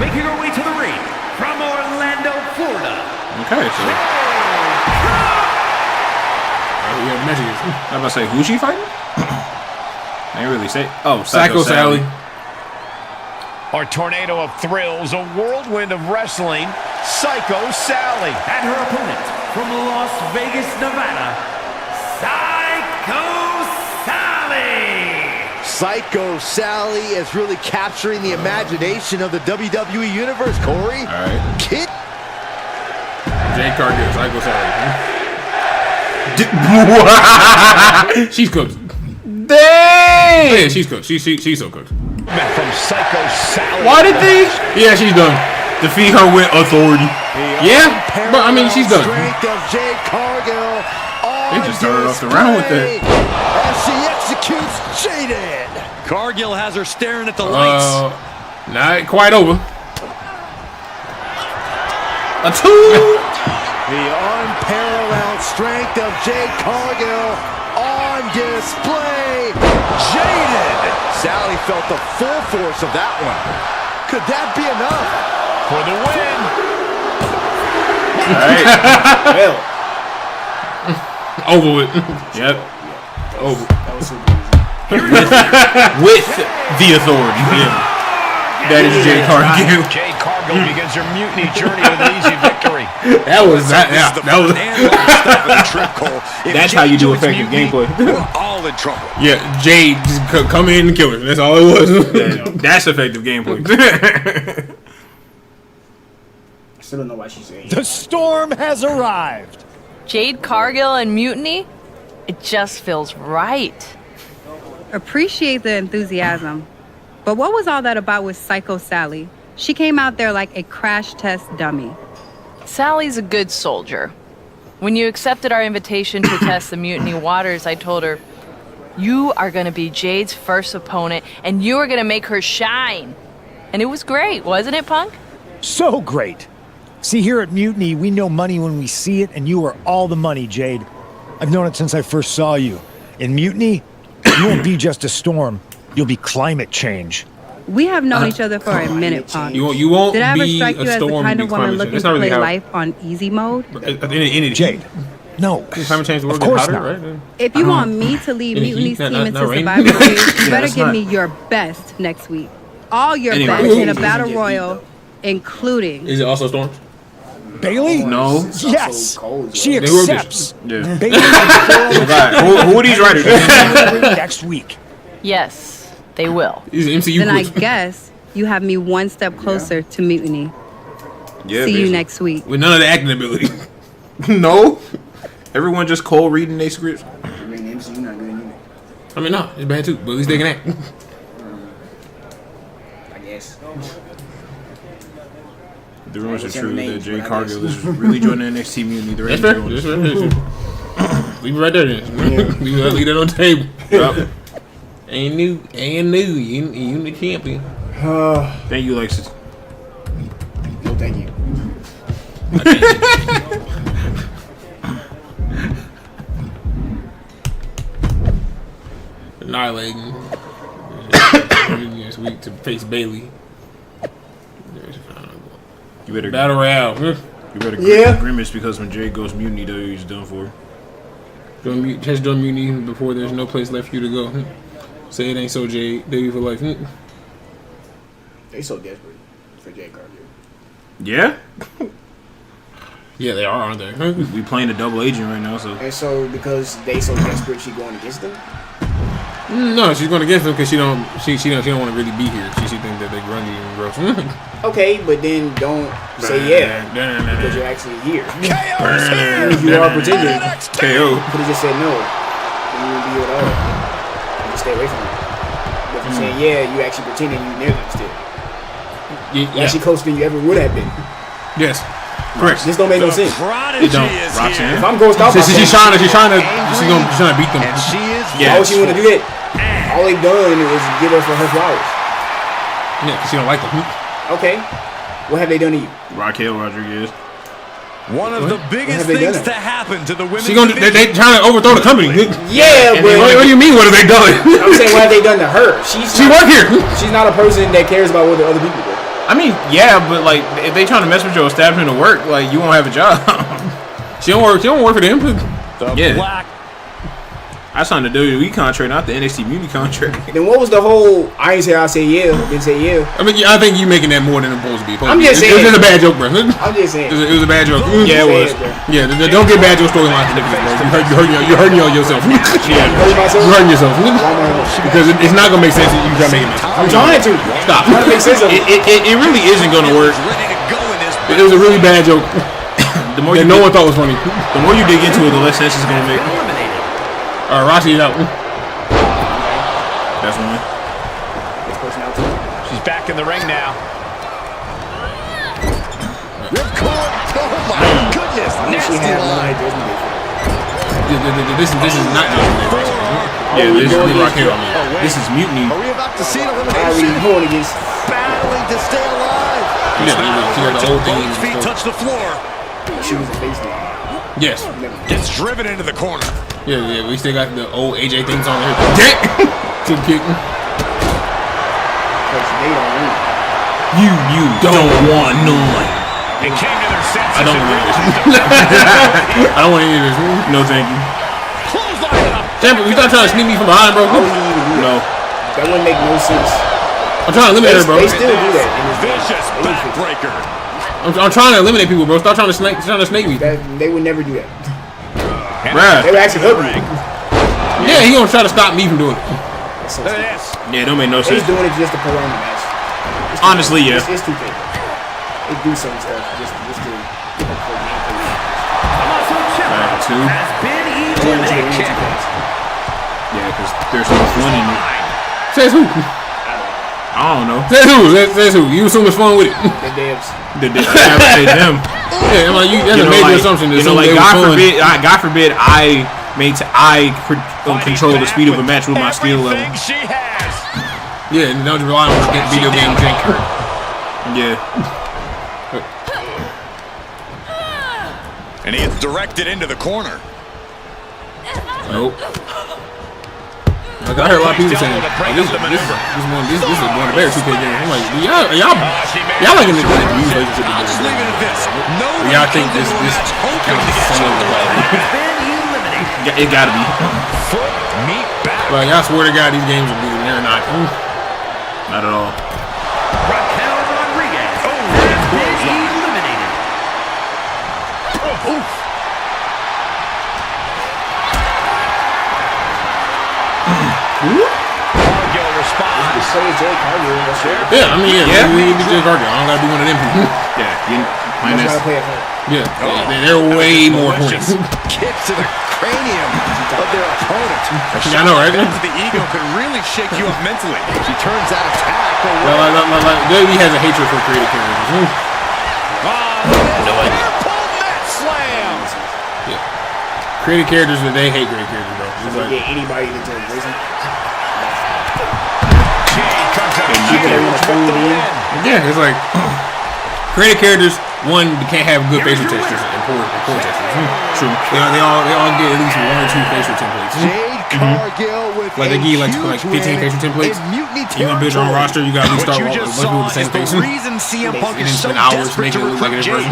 Making her way to the ring from Orlando, Florida. Okay, so. We have messages. I'm about to say, who's she fighting? They didn't really say. Oh, Psycho Sally. Our tornado of thrills, a whirlwind of wrestling, Psycho Sally. And her opponent from Las Vegas, Nevada, Psycho Sally. Psycho Sally is really capturing the imagination of the WWE Universe, Corey. All right. Kid. Jade Cargill, Psycho Sally. She's cooked. Dang! Oh, yeah, she's cooked. She's so cooked. From Psycho Sally. Why did they Yeah, she's done. defeat her with authority? Yeah, but I mean, she's done. Strength of Jade Cargill. They just started off the round with that. As she executes Jaden. Cargill has her staring at the lights. Not quite over. A 2. The unparalleled strength of Jade Cargill on display. Jaden. Sally felt the full force of that one. Could that be enough? For the win. All right. Well. Over with. Yep. Over. That was super easy. With the authority. Yeah. That is Jade Cargill. Jade Cargill begins her mutiny journey with an easy victory. That was that. Yeah, that was. That's how you do effective gameplay. We're all in trouble. Yeah, Jade just come in and kill her. That's all it was. Yeah, that's effective gameplay. I still don't know why she's saying. The storm has arrived. Jade Cargill and Mutiny? It just feels right. Appreciate the enthusiasm. But what was all that about with Psycho Sally? She came out there like a crash test dummy. Sally's a good soldier. When you accepted our invitation to test the Mutiny waters, I told her, you are going to be Jade's first opponent, and you are going to make her shine. And it was great, wasn't it, Punk? So great. See, here at Mutiny, we know money when we see it, and you are all the money, Jade. I've known it since I first saw you. In Mutiny, you won't be just a storm. You'll be climate change. We have known each other for a minute, Punk. You won't Did I ever be strike you a as the storm kind and of be woman climate looking change. to That's not really play how. life on easy mode? Jade, no. Climate change the world Of course getting hotter, not. right? If you want me to lead Any Mutiny's heat? team Not into rain? Survivor Series, you better that's give not- me your best next week. All your Anyway. best in a Ooh. battle royal, including. Is it also storms? Bailey? No. Yes. She They wrote this. accepts. Yeah. Bailey Who are these writers? next week. Yes, they will. These are MCU Then I quiz. guess you have me one step closer to Mutiny. Yeah, See you basically. next week. With none of the acting ability. No. Everyone just cold reading their scripts. I mean, MCU not good either. I mean, no, it's bad too, but at least they can act. I guess. The rumors are true that Jay Cargill is really joining the NXT Mutiny. The That's ratings fair. are That's fair. Leave it right there then. Leave that on the table. Yep. Ain't new. You the champion. Thank you, Lexus. No, thank you. Annihilating. This week to face Bailey. You better Battle Royale. You better Yeah. grimace because when Jay goes mutiny, he's done for. Just join Mutiny before there's no place left for you to go. Say it ain't so, Jay. Baby for life. They so desperate for Jay Cargill. Yeah. Yeah, they are, aren't they? We playing a double agent right now, so. And so because they so desperate, she going against them. No, she's going against them because she don't want to really be here. She think that they grungy and gross. Okay, but then don't say yeah because you're actually here. KO's here. If you are pretending, KO. could have just said no. Then you wouldn't be here at all. And just stay away from it. But if you're saying yeah, you actually pretending you never still. Yeah. Actually closer than you ever would have been. Yes. Correct. This don't make no sense. It don't. Roxanne. If I'm ghost out, She's trying to beat them. And she is. Why would she want to do that? All they've done is give her for her flowers. Yeah, because she don't like them. Okay. What have they done to you? Raquel Rodriguez. One of the biggest have they things done? to happen to the women. They trying to overthrow the company. Yeah, but What do you mean? What have they done? I'm saying what have they done to her? She work here. She's not a person that cares about what the other people do. I mean, yeah, but like, if they trying to mess with your establishment to work, like, you won't have a job. She don't work for them. Yeah. Black. I signed a WWE contract, not the NXT Mutiny contract. Then what was the whole? I ain't say I say yeah, then say yeah. I mean, I think you making that more than it's supposed to be. I'm just It saying. was just a bad joke, bro. I'm just saying. It was a bad joke. Yeah, it was. Yeah, don't get bad joke storylines from niggas, bro. You're hurting yourself. Yeah. Myself? You're hurting yourself. Because it's not gonna make sense if you try to make it make sense. I'm trying to. Stop. I'm trying to make sense of it. It really isn't gonna work. Ready to go in this. It was a really bad joke The more that no one thought was funny. the more you dig into it, the less sense it's gonna make. Rossi is out. That's one. This person out too. She's back in the ring now. Ripcord. Oh my goodness. Why does she Nasty have line. my Disney? This is not Yeah, this is going Raquel. against- This is Mutiny. Are we about to see an Are we elimination? going against? Battling to stay alive. Yeah, she got the whole thing. Both feet touch the floor. She was the face now. Yes. Gets driven into the corner. Yeah. We still got the old AJ things on there. Keep kicking. Because they don't win. You don't want none. It came to their senses. I don't and want realized this. I don't want any of this. No, thank you. clothesline up. Champ, you start trying to sneak me from behind, bro. How would he even do that? No. That wouldn't make no sense. I'm trying to eliminate her, bro. They still do that. in this game. Vicious They would fix it. backbreaker. I'm trying to eliminate people, bro. Stop trying to snake me. They would never do that. Bruh. They would actually help you. Yeah, he gonna try to stop me from doing it. That's so Look stupid. at this. Yeah, it don't make no They're sense. just doing it just to prolong the match. It's too Honestly, fake. yeah. It's too fake. They do certain stuff just to for gameplay. Back two. Yeah, because there's no fun in it. Says who? I don't know. Says who? You assume it's fun with it. The devs. I would say them. Yeah, I'm like, that's a major assumption. You know, like God forbid, I control the speed of a match with my skill level. Everything she has. Yeah, and don't rely on getting video game jank. Yeah. And he is directed into the corner. Nope. Like, I heard a lot of people saying, this is one of the better 2K games. I'm like, y'all like in the relationship. Y'all think this counts some of the quality? It gotta be. Like, y'all swear to God these games are good, and they're not. Not at all. Raquel Rodriguez. Eliminated. Oof. Cargill responds. Yeah, I mean, we need Jay Cargill. I don't gotta be one of them people. They're way more points. Kicks to the cranium of their opponent. I know, right? The ego could really shake you up mentally. She turns that attack away. WWE has a hatred for creative characters. Slams. Yeah. Creative characters, but they hate creative characters, bro. It's like, get anybody to join prison. Yeah, it's like creative characters. One, they can't have good facial textures and poor textures. True. They all get at least 1 or 2 facial templates. Like they give you like 15 facial templates. You want to build your own roster, you got to start with the same face. The reason CM Punk is so desperate to recruit Jade,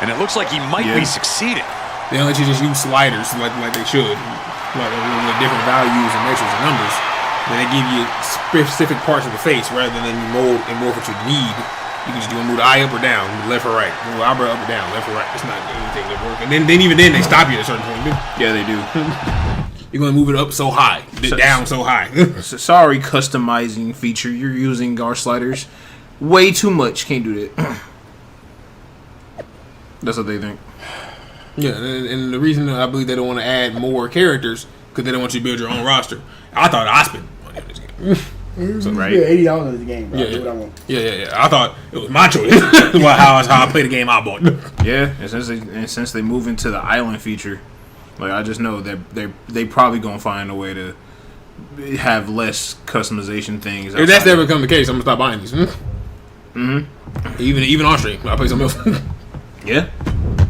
and it looks like he might be succeeding. They don't let you just use sliders like they should, like with different values and measures and numbers. Then they give you specific parts of the face rather than you mold and morph what you need. You can just do move the eye up or down, left or right. Move the eyebrow up or down, left or right. It's not anything that work. And then even then they stop you at a certain point. Yeah, they do. You're gonna move it up so high, down so high. Sorry, customizing feature. You're using our sliders way too much. Can't do that. That's what they think. Yeah, and the reason I believe they don't want to add more characters because they don't want you to build your own roster. I thought I spent money on this game. So, right? $80 in the game, bro. Yeah. What I want. Yeah. I thought it was my choice. how I play the game I bought. Yeah, and since they move into the island feature, like I just know that they probably gonna find a way to have less customization things. If that's never become the case, I'm gonna stop buying these. Mm-hmm. Even on stream, I'll play something else. Yeah.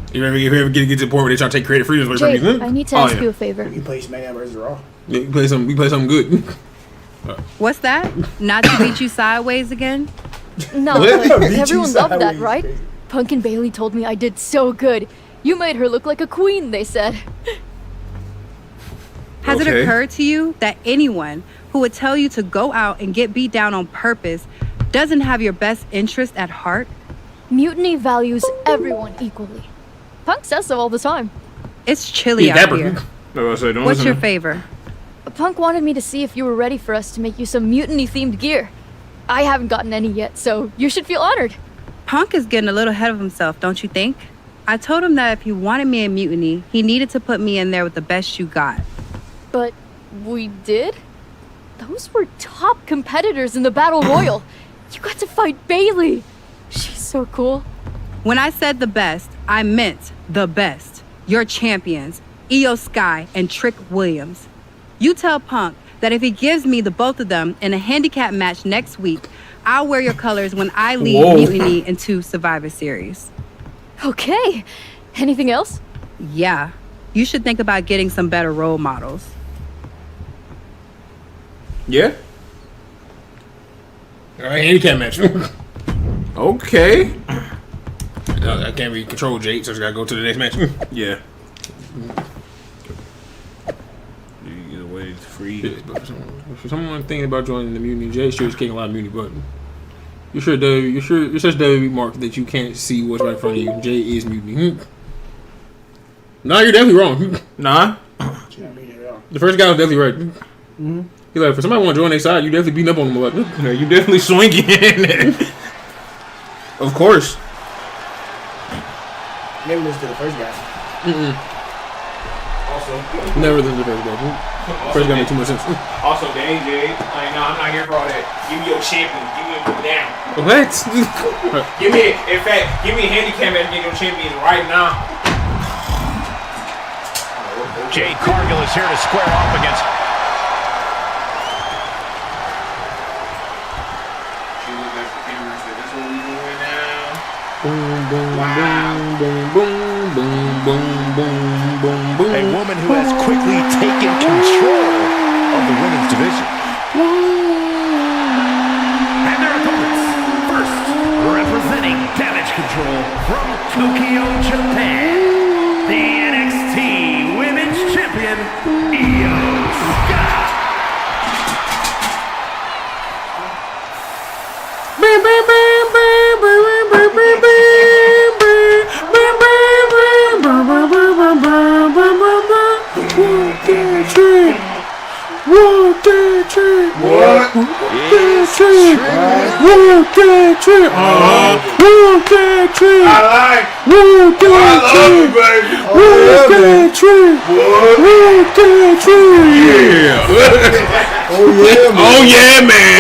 If you ever get to the point where they try to take creative freedoms away from you, I need to ask you a favor. You play SmackDown vs. Raw. Yeah, we play something good. What's that? Not to beat you sideways again? No, but everyone loved that, right? Punk and Bailey told me I did so good. You made her look like a queen, they said. Has it occurred to you that anyone who would tell you to go out and get beat down on purpose doesn't have your best interest at heart? Mutiny values everyone equally. Punk says so all the time. It's chilly out here. What's your favor? Punk wanted me to see if you were ready for us to make you some mutiny-themed gear. I haven't gotten any yet, so you should feel honored. Punk is getting a little ahead of himself, don't you think? I told him that if he wanted me in Mutiny, he needed to put me in there with the best you got. But we did? Those were top competitors in the Battle Royal. You got to fight Bailey. She's so cool. When I said the best, I meant the best. Your champions, Io Sky and Trick Williams. You tell Punk that if he gives me the both of them in a handicap match next week, I'll wear your colors when I lead Mutiny into Survivor Series. Okay. Anything else? Yeah. You should think about getting some better role models. Yeah? Alright, handicap match. Okay. I can't really control Jade, so I just gotta go to the next match. Yeah. You get away free. Yeah, but for someone thinking about joining the Mutiny, Jade sure is kicking a lot of Mutiny butt. You're such WWE mark that you can't see what's right in front of you. Jay is Mutiny. Nah, you're definitely wrong. Nah. The first guy was definitely right. Mm-hmm. He's like, for somebody want to join their side, you definitely beating up on them. Like, you definitely swinging. Of course. Never listen to the first guy. Also, never listen to the first guy. First guy made too much sense. Also, dang, Jay. Like, no, I'm not here for all that. Give me your champion. Give me your down. What? give me a handicap and get your champions right now. Jade Cargill is here to square off against. Boom, boom, boom, boom, boom, boom, boom, boom, boom, boom. A woman who has quickly taken control of of the women's division. And their opponents, first, representing Damage Control from Tokyo, Japan, the NXT Women's Champion, Io Sky. Oh yeah, man.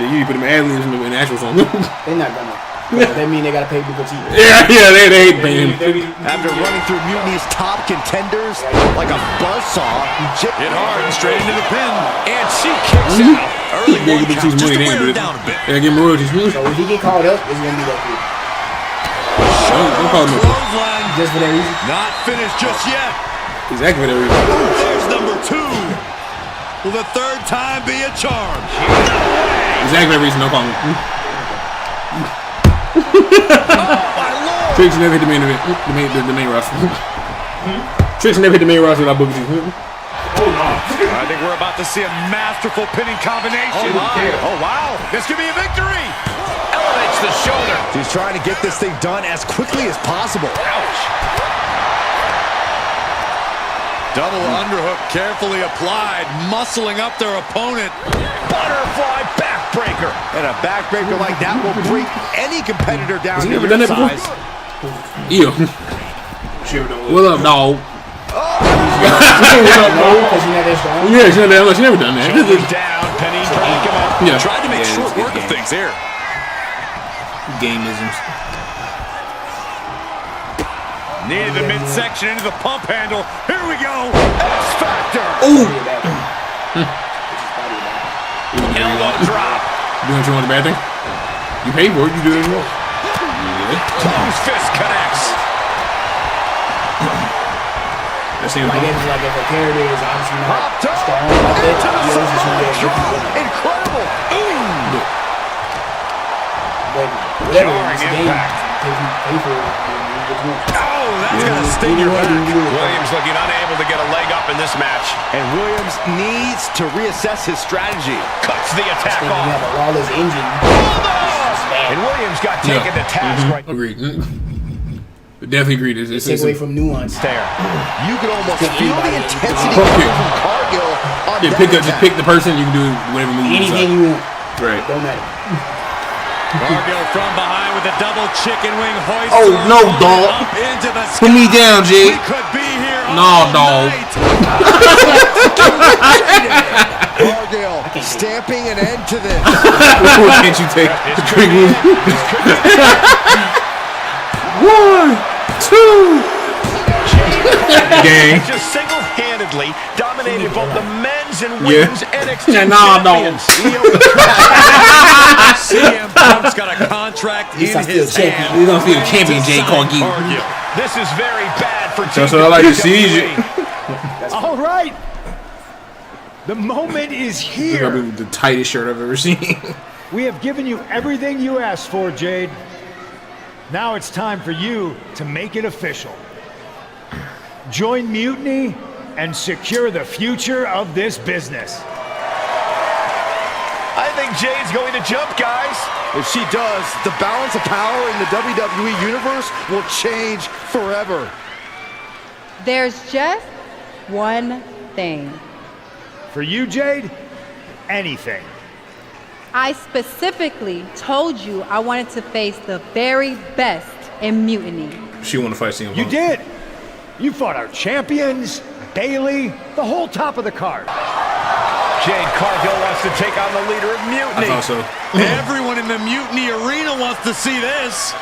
You put them ad-libs in the actual song. They're not gonna. That mean they gotta pay Booker T. Yeah, they hate paying. After running through Mutiny's top contenders like a buzzsaw, hit hard and straight into the pin. And she kicks out. Early one count just to wear her down a bit. Yeah, give him royalties. So if he get called up, it's gonna be that quick. Don't call him up. Clothesline. Just for that reason? Not finished just yet. Exactly for that reason. There's number 2. Will the third time be a charm? Exactly that reason. Don't call him. Tricks never hit the main event. The main roster. Tricks never hit the main roster without Booker T. I think we're about to see a masterful pinning combination. Oh, wow. This could be a victory. Elevates the shoulder. He's trying to get this thing done as quickly as possible. Ouch. Double underhook carefully applied, muscling up their opponent. Butterfly backbreaker. And a backbreaker like that will break any competitor down to never your done that before? size. Ew. What up, dog? Yeah, she never done that. Shoulders down, Penny trying to come up. Yeah. Tried to make short work of things here. Gameisms. Needed the midsection into the pump handle. Here we go. X Factor. Ooh. Elbow drop. Doing what you want the bad thing? You pay for it, you do it anymore. Tom's fist connects. Like if a character is obviously not strong like that, you know, just incredible. But whatever, it's a game. Pay for it. Oh, that's gonna sting your back. Williams looking unable to get a leg up in this match. And Williams needs to reassess his strategy. Cuts the attack off. You have a lawless engine. And Williams got taken to task right. Agreed. Definitely agreed. It's take away from nuance. There. You can almost feel the intensity from Cargill. Just pick the person. You can do whatever move. Anything you want. Right. Don't matter. Cargill from behind with a double chicken wing hoist. Oh no, dog! Into the put me down, G. We could be here. No, dog. Cargill stamping an end to this. Can't you take the quick move? 1, 2. Gang. Just single-handedly dominated both the men's and women's NXT champions. CM Punk's got a contract in his hand. He's gonna see the champion, Jay Cargill. This is very bad for That's what I like to see. All right. The moment is here. The tightest shirt I've ever seen. We have given you everything you asked for, Jade. Now it's time for you to make it official. Join Mutiny and secure the future of this business. I think Jade's going to jump, guys. If she does, the balance of power in the WWE Universe will change forever. There's just one thing. For you, Jade, anything. I specifically told you I wanted to face the very best in Mutiny. She wanted to fight CM Punk. You did. You fought our champions, Bailey, the whole top of the card. Jade Cargill wants to take on the leader of Mutiny. I thought so. Everyone in the Mutiny arena wants to see this.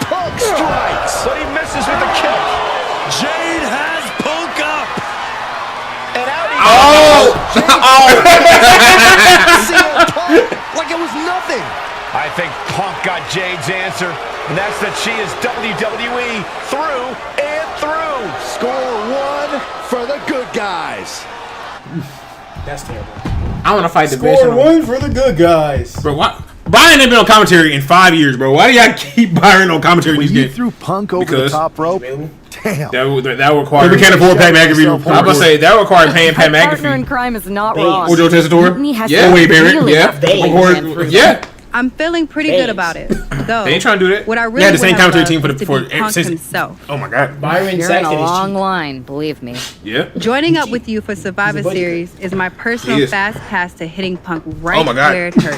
Punk strikes, but he misses with the kick. Jade has Punk up. And out he goes. Like it was nothing. I think Punk got Jade's answer, and that's that she is WWE through and through. Score 1 for the good guys. That's terrible. I want to fight Score divisional. one for the good guys. Bro, what? Byron ain't been on commentary in 5 years, bro. Why do y'all keep Byron on commentary in When these you games? threw Punk over the top rope, damn. That required. We can't afford Pat McAfee. I'm about to say that required paying Pat My partner in McAfee. crime is not wrong. Or Joe Tessitore. Mutiny has Yeah. some Wait, Barrett. really Yeah. rough days ran through Yeah. them. I'm feeling pretty good about it. Though, They ain't trying to do that. what I They really had the same would have commentary loved team for is to be Punk since. himself. Oh my God. Byron You're in Saxton a is long cheap. line, believe me. Yeah. Joining up with you for Survivor He's a buddy Series is my personal He is. fast pass to hitting Punk Oh right my God. where it hurts.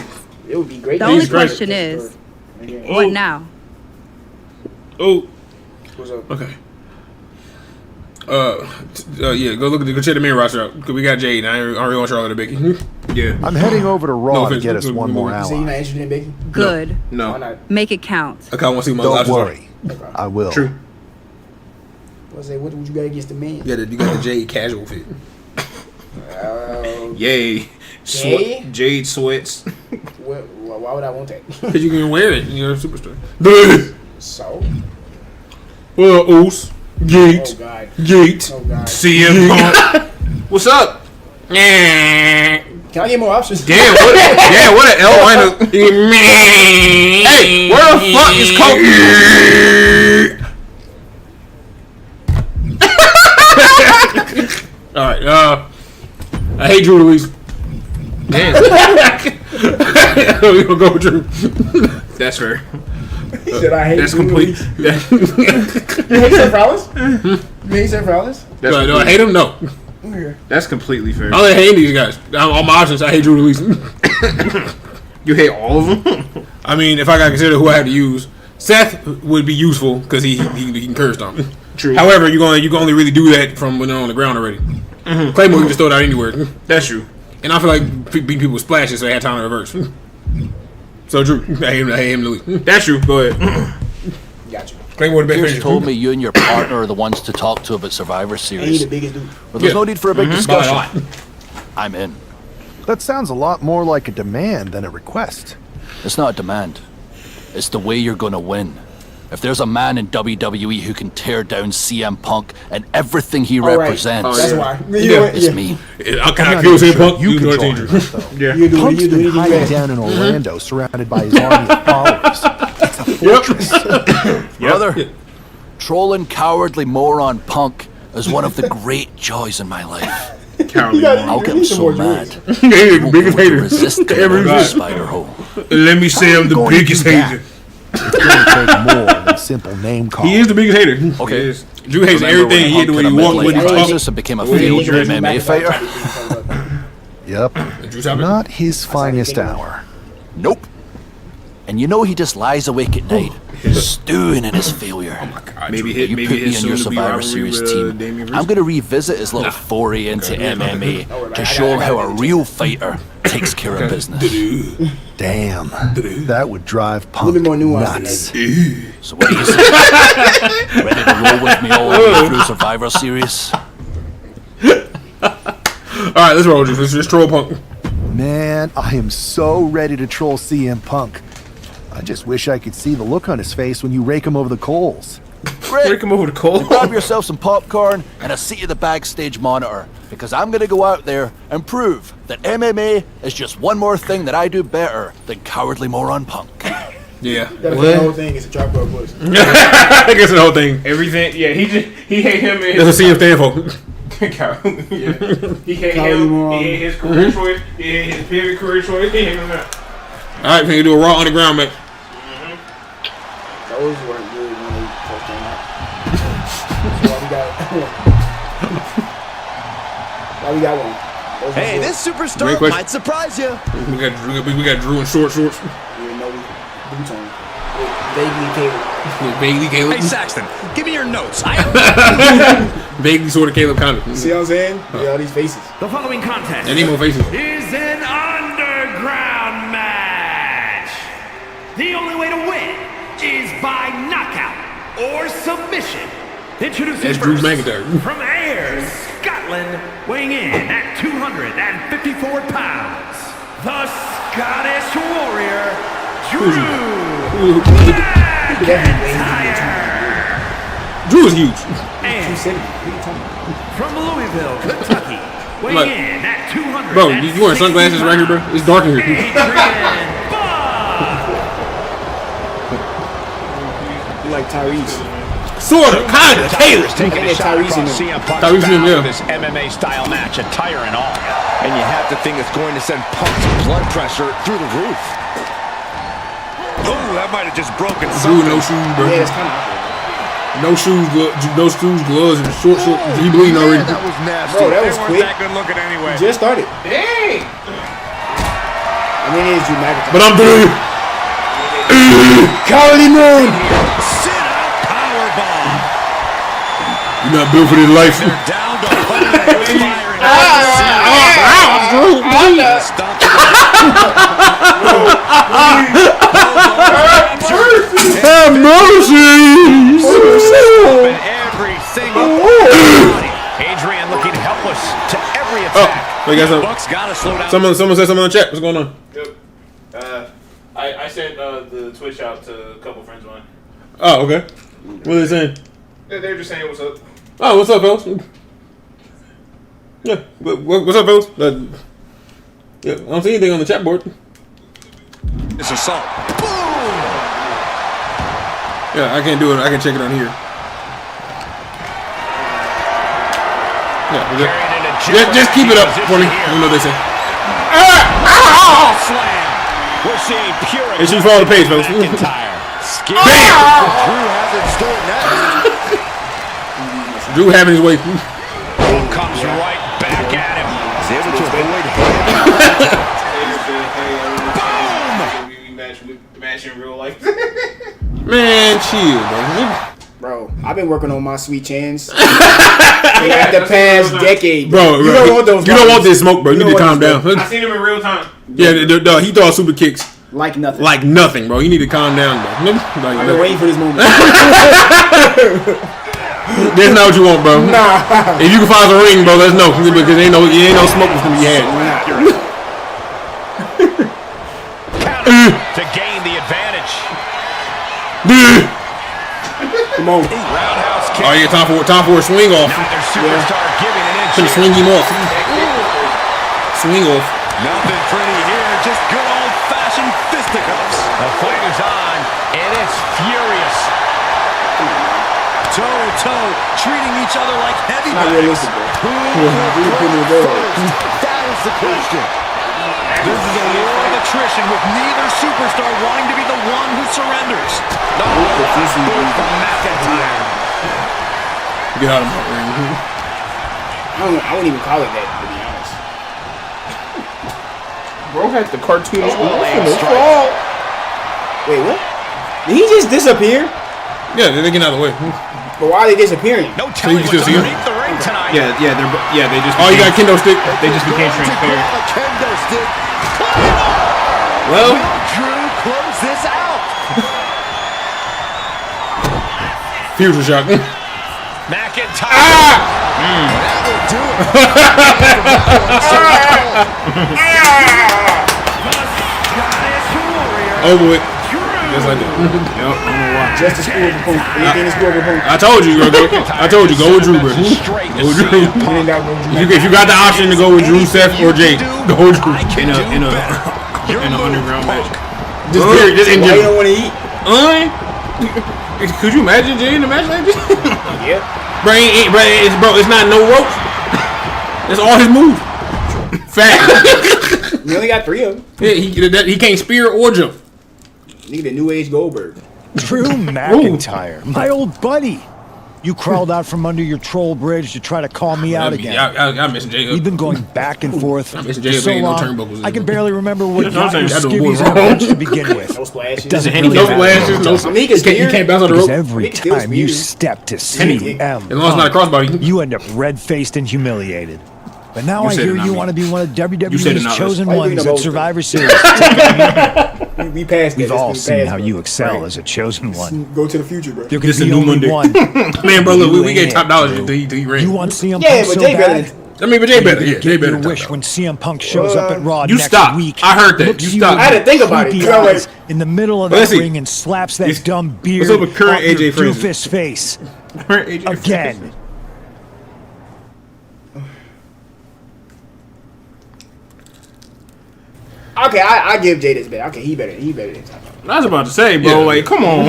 It would be great. The He's only great. question is, Oh. what now? Oh. What's up? Okay. Yeah. Go check the main roster out. 'Cause we got Jade. I already want Charlotte or Becky. Yeah. I'm heading over to Raw to offense. get us one more You say you're ally. not interested in Becky? Good. Why No. not? Make it count. I kind of want to see my Don't options. worry, I will. True. What you got against the man? You got the Jade casual fit. Yay. Yay? Jade sweats. Why would I want that? Because you can wear it. You're a superstar. So? Well, Oos. Gate. Oh, God. Gate. Oh, God. CM Punk. What's up? Can I get more options? Damn, what an L minus. Hey, where the fuck is Kofi? Alright, I hate Drew Louise. Damn. We gonna go with Drew. That's fair. He said I hate That's Drew complete. Louise. You hate Seth Rollins? You hate Seth Rollins? Do I hate him? No. That's completely fair. I only hate these guys. All my options, I hate Drew Louise. You hate all of them? I mean, if I got to consider who I had to use, Seth would be useful because he can curse on me. True. However, you can only really do that from when they're on the ground already. Claymore, you can just throw it out anywhere. That's true. And I feel like beating people with splashes, so they had time to reverse. So Drew, I hate him, Louis. That's true. Go ahead. Gotcha. Claymore the best Pierce finisher. told me you and your partner are the ones to talk to about Survivor Ain't he Series. the biggest dude? Well, there's no need for a big By a discussion. lot. I'm in. That sounds a lot more like a demand than a request. It's not a demand. It's the way you're gonna win. If there's a man in WWE who can tear down CM Punk and everything he All right. represents, That's why. it's me. I cannot kill CM Punk. You You know control danger. him, though. Yeah. You do Punk's you do been anything hiding bad. down in Orlando, surrounded by his army of followers. It's a fortress. Brother, trolling cowardly moron Punk is one of the great joys in my life. Cowardly I'll get him so mad. He's he the won't biggest be able to hater. resist getting Ever out of the exist. spider hole. Let me say I'm the Going to biggest do that. hater. It's going to take more than simple name calling. He is the biggest hater. Okay. Drew hates Remember everything when he did the Punk way he kinda walked, met when he like talked. Jesus and became a When he failed dressed. MMA fighter? Yep. Drew topic? Not his finest hour. Nope. And you know he just lies awake at night, stewing in his failure. Oh my God. Maybe You his, put me his in your soon-to-be Survivor rivalry Series with team. Damian I'm Priest. going to revisit his little foray into MMA to show him how a real fighter takes care of business. Damn. That would drive A Punk little bit more nuance nuts. than that. So what do you say? Ready to roll with me all the way through Survivor Series? Alright, let's roll, Drew. Let's just troll Punk. Man, I am so ready to troll CM Punk. I just wish I could see the look on his face when you rake him over the coals. Great. Break him over the coal. Grab yourself some popcorn and a seat at the backstage monitor, because I'm going to go out there and prove that MMA is just one more thing that I do better than cowardly moron Punk. Yeah. That the whole thing is a drop club push. I guess the whole thing. Everything. Yeah, he hate him and That's what CM stand for. yeah. He hate Cowardly him. moron. He hate his career choice. He hate his pivot career choice. He hate him now. Alright, we're going to do a Raw Underground match. Those weren't good when they first came out. So why we got one? Those Hey, were good. this Great superstar question. might surprise you. We got Drew in short shorts. You know we boots on. Vaguely Caleb. Vaguely Caleb. Hey, Saxton, give me your notes. I am. Vaguely sort of Caleb Condon. You see what I'm saying? Yeah, all these faces. The following contest And need more faces. is an underground match. The only way to win is by knockout or submission. Introducing That's Drew first, McIntyre. from Ayr, Scotland, weighing in at 254 pounds, the Scottish Warrior, Drew McIntyre. Drew is huge. And from Louisville, Kentucky, Weighing in at 200. Bro, you wearing sunglasses right here, bro? It's dark in here. You like Tyrese? Sort of, kind of, Taylor. Taking a shot across CM Punk's bound for this MMA-style match, attire and all. And you have to think it's going to send Punk's blood pressure through the roof. Oh, that might have just broken something. Dude, no shoes, bro. Yeah, it's kind of. No shoes, gloves, and short. He bleeding already. That was nasty. Bro, that was quick. That good looking anyway. Just started. Dang. I mean, it is Drew McIntyre. But I'm through. Cowardly man. Sit-out powerbomb. You're not built for this life. They're down to Have mercy! Every single body. Adrian looking helpless to every attack. I guess Bucks gotta slow down. Someone said something on the chat. What's going on? Yep. I sent the Twitch out to a couple friends of mine. Oh, okay. What are they saying? Yeah, they're just saying what's up. Oh, what's up, fellas? Yeah, what's up, fellas? Yeah, I don't see anything on the chat board. It's assault. Boom! Yeah, I can't do it. I can check it on here. Yeah, just keep it up for me. You know what they say. Slam. We're seeing pure. Hey, she's following the page, fellas. Drew has it stored now. Drew having his way. Comes right back at him. He's able to avoid Match in real life. Man, chill, bro. Bro, I've been working on my sweet chins for like the past decade. Bro, you don't want those. You don't want this smoke, bro. You need to calm down. I seen him in real time. Yeah, he throws super kicks. Like nothing. Like nothing, bro. You need to calm down, bro. Like, I've been waiting for this moment. That's not what you want, bro. Nah. If you can find a ring, bro, let's know. Because ain't no smoke that's gonna be had. To gain the advantage. Come on. Roundhouse kick. Oh yeah, time for a swing off. Neither superstar giving an inch. Gonna swing him off. Swing off. Nothing pretty here, just good old-fashioned fisticuffs. The fight is on, and it's furious. Toe-to-toe, treating each other like heavyweights. That is the question. This is a war of attrition with neither superstar wanting to be the one who surrenders. No, from McIntyre. Get out of my ring. I wouldn't even call it that, to be honest. Bro had the cartoon. Wait, what? Did he just disappear? Yeah, they're getting out of the way. But why are they disappearing? No telling what's underneath the ring tonight. Yeah, they just. Oh, you got a kendo stick. They just became transparent. A kendo stick. Well, Drew close this out. future shock. McIntyre. That will do it. Over it. Just like that. Just to score the point. Anything to score the point. I told you, bro. I told you, go with Drew, bro. Go with Drew. If you got the option to go with Drew, Seth, or Jay, go with Drew. In an underground match. Just in Why you general. don't want to eat? Could you imagine Jay in a match like this? Yeah. Bro, it's not no ropes. That's all his moves. Fat. We only got 3 of them. Yeah, he can't spear or jump. Nigga, the new age Goldberg. Drew McIntyre, my old buddy. You crawled out from under your troll bridge to try to call me out again. I miss Jay. We've been going back and forth for Jay so no long, turnbuckles. I can barely remember what got your That's skivvies wrong. in to begin with. No splashes. Doesn't No really splashes, matter. no. You can't bounce on the Because rope. every time you step to CM, As long as it's not a crossbody. you end up red-faced and humiliated. But now You I said hear it, not you me. want to be one of You said it, WWE's not us. chosen Why you ones bringing at up Survivor Series. We passed We've that. all We seen passed how it. you excel Right. as a chosen one. Go to the future, bro. There could This be a new only Monday. one. Man, bro, look, we You get ain't top it, dollars Drew. until he ran. You want CM Yeah, Punk but so Jay better bad? than. I mean, but Jay better. Yeah, Jay Get better. your wish when CM Punk shows up at Raw You next stop. week. I heard that. looks You you stop. in I had to think about it, creepy 'cause I'm like- eyes in the middle of But that let's see. ring and slaps that dumb beard What's up with current off your AJ Fraser? doofus face again. Okay, I give Jay this bet. Okay, he better than Top Dog. I was about to say, bro. Yeah. Like, come on.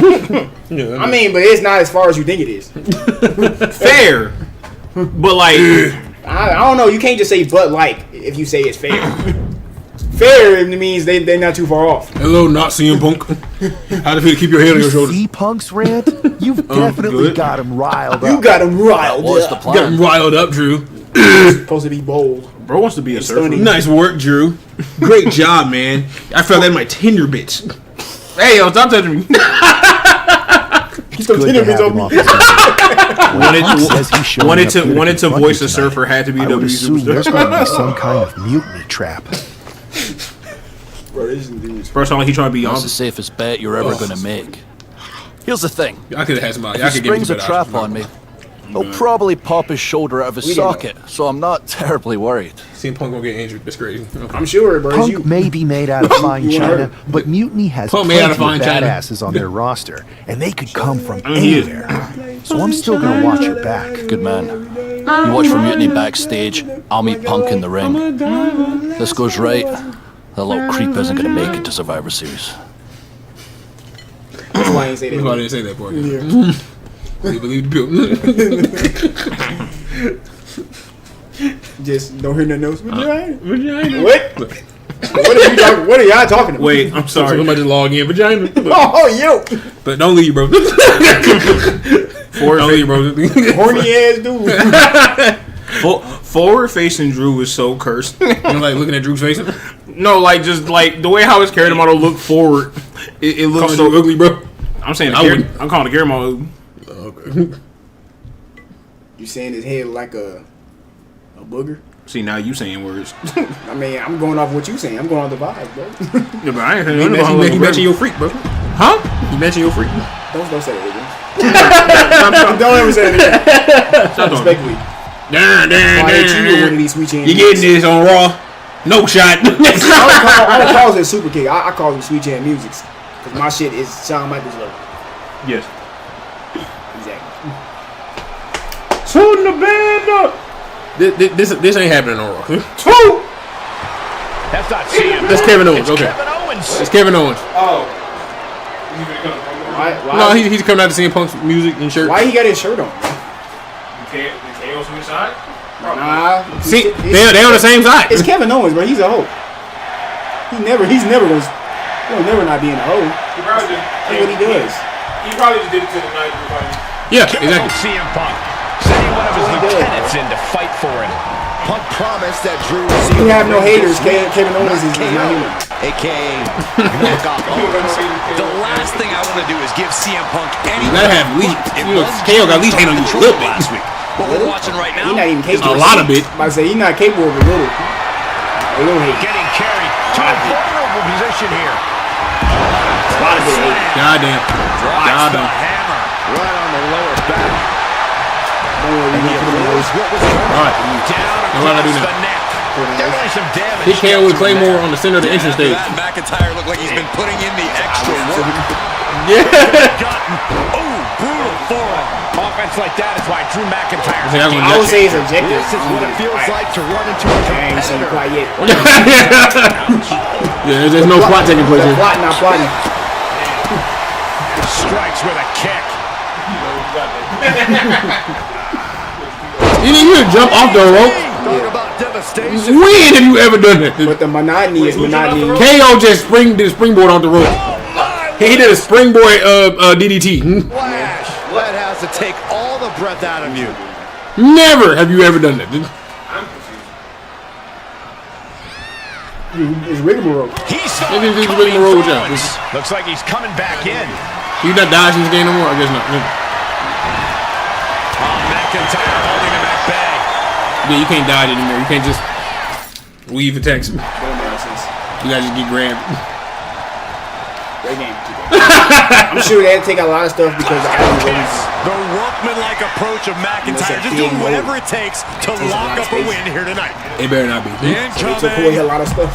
I mean, but it's not as far as you think it is. Fair, but like, I don't know. You can't just say but like if you say it's fair. Fair it means they're not too far off. Hello, not CM Punk. How to feel to keep your head on your shoulders? See Punk's rant? You've definitely got him riled up. You got him riled What's the up. plan? Got him riled up, Drew. Supposed to be bold. bro wants to be a surfer. Nice work, Drew. Great job, man. I felt that in my Tinder bits. Hey, yo, stop touching me. It's good to have him off his wanted to voice a surfer had to be a I would WWE assume there's superstar. going to be some kind of mutiny trap. Bro, this is First time he trying to be That's on. the safest bet you're ever gonna make. Here's the thing. I could have had somebody. If he springs a trap on me, he'll probably pop his shoulder out of his We didn't socket, so I'm not terribly worried. CM Punk gonna get injured. That's crazy. Okay. I'm sure, bro. Punk may be made out of fine You china, heard. but Mutiny has Punk plenty made out of of fine china. badasses on their roster, and they could come from he is. anywhere. So I'm still going to watch your back. Good man. You watch for Mutiny backstage, I'll meet Punk in the ring. This goes right, that little creep isn't gonna make it to Survivor Series. That's why I ain't say that. That's why I didn't say that part. You believe the Just don't hear nothing else. Vagina. Vagina. What? What are y'all talking about? Wait, I'm sorry. Somebody just log in. Vagina. Oh, yo. But don't leave, bro. Don't leave, bro. Horny ass dude. Forward facing Drew was so cursed. You know, like looking at Drew's face. No, like just like the way how his character model looked forward. It looks Calling so you ugly, bro. I'm saying I wouldn't. I'm calling the character model ugly. Okay. You saying his head like a booger? See, now you saying words. I mean, I'm going off what you saying. I'm going off the vibes, bro. Yeah, but I ain't saying He nothing mentioned about your freak, bro. Huh? He mentioned your freak. Don't say that again. Don't ever say that again. Stop talking. Respectfully. Damn. Why ain't you with one of these sweet chin? You getting this on Raw? No shot. I don't call it super kick. I call them sweet chin musics. Because my shit is Shawn Michaels level. Yes. Exactly. Tune the band up. This ain't happening on Raw. That's not CM. That's Kevin Owens. It's Okay. Kevin Owens. It's Kevin Owens. Oh. Why No, he's coming out to CM Punk's music and shirt. Why he got his shirt on? The KO's on the side? Nah. See, they on the same side. It's Kevin Owens, bro. He's a hoe. He'll never not be in a hoe. He probably just, That's what he does. He probably just did it to the night. Yeah, Typical exactly. CM Punk. Sending one of his That's what he does, lieutenants in to fight for him. Punk promised that Drew You have no haters. Kevin Owens is not human. a.k.a. knockoff Owens. The last thing I want to do is give CM Punk any. Gotta have at least, It you know, was KO got at least hate on you a little bit. last week. What we're watching right now. He's not even capable. A lot of it. I say he's not capable of a little hate. Getting carried to a vulnerable position here. A lot of it hate. Goddamn. Drops the hammer right on the lower back. Don't worry, we gonna put him in those. What was Alright. down What do I do across now? the neck? Definitely some damage. He KO with Claymore on the center of the entrance stage. That McIntyre looked like he's been putting in the extra work. Oh, brutal forearm. Offense like that is why Drew McIntyre. I would say it's objective. This is what it feels like to run into a I ain't seen it competitor. quite yet. Yeah, there's no plot taking place here. Plotting, not plotting. Strikes with a kick. You didn't even jump off the rope. Talk about devastation. When have you ever done that? But the monotony is monotony. KO just did a springboard off the rope. He did a springboard DDT. Flash. That has to take all the breath out of you. Never have you ever done that. It's rigmarole. He's Maybe this is rigmarole with y'all. Looks like he's coming back in. You not dodging this game no more? I guess not. McIntyre holding him at bay. Yeah, you can't dodge anymore. You can't just weave attacks. You gotta just get grabbed. Great game. I'm sure they had to take out a lot of stuff because of Adam Rose. The workmanlike approach of McIntyre, just doing whatever it takes to lock up a win here tonight. It better not be. They took away a lot of stuff.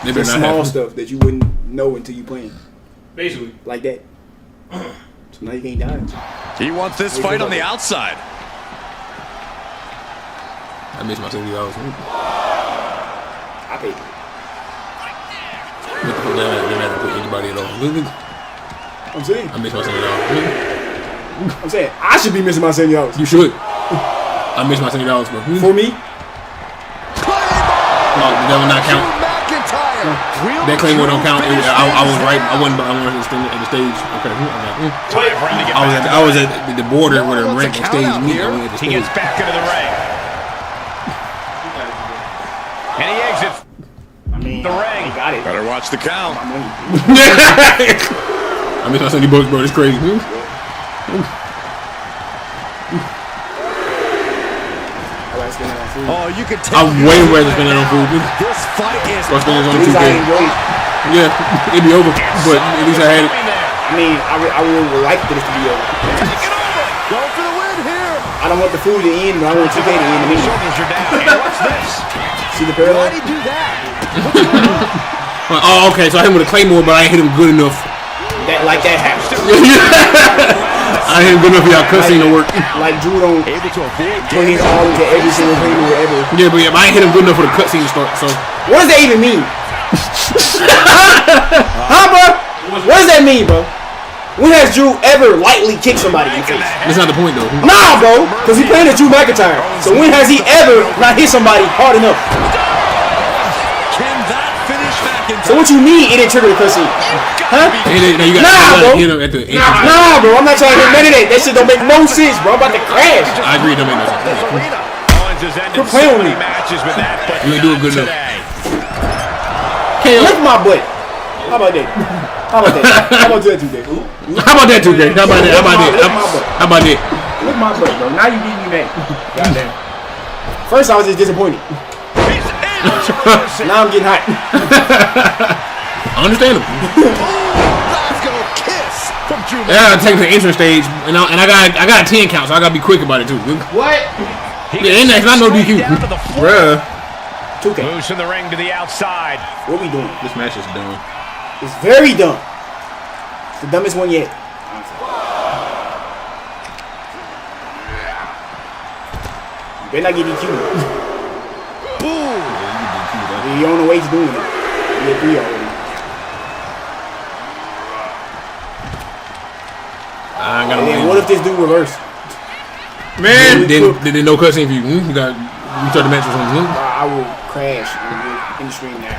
They The better not small have. stuff that you wouldn't know until you playing. Basically. Like that. So now you can't dodge. He wants this fight on the outside. I miss my $60. I paid. never put anybody at all. I'm saying. I miss my $70. I'm saying I should be missing my $70. You should. I miss my $70, bro. For me? No, that would not count. That Claymore don't count. I was right. I wasn't at the stage. Okay. I was at the border where the ring and stage meet. He gets back into the ring. And he exits the ring. Got it. Better watch the count. I miss my $70, bro. It's crazy. Oh, you can tell. I'm way rather spend that on food. This fight is. Or spend it on 2K. Yeah, it'd be over. But at least I had it. I mean, I would like this to be over. Go for the win here. I don't want the food to end, but I want 2K to end the meeting. What's this? See the parallel? Why did he do that? Oh, okay. So I hit him with a Claymore, but I ain't hit him good enough. Like that happens. I ain't good enough for y'all cussing to work. Like Drew don't able to avoid put his all into every single Claymore ever. Yeah, but I ain't hit him good enough for the cutscene to start. So what does that even mean? Huh, bro? What does that mean, bro? When has Drew ever lightly kicked somebody in the face? That's not the point, though. Nah, bro, because he playing at Drew McIntyre. So when has he ever not hit somebody hard enough? Can that finish McIntyre? So what you mean it didn't trigger the cutscene? Huh? Nah, bro. Nah, Nah, bro. I'm not trying to hear none of that. That shit don't make no sense, bro. I'm about to crash. I agree. It don't make no sense. Quit playing with me. You ain't doing good enough. Lick my butt. How about that? How about that? How about that, 2K? How about that, 2K? How about that? How about that? How about that? Lick my butt, bro. Now you beat me mad. Goddamn. First, I was just disappointed. Now I'm getting hot. Understandable. Yeah, I take the entrance stage, and I got a 10 count, so I gotta be quick about it too. What? Yeah, and that's not no DQ, bruh. 2K. Moves from the ring to the outside. What we doing? This match is dumb. It's very dumb. It's the dumbest one yet. You better not get DQ. You're on the way to doing it. You get 3 already. I gotta win. What if this dude reverse? Man, did no cutscene for you? You got restart the match or something? I will crash in the stream now.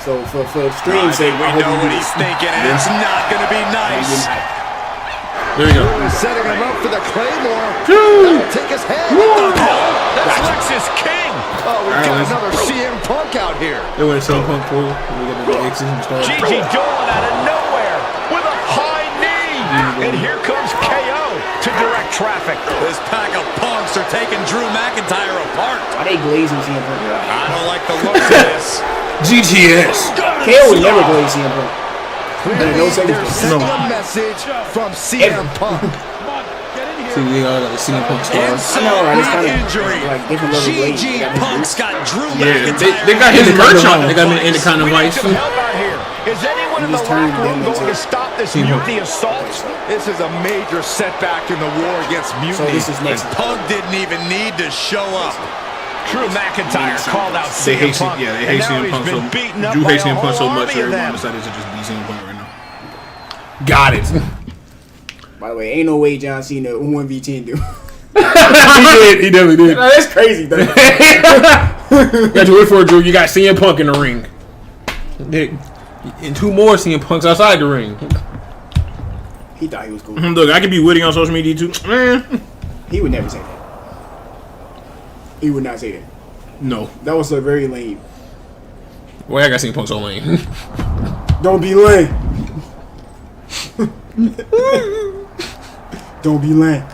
So for stream's sake, we know what he's thinking, and it's not gonna be nice. There you go. He's setting him up for the Claymore. That'll take his head. That's Lexus King. Oh, we got another CM Punk out here. They went CM Punk for you. We got the X's and stars. Gigi Dolan out of nowhere with a high knee. And here comes KO to direct traffic. This pack of punks are taking Drew McIntyre apart. Why they glazing CM Punk? I don't like the looks of this. GTS. KO would never glaze CM Punk. Clearly, they're sending a message from CM Punk. See, we got the CM Punk stars. I know, right? It's kind of like different level of glaze. GG Punk's got Drew Yeah, McIntyre. they got his merch on. They got him in the kind of vice. Is anyone in the locker room going to stop this mutiny assault? This is a major setback in the war against mutiny. So this is next. Punk didn't even need to show up. Drew McIntyre called out They CM hate Punk. yeah, they hate CM Punk so Drew hates CM Punk so much, everyone decided to just be CM Punk right now. Got it. By the way, ain't no way John Cena 1v10 do. He definitely did. No, that's crazy, though. Got you wait for it, Drew. You got CM Punk in the ring. And 2 more CM Punks outside the ring. He thought he was cool. Look, I could be witty on social media too. Man. He would never say that. He would not say that. No. That was very lame. Well, I got CM Punk so lame. Don't be lame. Don't be lame.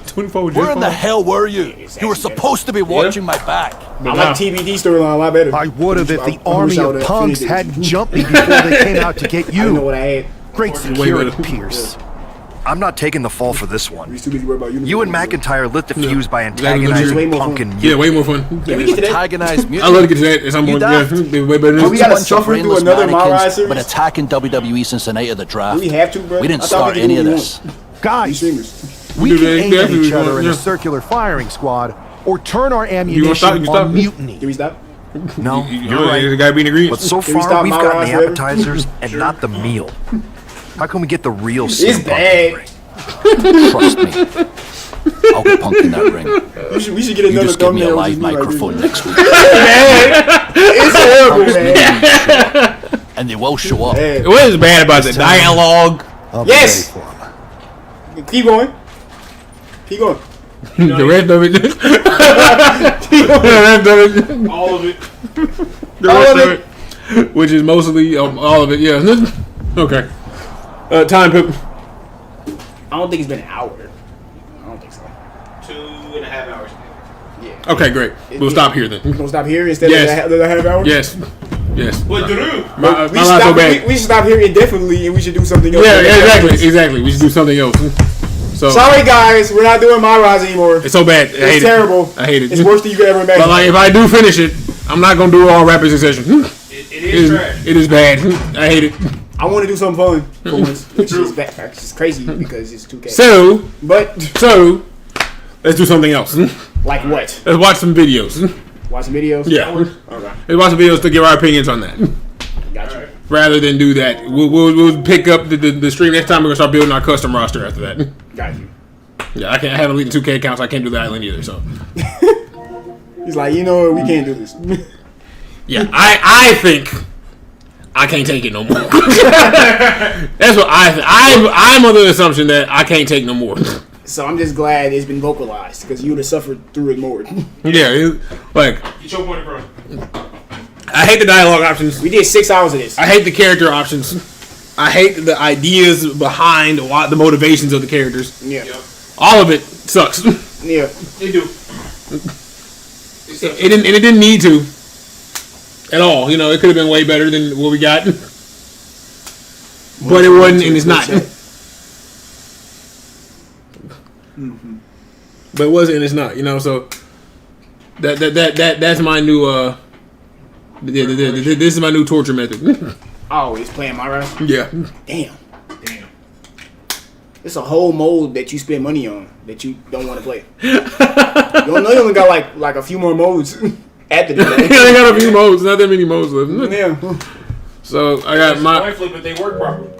24 Where in the hell were you? You were supposed to be watching my back. I like TBD storyline a lot better. I would have if the army of punks hadn't jumped me before they came out to get you. I know what I had. Great security, Pierce. I'm not taking the fall for this one. You and McIntyre lit the fuse by antagonizing Punk and yeah, way more fun. Can we get to that? Antagonized I love to get to that. It's You daft. way better. We gotta suffer through another Myrise Been series? attacking WWE since the night of the draft. We have to, bro. We didn't I thought we start could any do of what we this. Guys, Streamers. we can aim at each other in a circular firing squad, or turn our ammunition on Mutiny. Can we stop? No, you're right. It gotta be in agreement. But so Can we far, stop we've Myrise gotten the forever? appetizers and not the meal. How can we get the real It's CM Punk in bad. the ring? Trust me. I'll get Punk in that ring. We should get You another just give me a thumbnail. live microphone next week. It's horrible, man. And they will show up. Hey. What is bad about the dialogue? Yes. Keep going. Keep going. The rest of it. The rest of it. All of it. The rest of it. Which is mostly all of it, yeah. Okay. Time, Pip. I don't think it's been an hour. I don't think so. 2.5 hours. Yeah. Okay, great. We'll stop here then. We're gonna stop here instead Yes. of the half hour? Yes. Yes. What Drew? My We line's should so stop, bad. we should stop here indefinitely and we should do something else. Yeah, exactly. We should do something else. So Sorry guys, we're not doing Myrise anymore. it's so bad. I hate It's it. terrible. I hate it. It's worse than you could ever imagine. But like, if I do finish it, I'm not gonna do it all rapid succession. It is trash. It is bad. I hate it. I want to do something fun for once, which is crazy because it's 2K. So let's do something else. Like what? Let's watch some videos. Watch some videos? Yeah. Okay. Let's watch some videos to give our opinions on that. Gotcha. Rather than do that, we'll pick up the stream next time. We're gonna start building our custom roster after that. Got you. Yeah, I can't have elite 2K accounts. I can't do the island either. So He's like, you know what? We can't do this. yeah, I think I can't take it no more. That's what I'm under the assumption that I can't take no more. So I'm just glad it's been vocalized because you would have suffered through it more. Yeah, like Get your point across. I hate the dialogue options. We did 6 hours of this. I hate the character options. I hate the ideas behind the motivations of the characters. Yeah. All of it sucks. Yeah. They do. It didn't need to at all. You know, it could have been way better than what we got. But it wasn't, and it's not. Mm-hmm. But it wasn't, and it's not. You know, so that's my new this is my new torture method. Oh, he's playing Myrise? Yeah. Damn. It's a whole mode that you spend money on that you don't want to play. You only got like a few more modes after this. I got a few modes, not that many modes left. Yeah. So I got my Coin flip, but they work properly.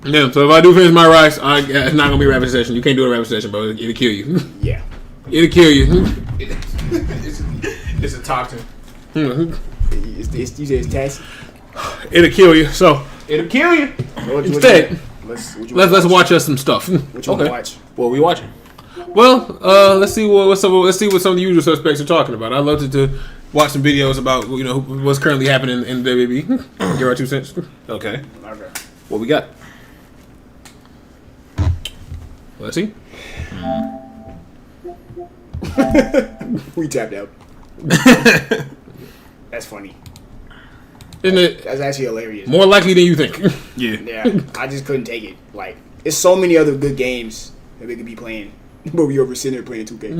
yeah. So if I do finish Myrise, it's not gonna be a rapid session. You can't do a rapid session, bro. It'll kill you. Yeah. It'll kill you. It's a toxin. You said it's taxi. It'll kill you. So It'll kill you. instead, let's watch us some stuff. What you want to watch? What we watching? Well, let's see what some of the usual suspects are talking about. I'd love to watch some videos about what's currently happening in the WWE. Give our 2 cents. Okay. What we got? Let's see. We tapped out. That's funny. Isn't it? That's actually hilarious. More likely than you think. Yeah. I just couldn't take it. Like, there's so many other good games that we could be playing, but we over sitting there playing 2K.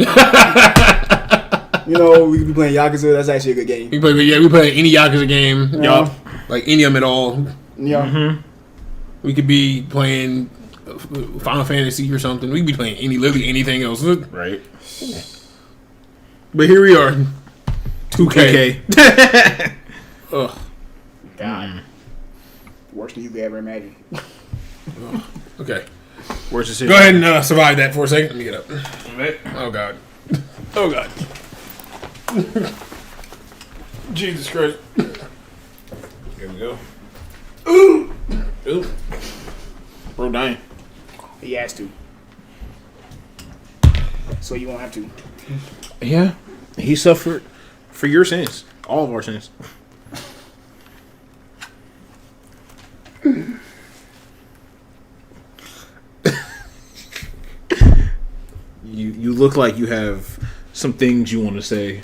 We could be playing Yakuza. That's actually a good game. We play any Yakuza game. Yeah. Like any of them at all. Yeah. Mm-hmm. We could be playing Final Fantasy or something. We could be playing literally anything else. Right. But here we are. 2K. Ugh. God. Worse than you could ever imagine. Okay. Where's the Go ahead and survive that for a second. Let me get up. Right. Oh, God. Oh, God. Jesus Christ. Here we go. Ooh. Ooh. Bro dying. He has to. So you won't have to. Yeah. He suffered for your sins. All of our sins. You look like you have some things you want to say.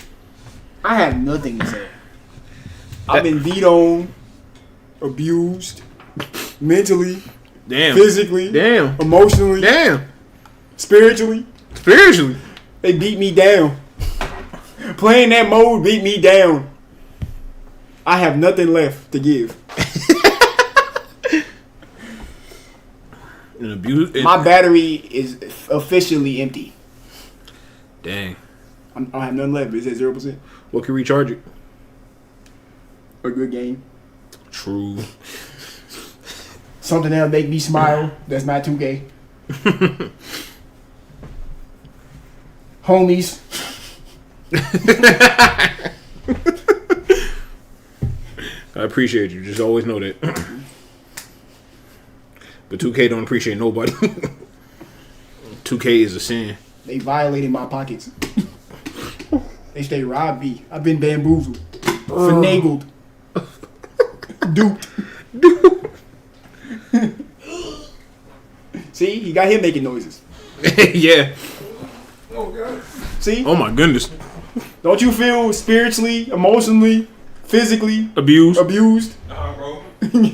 I have nothing to say. I've been beat on, abused, mentally, physically, emotionally, spiritually. They beat me down. Playing that mode beat me down. I have nothing left to give. An abuse. My battery is officially empty. Dang. I don't have nothing left. It's at 0%. What can recharge it? A good game. True. Something that'll make me smile. That's not 2K. Homies. I appreciate you. Just always know that. But 2K don't appreciate nobody. 2K is a sin. They violated my pockets. They stay robbed me. I've been bamboozled. Finagled. Duped. See? He got him making noises. Yeah. Oh, God. See? Oh, my goodness. Don't you feel spiritually, emotionally, physically abused? Nah, bro.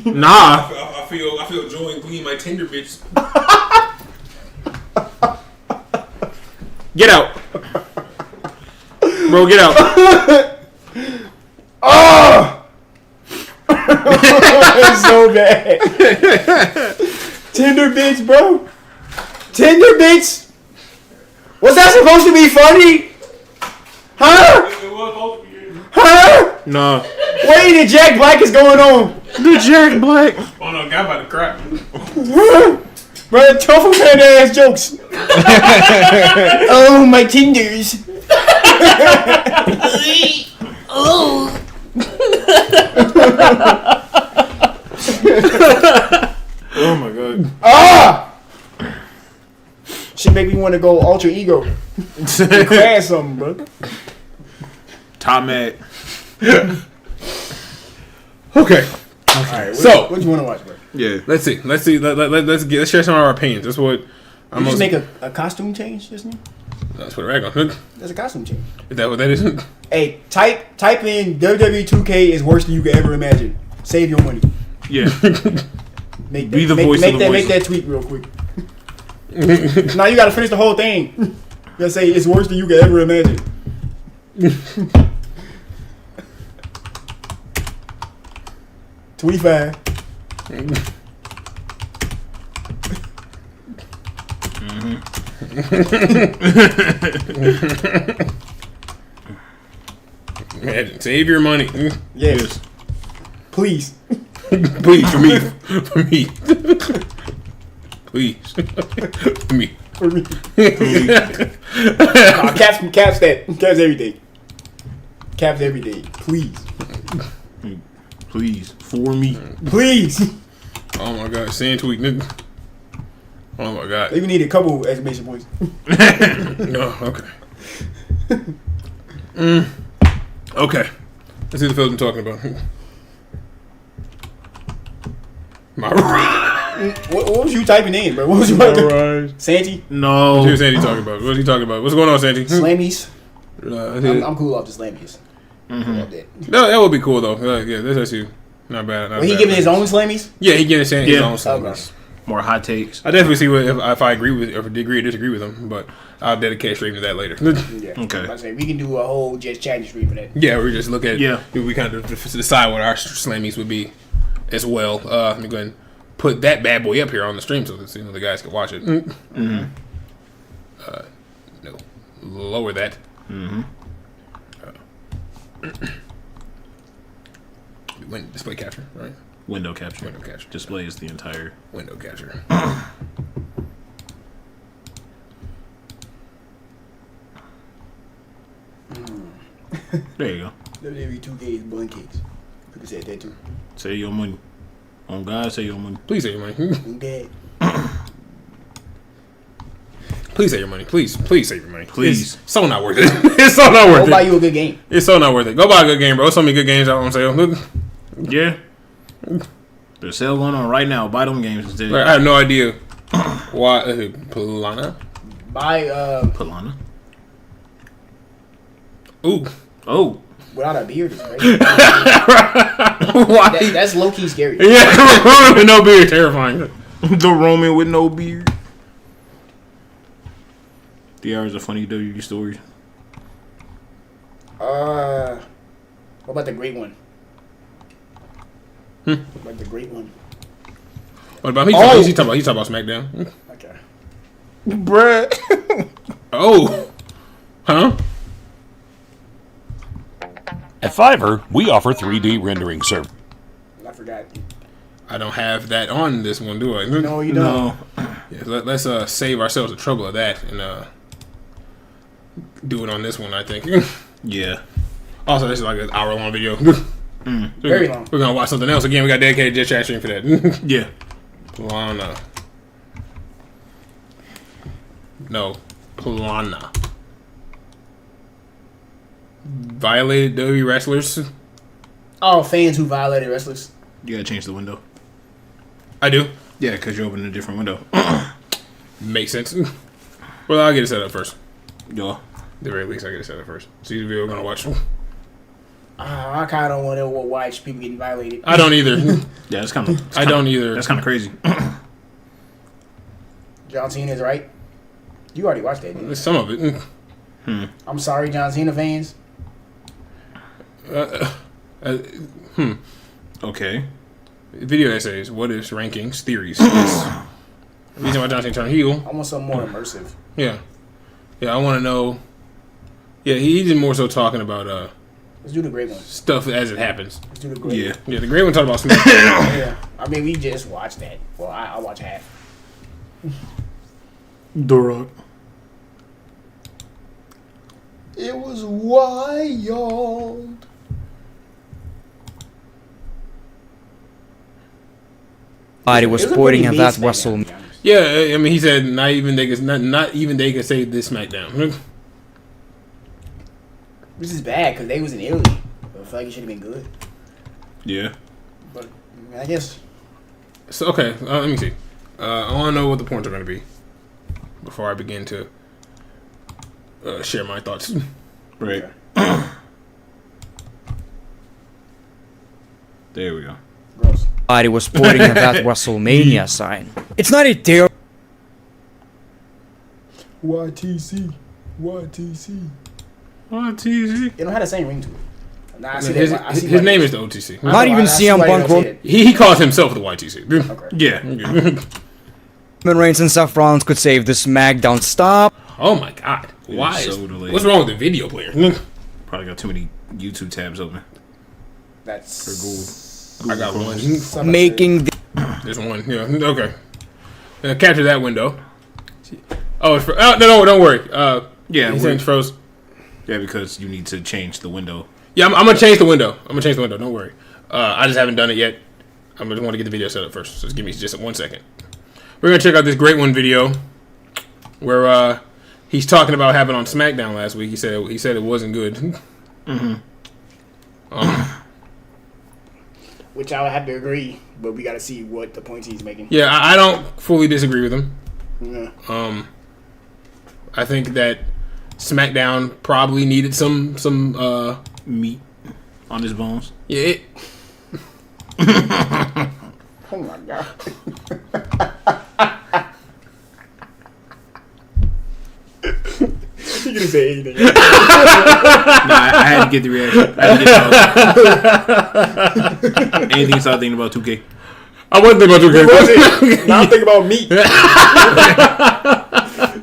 Nah. I feel joy and glee in my Tinder bitch. Get out. Bro, get out. Oh! It's so bad. Tinder bitch, bro. Tinder bitch. Was that supposed to be funny? Huh? Huh? Nah. Wait, the Jack Black is going on. The Jack Black. Oh no, guy about to cry. Bro, tough kind of ass jokes. Oh, my Tinders. Oh. Oh my god. Ah! Should make me want to go alter ego. Crash something, bro. Top mad. Okay. Alright, So what do you want to watch, bro? Yeah. Let's see. Let's share some of our opinions. That's what You just make a costume change, isn't it? Let's put a rag on. That's a costume change. Is that what that is? Hey, type in WWE 2K is worse than you could ever imagine. Save your money. Yeah. Be the voice of the voice. Make that tweet real quick. Now you gotta finish the whole thing. You gotta say it's worse than you could ever imagine. $25. Man, save your money. Yes. Please. Please, for me. For me. Please. For me. For me. Nah, caps that. Caps everything. Caps everything. Please. Please. For me. Please. Oh my god, sand tweet, nigga. Oh my god. They need a couple exclamation points. No, okay. Okay. Let's see the film I'm talking about. What was you typing in, bro? What was you typing? Santi? No. What was Santi talking about? What was he talking about? What's going on, Santi? Slammies. I'm cool off the slammies. Mm-hmm. No, that would be cool though. Yeah, that's actually not bad. He giving his own slammies? Yeah, he giving his own slammies. Okay. More hot takes. I definitely see if I agree with, if I agree or disagree with him, but I'll dedicate a stream to that later. Yeah. Okay. I say we can do a whole just chatting stream for that. Yeah, we just look at. Yeah. We kind of decide what our slammies would be, as well. Let me go ahead and put that bad boy up here on the stream so that the guys can watch it. Mm-hmm. No, lower that. Mm-hmm. Display capture, right? Window capture. Window capture. Display is the entire window capture. There you go. WWE 2K is bun cakes. Could have said that too. Say your money. On God, say your money. Please say your money. Dad. Please say your money. Please say your money. Please. It's so not worth it. It's so not worth it. Go buy you a good game. It's so not worth it. Go buy a good game, bro. So many good games out on sale. Yeah. There's sale going on right now. Buy them games instead. I have no idea why. Polana? Buy Polana. Ooh. Oh. Without a beard is crazy. Why? That's low key scary. Yeah, Roman with no beard, terrifying. The Roman with no beard. DR is a funny WWE story. What about the great one? What about the great one? What about me? He's talking about SmackDown. Okay. Bruh. Oh. Huh? At Fiverr, we offer 3D rendering service. I forgot. I don't have that on this one, do I? No, you don't. Yeah, let's save ourselves the trouble of that and do it on this one, I think. Yeah. Also, this is like an hour-long video. Very long. We're gonna watch something else. Again, we got dedicated Jet Chat stream for that. Yeah. Plana. No. Plana. Violated WWE wrestlers. Oh, fans who violated wrestlers. You gotta change the window. I do? Yeah, because you're opening a different window. Makes sense. Well, I'll get it set up first. Yeah. At the very least, I'll get it set up first. See the video we're gonna watch. I kind of don't want to watch people getting violated. I don't either. Yeah, that's kind of. I don't either. That's kind of crazy. John Cena's right. You already watched that, didn't you? Some of it. I'm sorry, John Cena fans. Okay. Video essays, what ifs, rankings, theories. The reason why John Cena turned heel. I want something more immersive. Yeah. Yeah, I want to know. Yeah, he's more so talking about Let's do the great one. stuff as it happens. Let's do the great one. Yeah, the great one talked about SmackDown. Yeah. I mean, we just watched that. Well, I watch half. The Rock. It was wild. I was pointing at that Russell. Yeah, I mean, he said not even they can say this SmackDown. This is bad because they was in Italy. But I feel like it should have been good. Yeah. But I guess. So okay, let me see. I want to know what the points are going to be before I begin to share my thoughts. Right. There we go. Gross. I was pointing at that WrestleMania sign. It's not a terrible. YTC. YTC. YTC. It don't have the same ring to it. Nah, I see his that. I see his why- name is the OTC. Not even CM Punk wrote. He calls himself the YTC. Okay. Yeah. Roman Reigns and Seth Rollins could save the SmackDown. Stop. Oh my God! Why? So delayed. What's wrong with the video player? Probably got too many YouTube tabs open. That's. I got one. Making the. There's one. Yeah. Okay. Capture that window. Oh, it's no, don't worry. Yeah, he said it's froze. Yeah, because you need to change the window. Yeah, I'm gonna change the window. Don't worry. I just haven't done it yet. I just want to get the video set up first. So just give me just 1 second. We're gonna check out this great one video where he's talking about having on SmackDown last week. He said it wasn't good. Mm-hmm. Which I would have to agree, but we got to see what the points he's making. Yeah, I don't fully disagree with him. Yeah. I think that SmackDown probably needed some meat on his bones. Yeah. Oh my God. You didn't say anything. Nah, I had to get the reaction. Anything you started thinking about 2K? I wasn't thinking about 2K. Was it? Now I'm thinking about meat.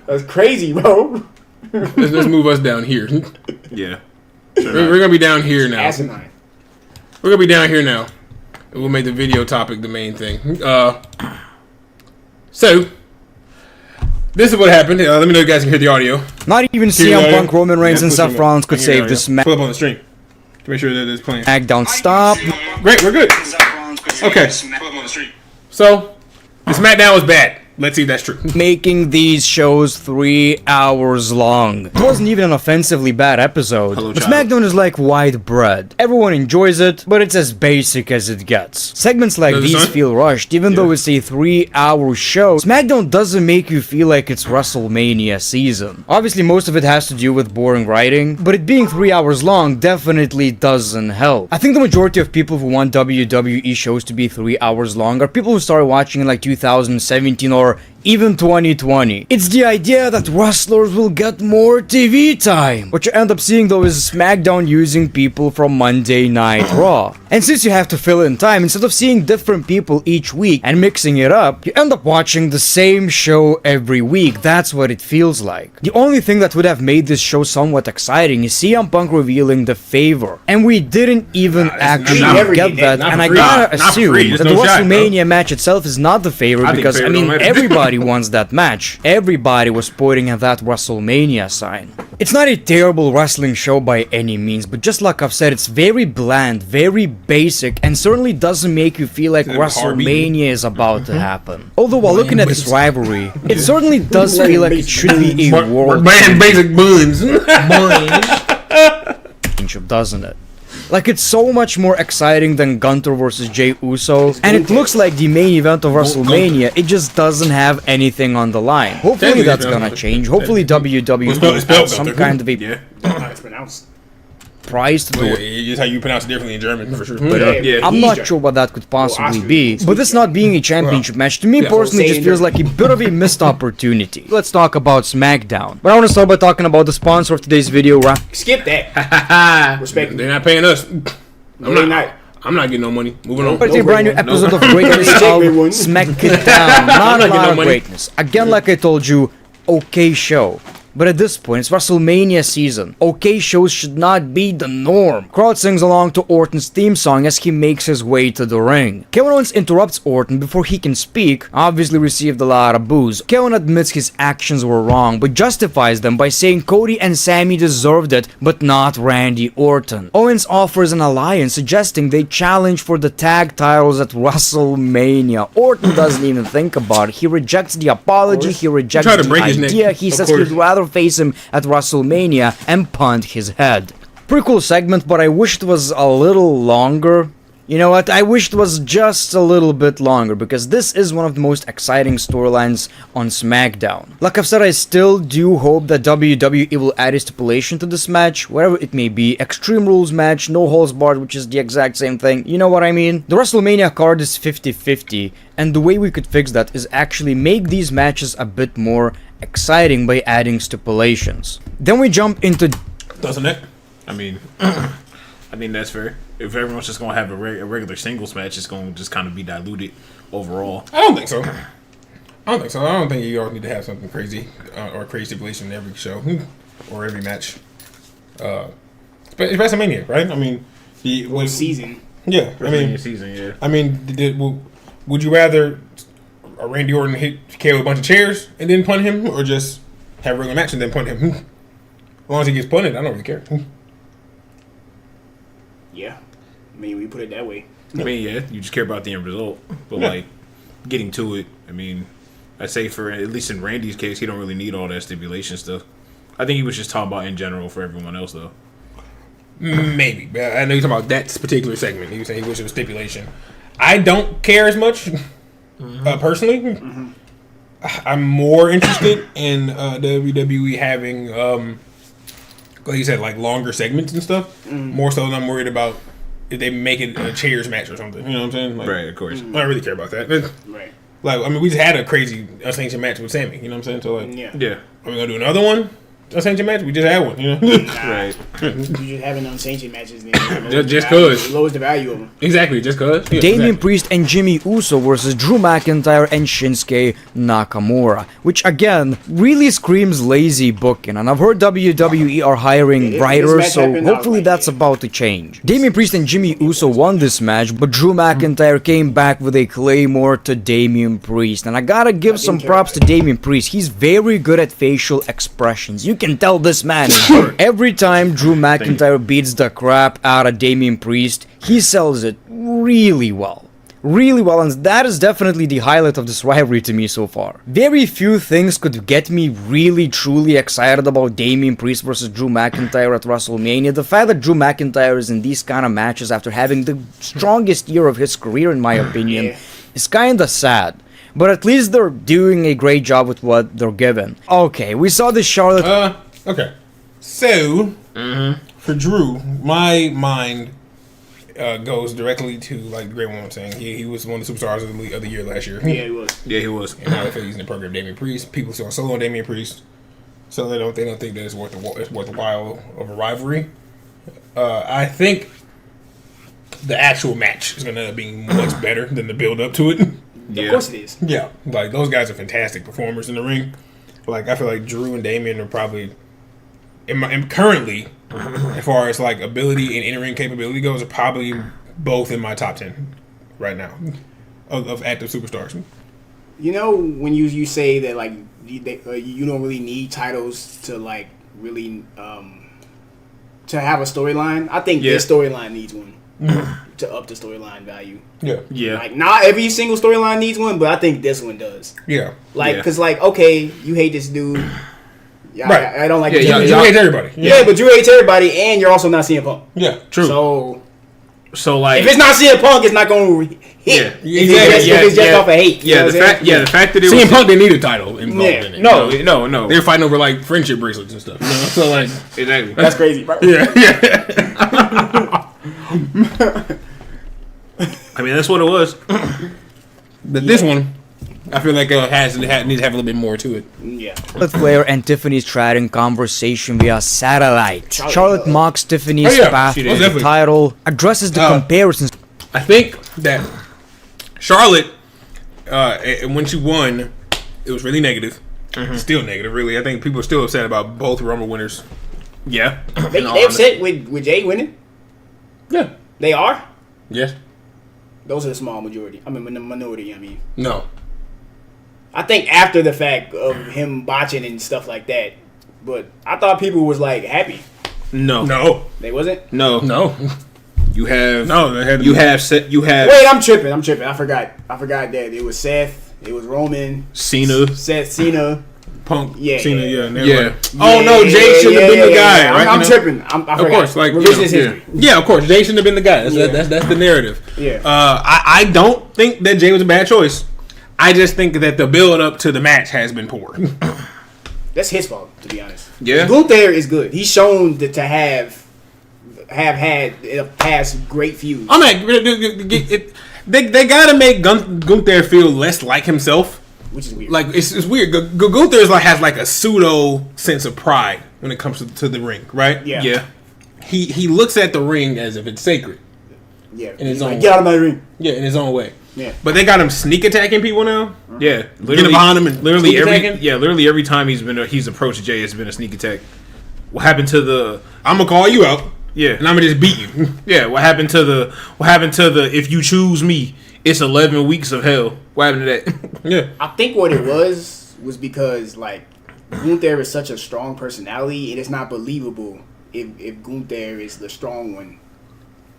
That's crazy, bro. Let's move us down here. Yeah. We're gonna be down here now. Asinine. We're gonna be down here now. And we'll make the video topic the main thing. So this is what happened. Let me know if you guys can hear the audio. Not even CM Punk, Roman Reigns, and Seth Rollins could save the SmackDown. Flip on the stream to make sure that it's playing. SmackDown. Stop. Great, we're good. Okay. So the SmackDown was bad. Let's see if that's true. Making these shows 3 hours long. It wasn't even an offensively bad episode. Hello, But child. SmackDown is like white bread. Everyone enjoys it, but it's as basic as it gets. Segments like Does it these sound- feel rushed, even though it's a 3-hour show. SmackDown doesn't make you feel like it's WrestleMania season. Obviously, most of it has to do with boring writing, but it being 3 hours long definitely doesn't help. I think the majority of people who want WWE shows to be 3 hours long are people who started watching in like 2017 or even 2020. It's the idea that wrestlers will get more TV time. What you end up seeing though is SmackDown using people from Monday Night Raw. And since you have to fill in time, instead of seeing different people each week and mixing it up, you end up watching the same show every week. That's what it feels like. The only thing that would have made this show somewhat exciting is CM Punk revealing the favor. And we didn't even actually get that, and I gotta assume that the WrestleMania match itself is not the favor because, I mean, everybody wants that match. Everybody was pointing at that WrestleMania sign. It's not a terrible wrestling show by any means, but just like I've said, it's very bland, very basic, and certainly doesn't make you feel like WrestleMania is about to happen. Although while looking at this rivalry, it certainly does feel like it should be a world basic buns. championship, doesn't it? Like, it's so much more exciting than Gunter versus Jey Uso, and it looks like the main event of WrestleMania. It just doesn't have anything on the line. Hopefully that's gonna change. Hopefully WWE will have some kind of a prize to do it. It's how you pronounce it differently in German, for sure. But I'm not sure what that could possibly be. But this not being a championship match, to me personally, just feels like a bit of a missed opportunity. Let's talk about SmackDown. But I want to start by talking about the sponsor of today's video, Skip that. Respect. They're not paying us. I'm not getting no money. Moving on. But it's a brand new episode of Greatness of Smack It Down. Not a lot of greatness. Again, like I told you, okay show. But at this point, it's WrestleMania season. Okay shows should not be the norm. Crowd sings along to Orton's theme song as he makes his way to the ring. Kevin Owens interrupts Orton before he can speak, obviously received a lot of boos. Kevin admits his actions were wrong, but justifies them by saying Cody and Sammy deserved it, but not Randy Orton. Owens offers an alliance, suggesting they challenge for the tag titles at WrestleMania. Orton doesn't even think about it. He rejects the apology, he rejects the idea, he says he'd rather face him at WrestleMania and punt his head. Pretty cool segment, but I wish it was a little longer. You know what? I wish it was just a little bit longer, because this is one of the most exciting storylines on SmackDown. Like I've said, I still do hope that WWE will add a stipulation to this match, whatever it may be. Extreme Rules match, no holds barred, which is the exact same thing. You know what I mean? The WrestleMania card is 50-50, and the way we could fix that is actually make these matches a bit more exciting by adding stipulations. Then we jump into... Doesn't it? I mean, that's fair. If everyone's just gonna have a regular singles match, it's gonna just kind of be diluted overall. I don't think so. I don't think you all need to have something crazy or crazy stipulation in every show or every match. It's WrestleMania, right? I mean, the season. Yeah, I mean, season. Yeah. I mean, would you rather Randy Orton hit KO with a bunch of chairs and then punt him, or just have a regular match and then punt him? As long as he gets punted, I don't really care. Yeah. I mean, we put it that way. I mean, yeah, you just care about the end result. But, like, getting to it, I mean, I'd say for, at least in Randy's case, he don't really need all that stipulation stuff. I think he was just talking about in general for everyone else, though. Maybe. But I know you're talking about that particular segment. He was saying he wished it was stipulation. I don't care as much, personally. Mm-hmm. I'm more interested in WWE having, like you said, like longer segments and stuff. More so than I'm worried about if they make it a chairs match or something. You know what I'm saying? Like, right, of course. I don't really care about that. Right. Like, I mean, we just had a crazy Ascension match with Sammy. You know what I'm saying? So, like, yeah. Are we going to do another one? Ascension match? We just had one, you know? Right. You just having unsanctioned matches then. Just cause. It lowers the value of them. Exactly, just cause. Yeah, Damian Priest and Jimmy Uso versus Drew McIntyre and Shinsuke Nakamura, which again really screams lazy booking, and I've heard WWE are hiring writers, so hopefully that's about to change. Damian Priest and Jimmy Uso won this match, but Drew McIntyre came back with a claymore to Damian Priest, and I gotta give some props to Damian Priest. He's very good at facial expressions. You can tell this man is hurt. Every time Drew McIntyre beats the crap out of Damian Priest, he sells it really well. Really well, and that is definitely the highlight of this rivalry to me so far. Very few things could get me really truly excited about Damian Priest versus Drew McIntyre at WrestleMania. The fact that Drew McIntyre is in these kind of matches after having the strongest year of his career, in my opinion, is kinda sad. But at least they're doing a great job with what they're given. Okay, we saw this Charlotte... Okay. So, for Drew, my mind goes directly to like the great one I'm saying. He was one of the superstars of the year last year. Yeah, he was. Yeah, he was. And now I feel he's in the program. Damian Priest. People still solo on Damian Priest, so they don't think that it's worth a while of a rivalry. I think the actual match is going to end up being much better than the build up to it. Yeah. Of course it is. Yeah, like those guys are fantastic performers in the ring. Like I feel like Drew and Damian are probably, and currently, as far as like ability and in-ring capability goes, are probably both in my top 10 right now of active superstars. You know, when you say that like you don't really need titles to like really to have a storyline, I think this storyline needs one to up the storyline value. Yeah, yeah. Like not every single storyline needs one, but I think this one does. Yeah, like because like okay, you hate this dude. Yeah, right. I don't like. Yeah, you hate everybody. Yeah, but Drew hates everybody, and you're also not CM Punk. Yeah, true. So like, if it's not CM Punk, it's not going to hit. Yeah, If it's just off of hate. Yeah, the fact that it CM was Punk didn't need a title involved in it. No. They were fighting over like friendship bracelets and stuff. You know? So like, exactly. That's crazy. Right? Yeah. I mean, that's what it was. This one, I feel like it needs to have a little bit more to it. Yeah. Charlotte Flair and Tiffany Stratton conversation via satellite. Charlotte mocks Tiffany's path to the title, addresses the comparisons. I think that Charlotte, when she won, it was really negative. Still negative, really. I think people are still upset about both Rumble winners. Yeah. They upset with Jay winning? Yeah. They are? Yes. Those are the small majority. I mean, the minority, I mean. No. I think after the fact of him botching and stuff like that, but I thought people was like happy. No. They wasn't? No. You have they had Wait, I'm tripping. I forgot that it was Seth, it was Roman, Cena, Punk, yeah, Cena, yeah. Oh no, Jay shouldn't have been the guy. Right? I'm tripping. I forgot. Of course, like revisionist history. Yeah, of course, Jay shouldn't have been the guy. That's the narrative. Yeah. I don't think that Jay was a bad choice. I just think that the build up to the match has been poor. That's his fault, to be honest. Yeah. Gunther is good. He's shown to have had in the past great feuds. I'm like, they gotta make Gunther feel less like himself, which is weird. Like it's weird. Gunther is like has like a pseudo sense of pride when it comes to the ring, right? Yeah. He looks at the ring as if it's sacred. Yeah. In his own way. Get out of my ring. Yeah, in his own way. Yeah. But they got him sneak attacking people now. Yeah, Getting behind him and literally attacking? literally every time he's approached Jay, it's been a sneak attack. What happened to the? I'm gonna call you out. Yeah, and I'm gonna just beat you. Yeah, what happened to the? If you choose me, it's 11 weeks of hell. What happened to that? Yeah, I think what it was because like Gunther is such a strong personality, and it's not believable if Gunther is the strong one.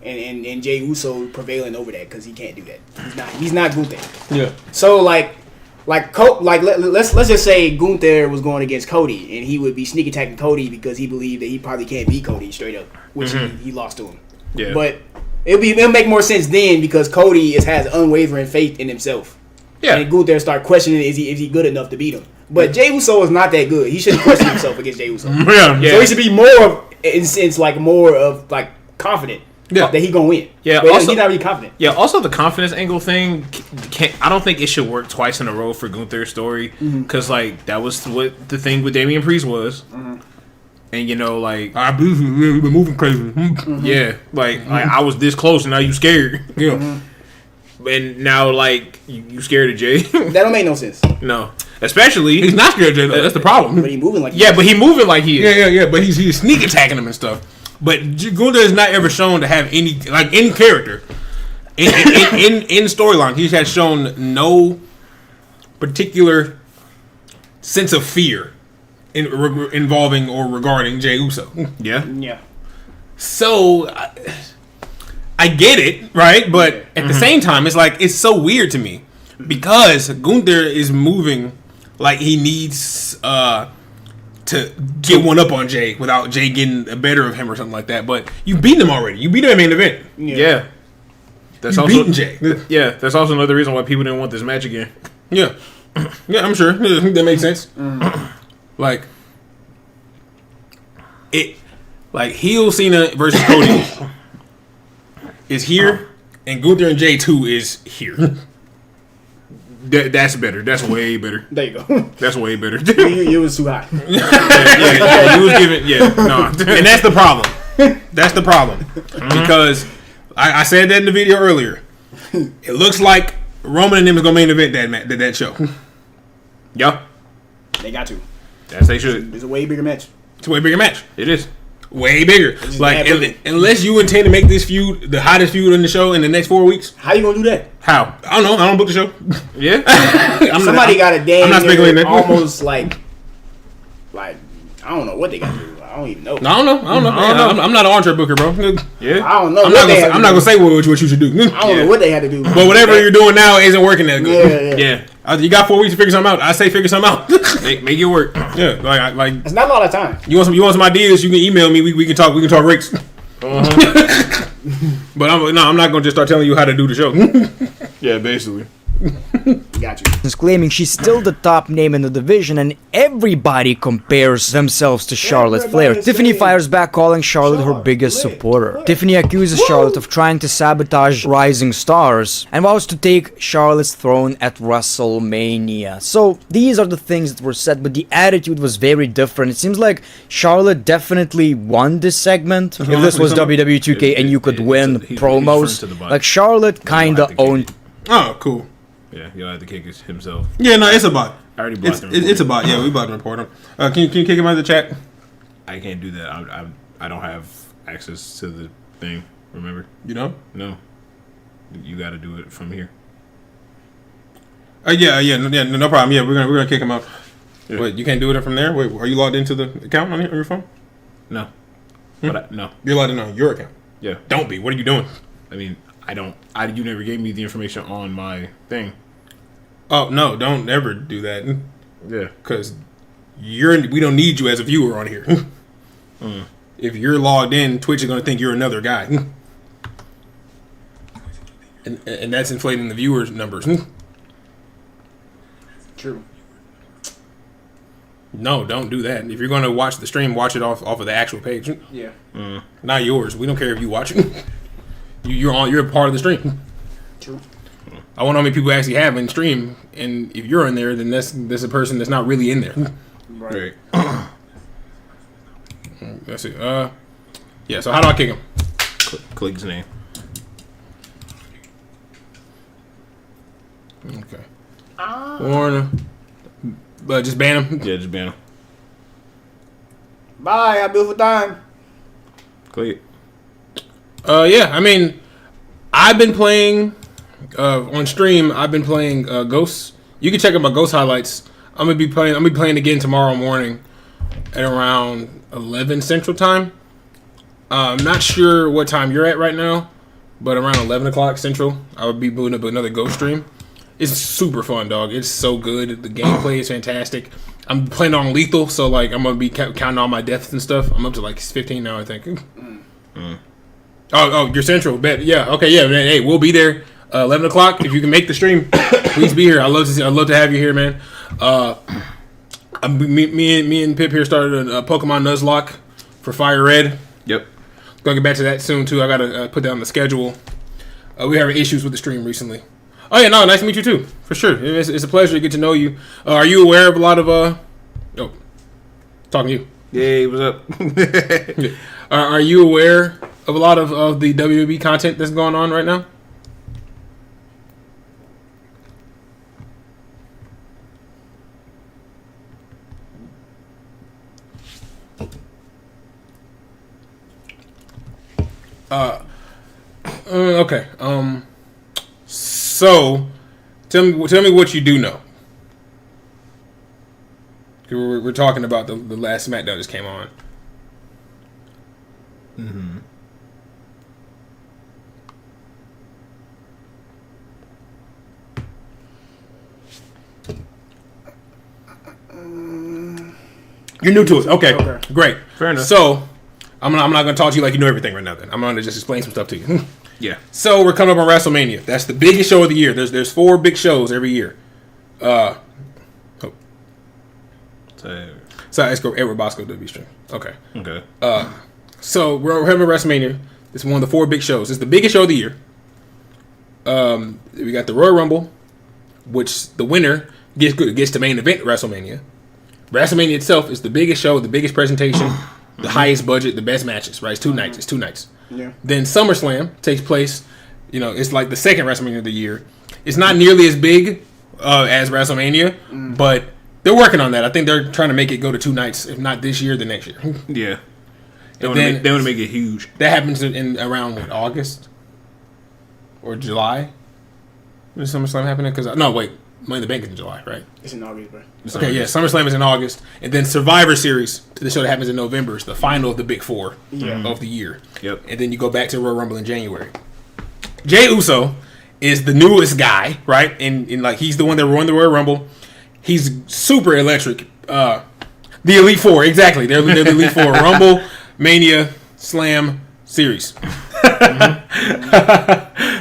And Jey Uso prevailing over that because he can't do that. He's not Gunther. Yeah. So let's just say Gunther was going against Cody and he would be sneak attacking Cody because he believed that he probably can't beat Cody straight up, which he lost to him. Yeah. But it'll make more sense then because Cody has unwavering faith in himself. Yeah. And Gunther start questioning is he good enough to beat him. But Jey Uso is not that good. He shouldn't question himself against Jey Uso. Yeah. So he should be more of confident. Yeah. That he gonna win. Yeah, but also, he's not really confident. Yeah, also the confidence angle thing, I don't think it should work twice in a row for Gunther's story. Because, like, that was what the thing with Damian Priest was. And, you know, like... I believe we've been moving crazy. Yeah, like, I was this close and now you scared. Yeah. And now, like, you scared of Jay. That don't make no sense. No. Especially... He's not scared of Jay, though. That's the problem. But he moving like but he moving like he is. Yeah. But he's sneak attacking him and stuff. But Gunther is not ever shown to have any character in storyline. He has shown no particular sense of fear involving or regarding Jey Uso. Yeah. So I get it, right? But at the same time, it's like it's so weird to me because Gunther is moving like he needs to get one up on Jay without Jay getting the better of him or something like that. But you beat him already. You beat him in main event. Yeah. That's you also beaten Jay. Yeah, that's also another reason why people didn't want this match again. Yeah. Yeah, I'm sure. That makes sense. Like heel Cena versus Cody. is here, and Gunther and Jay 2 is here. That's better. That's way better. There you go. That's way better. You was too hot. Yeah, you was giving, no. And that's the problem. That's the problem. Because I said that in the video earlier. It looks like Roman and them is going to main event that show. Yeah. They got to. Yes, they should. It's a way bigger match. It's a way bigger match. It is. Way bigger. Like, unless you intend to make this feud the hottest feud in the show in the next 4 weeks. How you gonna do that? How? I don't know. I don't book the show. Yeah. Somebody got a damn. I'm not speculating that. Almost like I don't know what they got to do. I don't even know. No, I don't know. I'm not an armchair booker, bro. Yeah. I don't know. I'm not gonna say what you should do. I don't know what they had to do. But whatever you're doing now isn't working that good. Yeah. You got 4 weeks to figure something out. I say figure something out. Make it work. Yeah, like it's not a lot of time. You want some ideas? You can email me. We can talk. We can talk rates. But I'm not gonna just start telling you how to do the show. Yeah, basically. Got you. Is claiming she's still the top name in the division, and everybody compares themselves to Charlotte Flair. Tiffany fires back, calling Charlotte her biggest supporter. Tiffany accuses Charlotte of trying to sabotage rising stars and vows to take Charlotte's throne at WrestleMania. So these are the things that were said, but the attitude was very different. It seems like Charlotte definitely won this segment. If this was WWE 2K and you could win promos, like Charlotte kinda owned. Oh, cool. Yeah, he'll have to kick himself. Yeah, no, it's a bot. I already blocked him. It's a bot. Yeah, we about to report him. Can you kick him out of the chat? I can't do that. I don't have access to the thing. Remember? You don't? No. You got to do it from here. No problem. Yeah, we're gonna kick him out. Yeah. Wait, you can't do it from there? Wait, are you logged into the account on your phone? No. But no. You're logged in on your account. Yeah. Don't be. What are you doing? I mean, you never gave me the information on my thing. Oh no! Don't ever do that. Yeah, because we don't need you as a viewer on here. If you're logged in, Twitch is going to think you're another guy, and that's inflating the viewers numbers. True. No, don't do that. If you're going to watch the stream, watch it off of the actual page. Yeah. Not yours. We don't care if you watch it. You're a part of the stream. True. I want to know how many people actually have in stream, and if you're in there, then that's a person that's not really in there. Right. That's it. Yeah. So how do I kick him? Click his name. Okay. Warner. But just ban him. Yeah, just ban him. Bye. I'll do it for time. Click. Yeah. I mean, I've been playing. On stream, I've been playing Ghosts. You can check out my Ghost highlights. I'm gonna be playing again tomorrow morning at around 11 Central Time. I'm not sure what time you're at right now, but around 11 o'clock Central, I will be booting up another Ghost stream. It's super fun, dog. It's so good. The gameplay is fantastic. I'm playing on lethal, so like I'm gonna be counting all my deaths and stuff. I'm up to like 15 now, I think. Oh, you're Central. Bet. Yeah. Okay. Yeah. Man, hey, we'll be there. 11 o'clock. If you can make the stream, please be here. I'd love to have you here, man. Me and Pip here started a Pokemon Nuzlocke for Fire Red. Yep. Gonna get back to that soon too. I gotta put that on the schedule. We having issues with the stream recently. Oh yeah, no, nice to meet you too, for sure. It's a pleasure to get to know you. Are you aware of a lot of talking to you? Hey, what's up? Are you aware of a lot of the WWE content that's going on right now? Okay. So, tell me what you do know. We're talking about the last SmackDown just came on. You're new to it. Okay. Great. Fair enough. So, I'm not going to talk to you like you know everything right now. Then I'm going to just explain some stuff to you. Yeah. So we're coming up on WrestleMania. That's the biggest show of the year. There's 4 big shows every year. So let's go Edward Bosco W stream. Okay. Okay. So we're having WrestleMania. It's one of the 4 big shows. It's the biggest show of the year. We got the Royal Rumble, which the winner gets to main event WrestleMania. WrestleMania itself is the biggest show, the biggest presentation, the highest budget, the best matches. Right? It's 2 nights. It's 2 nights. Yeah. Then SummerSlam takes place. You know, it's like the second WrestleMania of the year. It's not nearly as big as WrestleMania, but they're working on that. I think they're trying to make it go to 2 nights, if not this year, the next year. Yeah. They want to make it huge. That happens in around August or July. When does SummerSlam happening? No, wait, Money in the Bank is in July, right? It's in August, bro. Okay, yeah, SummerSlam is in August, and then Survivor Series, the show that happens in November, is the final of the big 4 of the year. Yep. And then you go back to Royal Rumble in January. Jey Uso is the newest guy, right? And like he's the one that won the Royal Rumble. He's super electric. The Elite 4, exactly. They're the Elite 4: Rumble, Mania, Slam, Series.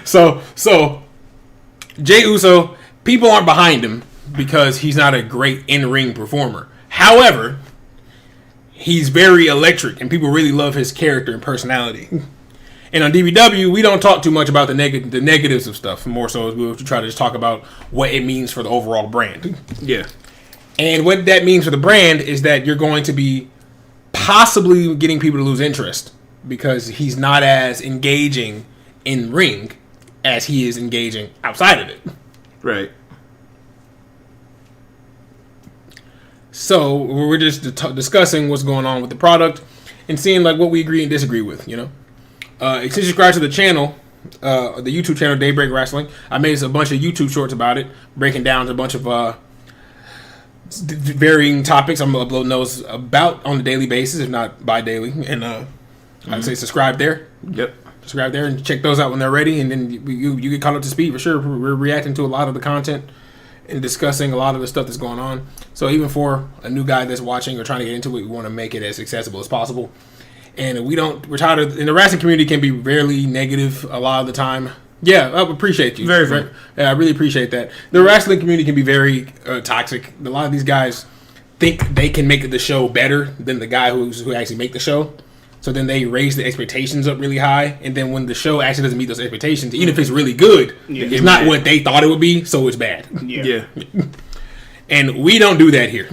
So Jey Uso, people aren't behind him because he's not a great in-ring performer. However, he's very electric, and people really love his character and personality. And on DBW, we don't talk too much about the negatives of stuff. More so, we try to just talk about what it means for the overall brand. Yeah. And what that means for the brand is that you're going to be possibly getting people to lose interest because he's not as engaging in ring as he is engaging outside of it. Right. So we're just discussing what's going on with the product and seeing like what we agree and disagree with, you know. If you subscribe to the channel, the YouTube channel Daybreak Wrestling, I made a bunch of YouTube shorts about it, breaking down a bunch of varying topics. I'm uploading those about on a daily basis, if not bi-daily. And I'd say subscribe there. Yep. Subscribe there and check those out when they're ready. And then you get caught up to speed for sure. We're reacting to a lot of the content and discussing a lot of the stuff that's going on. So even for a new guy that's watching or trying to get into it, we want to make it as accessible as possible. And we're tired of, and the wrestling community can be very negative a lot of the time. Yeah, I appreciate you. Very. Yeah, I really appreciate that. The wrestling community can be very toxic. A lot of these guys think they can make the show better than the guy who actually make the show. So then they raise the expectations up really high, and then when the show actually doesn't meet those expectations, even if it's really good, it's not what they thought it would be, so it's bad. Yeah. And we don't do that here.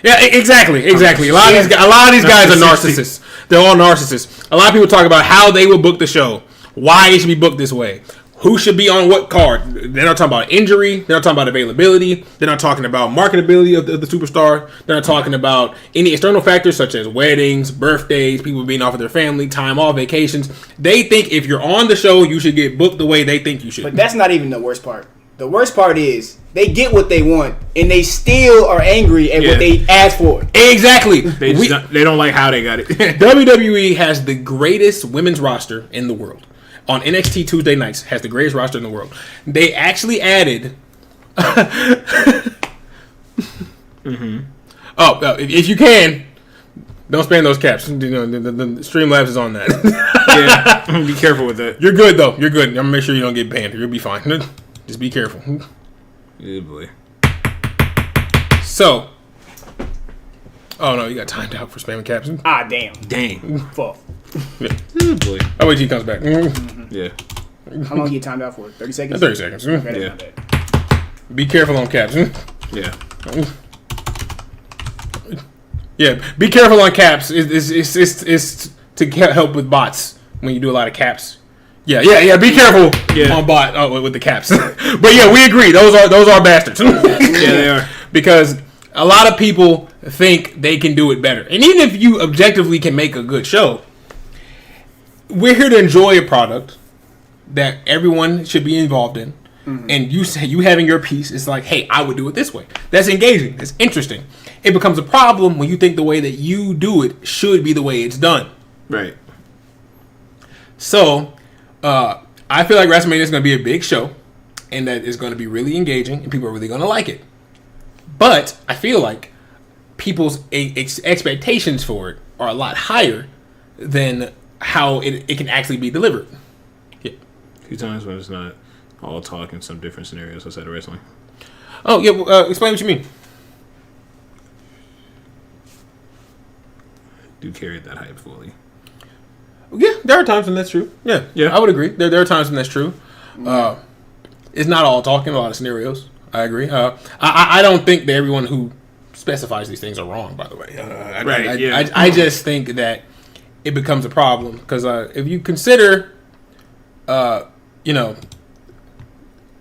Yeah, exactly. A lot of these guys are narcissists. They're all narcissists. A lot of people talk about how they will book the show, why it should be booked this way, who should be on what card. They're not talking about injury. They're not talking about availability. They're not talking about marketability of the superstar. They're not talking about any external factors such as weddings, birthdays, people being off with their family, time off, vacations. They think if you're on the show, you should get booked the way they think you should. But that's not even the worst part. The worst part is they get what they want, and they still are angry at what they asked for. Exactly. They don't like how they got it. WWE has the greatest women's roster in the world. On NXT Tuesday nights, has the greatest roster in the world. They actually added... if you can, don't spam those caps. You know, the Streamlabs is on that. Yeah, be careful with that. You're good, though. You're good. I'm going to make sure you don't get banned. You'll be fine. Just be careful. Yeah, boy. So... Oh, no, you got timed out for spamming caps. Ah, damn. Dang. Fuck. Yeah. Boy. I'll wait till he comes back. Yeah. How long do you get timed out for? 30 seconds? 30 seconds. Okay, Yeah. Be careful on caps. Yeah. Yeah, be careful on caps. It's to help with bots when you do a lot of caps. Yeah. Be careful on bot with the caps. But yeah, we agree. Those are bastards. Yeah, they are. Because a lot of people think they can do it better, and even if you objectively can make a good show, we're here to enjoy a product that everyone should be involved in. Mm-hmm. And you having your piece is like, hey, I would do it this way. That's engaging. That's interesting. It becomes a problem when you think the way that you do it should be the way it's done. Right. So, I feel like WrestleMania is going to be a big show, and that it's going to be really engaging, and people are really going to like it. But I feel like people's expectations for it are a lot higher than how it can actually be delivered. Yeah. A few times when it's not all talk in some different scenarios outside of wrestling. Oh, yeah. Well, explain what you mean. Do carry that hype fully. Yeah, there are times when that's true. Yeah, I would agree. There are times when that's true. It's not all talk in a lot of scenarios. I agree. I don't think that everyone who specifies these things are wrong, by the way. I just think that it becomes a problem because if you consider, you know,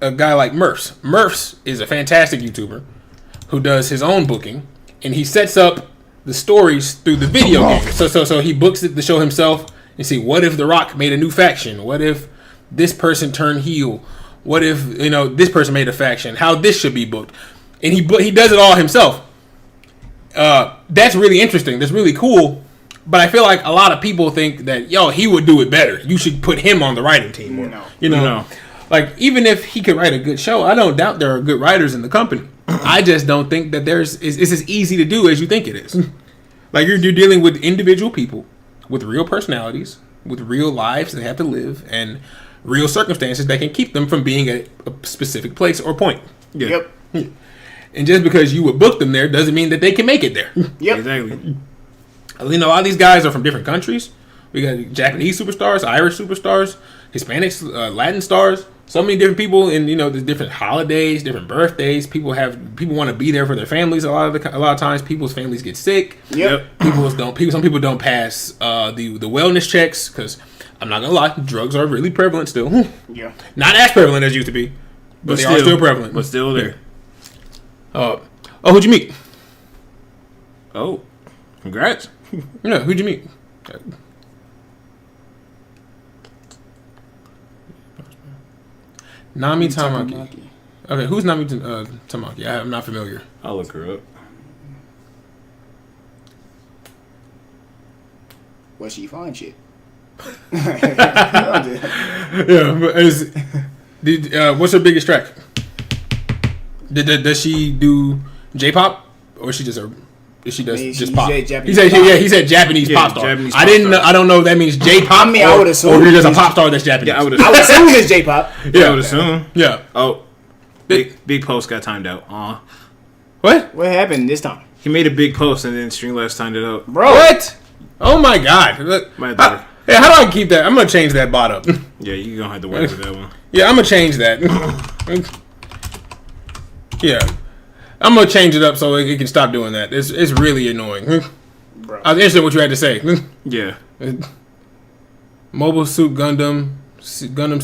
a guy like Murphs is a fantastic YouTuber who does his own booking, and he sets up the stories through the video game. So he books the show himself and see what if The Rock made a new faction? What if this person turned heel? What if this person made a faction? How this should be booked? And he does it all himself. That's really interesting. That's really cool. But I feel like a lot of people think that he would do it better. You should put him on the writing team. No. Like even if he could write a good show, I don't doubt there are good writers in the company. I just don't think that it's as easy to do as you think it is. Like you're dealing with individual people with real personalities, with real lives they have to live, and real circumstances that can keep them from being at a specific place or point. Yeah. Yep. And just because you would book them there doesn't mean that they can make it there. Yep. Exactly. A lot of these guys are from different countries. We got Japanese superstars, Irish superstars, Hispanics, Latin stars. So many different people, and there's different holidays, different birthdays. People want to be there for their families. A lot of times, people's families get sick. Yep. Some people don't pass the wellness checks because I'm not gonna lie, drugs are really prevalent still. Yeah. Not as prevalent as used to be, but they are still prevalent. But still there. Who'd you meet? Oh, congrats. Yeah, who'd you meet? Nami Tamaki. Okay, who's Nami Tamaki? I'm not familiar. I'll look her up. Well, she fine shit. Yeah, but what's her biggest track? Does she do J-pop or is she just pop? He said Japanese pop star. Japanese I didn't. pop star. I don't know if that means J-pop. I mean, I would assume. Or if you're just a pop star that's Japanese. Yeah, I would assume it's J-pop. Yeah, I would assume. Yeah. Oh, big post got timed out. What? What happened this time? He made a big post and then Streamlabs timed it out. Bro. What? Oh my god. Look, how do I keep that? I'm gonna change that bot up. Yeah, you're gonna have to work with that one. Yeah, I'm gonna change that. Yeah, I'm gonna change it up so it can stop doing that. It's really annoying. Bro. I was interested in what you had to say. Yeah. Mobile Suit Gundam, Gundam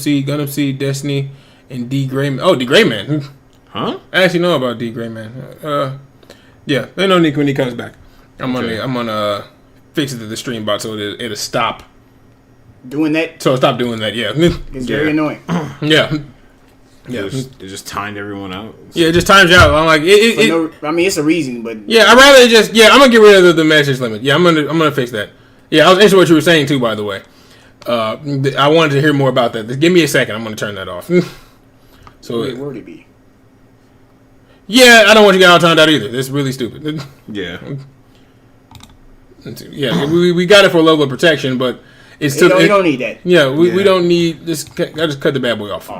Seed, Destiny, and D Gray. Oh, D Gray Man. Huh? I actually know about D Gray Man. Yeah, they know Nick when he comes back. I'm gonna fix it to the stream bot so it'll stop doing that. So stop doing that. Yeah, It's very annoying. Yeah. Yeah, it just timed everyone out. Yeah, it just times you out. I'm like, it's a reason, but yeah, I'd rather just I'm gonna get rid of the message limit. Yeah, I'm gonna fix that. Yeah, I was interested in what you were saying too, by the way. I wanted to hear more about that. Give me a second. I'm gonna turn that off. So where would it be? Yeah, I don't want you to get all timed out either. That's really stupid. Yeah. Yeah, we got it for a level of protection, but it's still. You don't need that. Yeah, we don't need this. I just cut the bad boy off.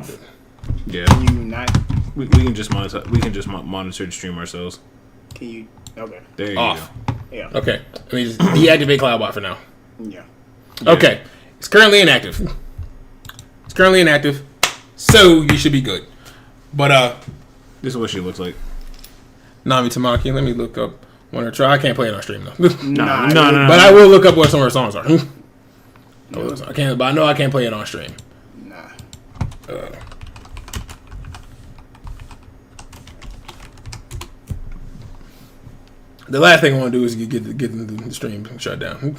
Yeah. Can you not? We can just monitor. We can just monitor the stream ourselves. Can you? Okay. There you Off. go. Yeah. Okay. I mean, just deactivate CloudBot for now. Yeah. Okay. It's currently inactive. So you should be good. But this is what she looks like. Nami Tamaki. Let me look up one of her try. I can't play it on stream though. No. But I will look up what some of her songs are. I can't. But I know I can't play it on stream. Nah. The last thing I want to do is get the stream shut down.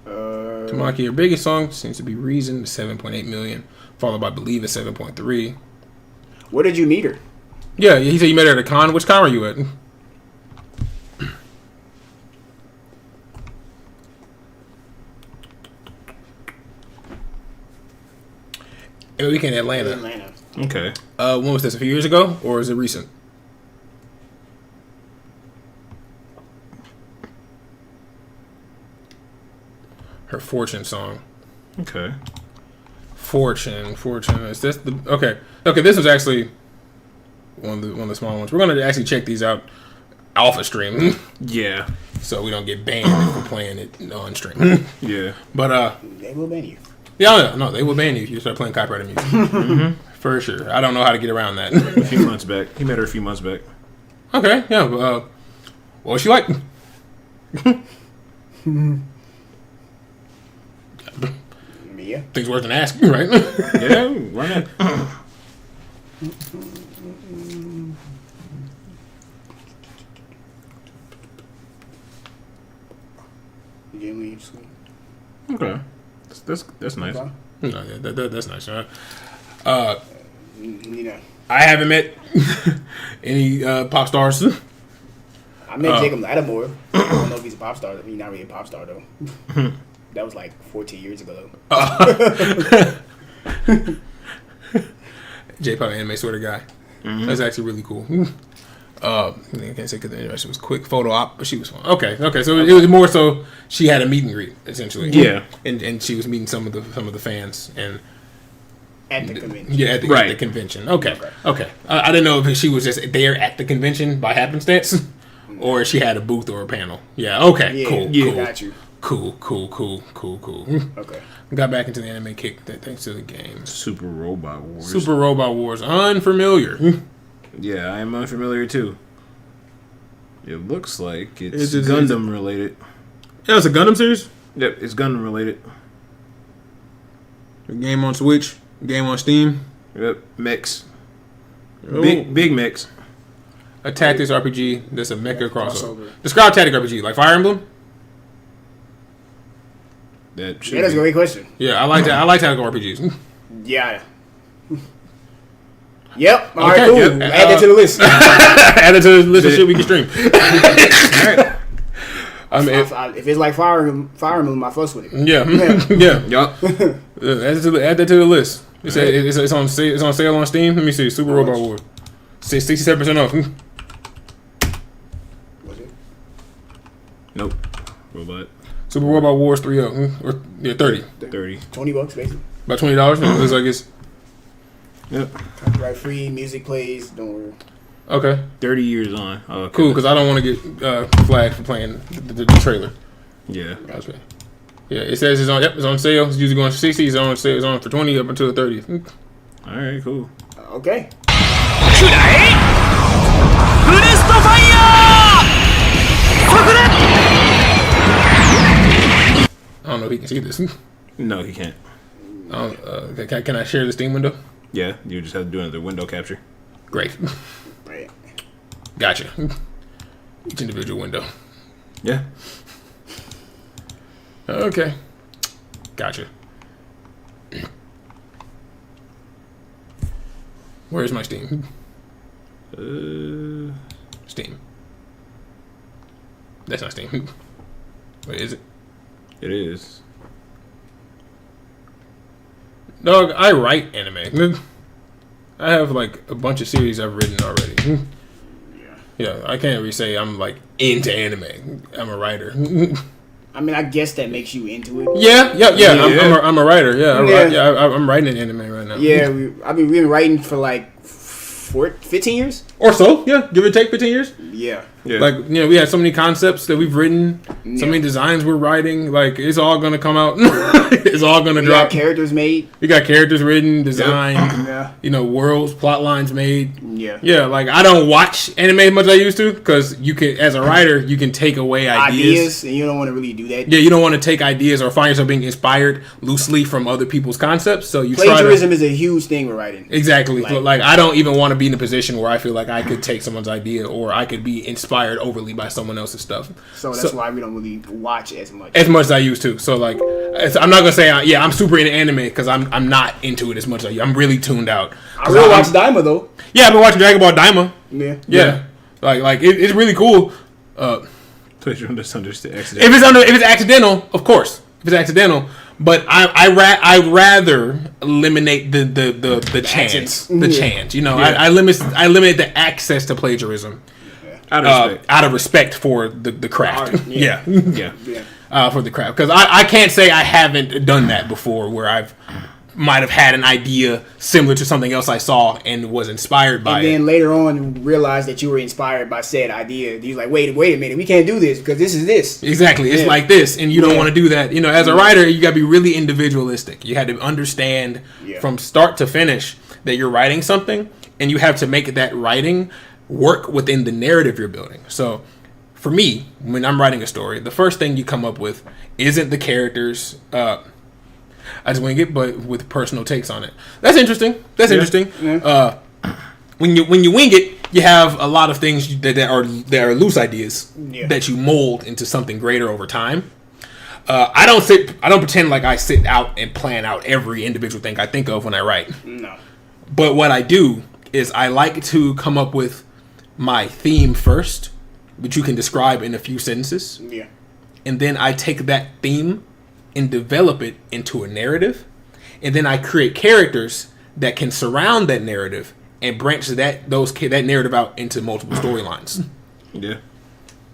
Tamaki, her biggest song seems to be Reason, 7.8 million, followed by Believe at 7.3. Where did you meet her? Yeah, he said you met her at a con. Which con were you at? Weekend in Atlanta. Okay. When was this? A few years ago, or is it recent? Her Fortune song. Okay. Fortune. Is this the okay? This was actually one of the small ones. We're gonna actually check these out. Alpha stream. Yeah. so we don't get banned for playing it on stream. Yeah. But they will ban you. Yeah, no, they will ban you if you start playing copyrighted music. For sure. I don't know how to get around that. A few months back. He met her a few months back. Okay, yeah. What was she like? Yeah. Things worth an asking, right? Yeah, why not? You didn't leave school. Okay. That's nice. Okay. No, yeah, that's nice, right? You know. I haven't met any pop stars. I met Jacob Lattimore. I don't know if he's a pop star. He's not really a pop star though. That was like 14 years ago. J-pop anime sort of guy. That's actually really cool. I can't say because the interaction was quick photo op, but she was fun. Okay. So it was more so she had a meet and greet essentially. Yeah, and she was meeting some of the fans and at the convention. Yeah, at the convention. Okay. I didn't know if she was just there at the convention by happenstance, or she had a booth or a panel. Yeah. Okay. Yeah, cool. yeah, Cool. got you. Cool. Okay. Got back into the anime kick thanks to the game. Super Robot Wars. Super Robot Wars. Unfamiliar. Yeah, I am unfamiliar too. It looks like it's Is it Gundam related. Yeah, it's a Gundam series? Yep, it's Gundam related. A game on Switch, game on Steam. Yep, mix. Oh. Big mix. A tactics RPG that's a mecha crossover. Describe tactics RPG, like Fire Emblem? That's a great question. Yeah, I like that. I like tactical RPGs. Yeah. Yep. All Okay, right, cool. yep. Add that to the list. Add it to the list of shit we can stream. All right. If it's like Fire Emblem, I fuss with it. Yeah. Add that to the list. It's on sale on Steam. Let me see. Super Robot War. 67% off. Was it? Nope. Robot. Super Robot Wars 3.0. Or 30. 30. $20 basically. About $20. It looks like it's. Yep. Copyright free. Music plays. Don't worry. Okay. 30 years on. Oh, okay. Cool, because I don't want to get flagged for playing the trailer. Yeah. Okay. Yeah, it says it's on sale. It's usually going for 60. It's on sale. It's on for 20 up until the 30th. All right, cool. Okay. I don't know if he can see this. No, he can't. Can I share the Steam window? Yeah, you just have to do another window capture. Great. Right. Gotcha. Each individual window. Yeah. Okay. Gotcha. Where's my Steam? Steam. That's not Steam. Wait, is it? It is. Dog, I write anime. I have like a bunch of series I've written already. Yeah, I can't really say I'm like into anime. I'm a writer. I mean, I guess that makes you into it. Yeah. I'm a writer. I'm writing an anime right now. Yeah, we've been writing for like 15 years or so. Yeah, give or take 15 years. Yeah. Like, we had so many concepts that we've written, so many designs we're writing. Like, it's all gonna come out. It's all gonna drop. Got characters made. You got characters written, designed. Yeah. Worlds, plot lines made. Yeah. Yeah. Like, I don't watch anime as much as I used to because you can, as a writer, you can take away ideas, and you don't want to really do that. Yeah, you don't want to take ideas or find yourself being inspired loosely from other people's concepts. So you plagiarism is a huge thing with writing. Exactly. Like I don't even want to be in a position where I feel like I could take someone's idea or I could be inspired overly by someone else's stuff. So that's why we don't really watch as much. As much as I used to. So like, I'm not gonna say I'm super into anime because I'm not into it as much as I'm really tuned out. I really watch Daima though. Yeah, I've been watching Dragon Ball Daima. Yeah. Like it's really cool. If it's accidental, of course. If it's accidental, but I rather eliminate the chance. The chance. I limit the access to plagiarism. Out of respect for the craft. For the craft. Because I can't say I haven't done that before where I've might have had an idea similar to something else I saw and was inspired by it. And then later on realized that you were inspired by said idea. You're like, wait a minute, we can't do this because this is this. Exactly. It's like this, and you don't want to do that. You know, as a writer, you got to be really individualistic. You had to understand from start to finish that you're writing something, and you have to make that writing work within the narrative you're building. So for me, when I'm writing a story, the first thing you come up with isn't the characters. I just wing it, but with personal takes on it. That's interesting. Interesting. Yeah. When you wing it, you have a lot of things that are loose ideas that you mold into something greater over time. I don't pretend like I sit out and plan out every individual thing I think of when I write. No. But what I do is I like to come up with my theme first, which you can describe in a few sentences. Yeah. And then I take that theme and develop it into a narrative, and then I create characters that can surround that narrative and branch that narrative out into multiple storylines. Yeah,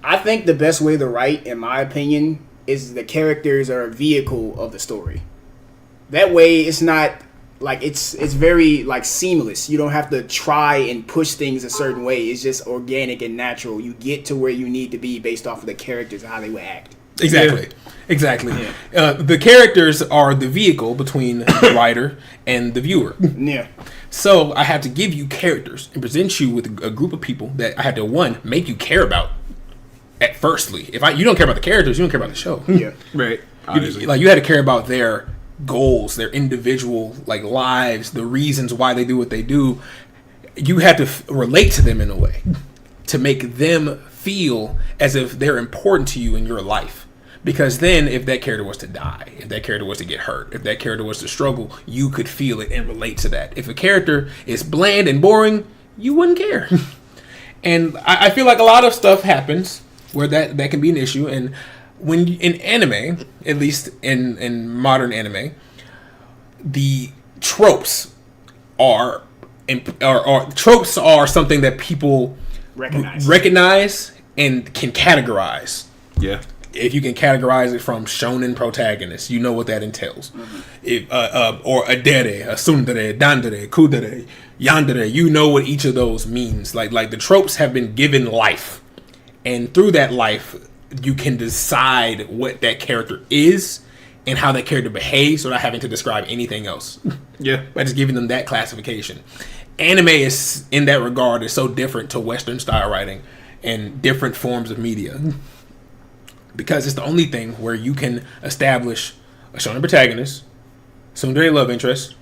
I think the best way to write, in my opinion, is the characters are a vehicle of the story. That way, it's not like it's very like seamless. You don't have to try and push things a certain way. It's just organic and natural. You get to where you need to be based off of the characters and how they would act. Exactly. The characters are the vehicle between the writer and the viewer. Yeah. So I have to give you characters and present you with a group of people that I have to make you care about. At firstly, if you don't care about the characters, you don't care about the show. Yeah. Right. You had to care about their goals, their individual lives, the reasons why they do what they do. You had to relate to them in a way to make them feel as if they're important to you in your life. Because then if that character was to die, if that character was to get hurt, if that character was to struggle, you could feel it and relate to that. If a character is bland and boring, you wouldn't care. And I feel like a lot of stuff happens where that can be an issue. And when in anime, at least in modern anime, the tropes are something that people recognize and can categorize. Yeah. If you can categorize it from shonen protagonists, you know what that entails. Mm-hmm. Or a dere, a tsundere, dandere, kudere, yandere, you know what each of those means. Like the tropes have been given life, and through that life, you can decide what that character is and how that character behaves without having to describe anything else. Yeah, by just giving them that classification. Anime is, in that regard, is so different to Western style writing and different forms of media. Because it's the only thing where you can establish a shonen protagonist, tsundere love interest,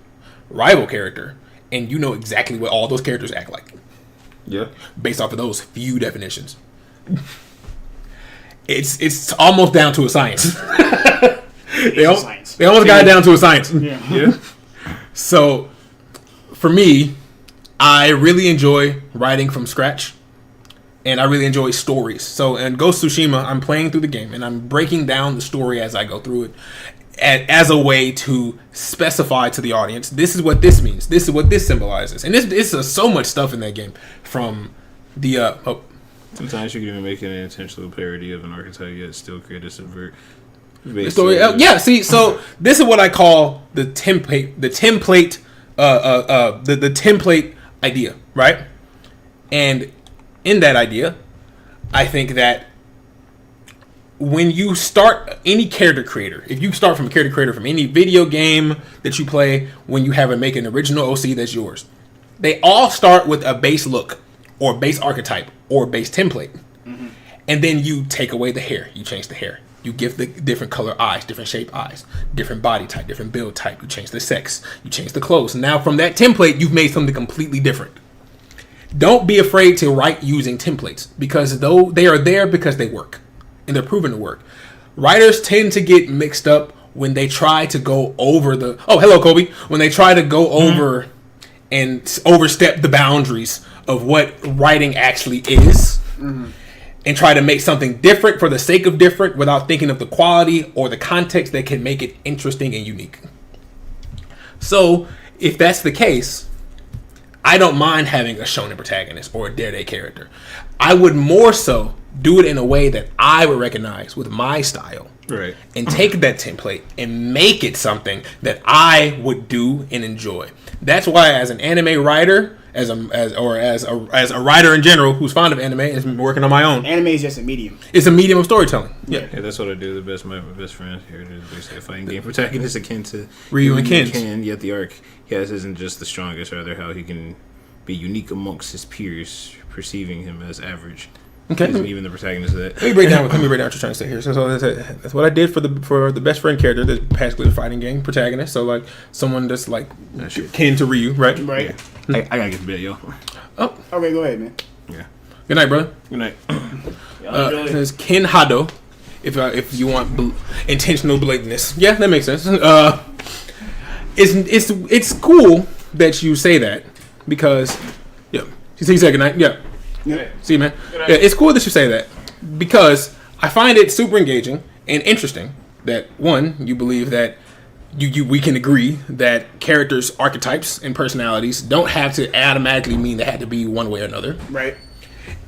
rival character, and you know exactly what all those characters act like. Yeah. Based off of those few definitions. It's almost down to a science. They almost got it down to a science. Yeah. So, for me, I really enjoy writing from scratch. And I really enjoy stories. So in Ghost of Tsushima, I'm playing through the game and I'm breaking down the story as I go through it as a way to specify to the audience, this is what this means. This is what this symbolizes. And this is so much stuff in that game from the... Sometimes you can even make an intentional parody of an archetype yet still create a subvert. The story, see, so this is what I call the template idea, right? And in that idea, I think that when you start any character creator, if you start from a character creator from any video game that you play, when you make an original OC that's yours, they all start with a base look or base archetype or base template. Mm-hmm. And then you take away the hair, you change the hair. You give the different color eyes, different shape eyes, different body type, different build type. You change the sex, you change the clothes. Now from that template, you've made something completely different. Don't be afraid to write using templates because though they are there because they work and they're proven to work. Writers tend to get mixed up when they try to go over when they try to go over and overstep the boundaries of what writing actually is and try to make something different for the sake of different without thinking of the quality or the context that can make it interesting and unique. So if that's the case, I don't mind having a shonen protagonist or a dere character. I would more so do it in a way that I would recognize with my style. Right. And take that template and make it something that I would do and enjoy. That's why, as an anime writer, as a writer in general who's fond of anime, is working on my own. Anime is just a medium. It's a medium of storytelling. Yeah, that's what I do. My best friend here is basically a fighting game protagonist akin to Ryu and Ken. Yet the arc he has isn't just the strongest, rather how he can be unique amongst his peers, perceiving him as average. Okay. Isn't even the protagonist of that. Let me break down what you're trying to say here. So that's what I did for the best friend character. That's basically the fighting game protagonist. So like someone that's like kin to Ryu, right? Right. Yeah. I gotta get to bed, yo. Oh. Okay, go ahead, man. Yeah. Good night, brother. Good night. There's Ken Hado. If you want intentional blatantness, yeah, that makes sense. It's cool that you say that because yeah. You say good night. Yeah. Yeah. See you, man. Yeah, it's cool that you say that because I find it super engaging and interesting that one, you believe that we can agree that characters' archetypes and personalities don't have to automatically mean they had to be one way or another. Right.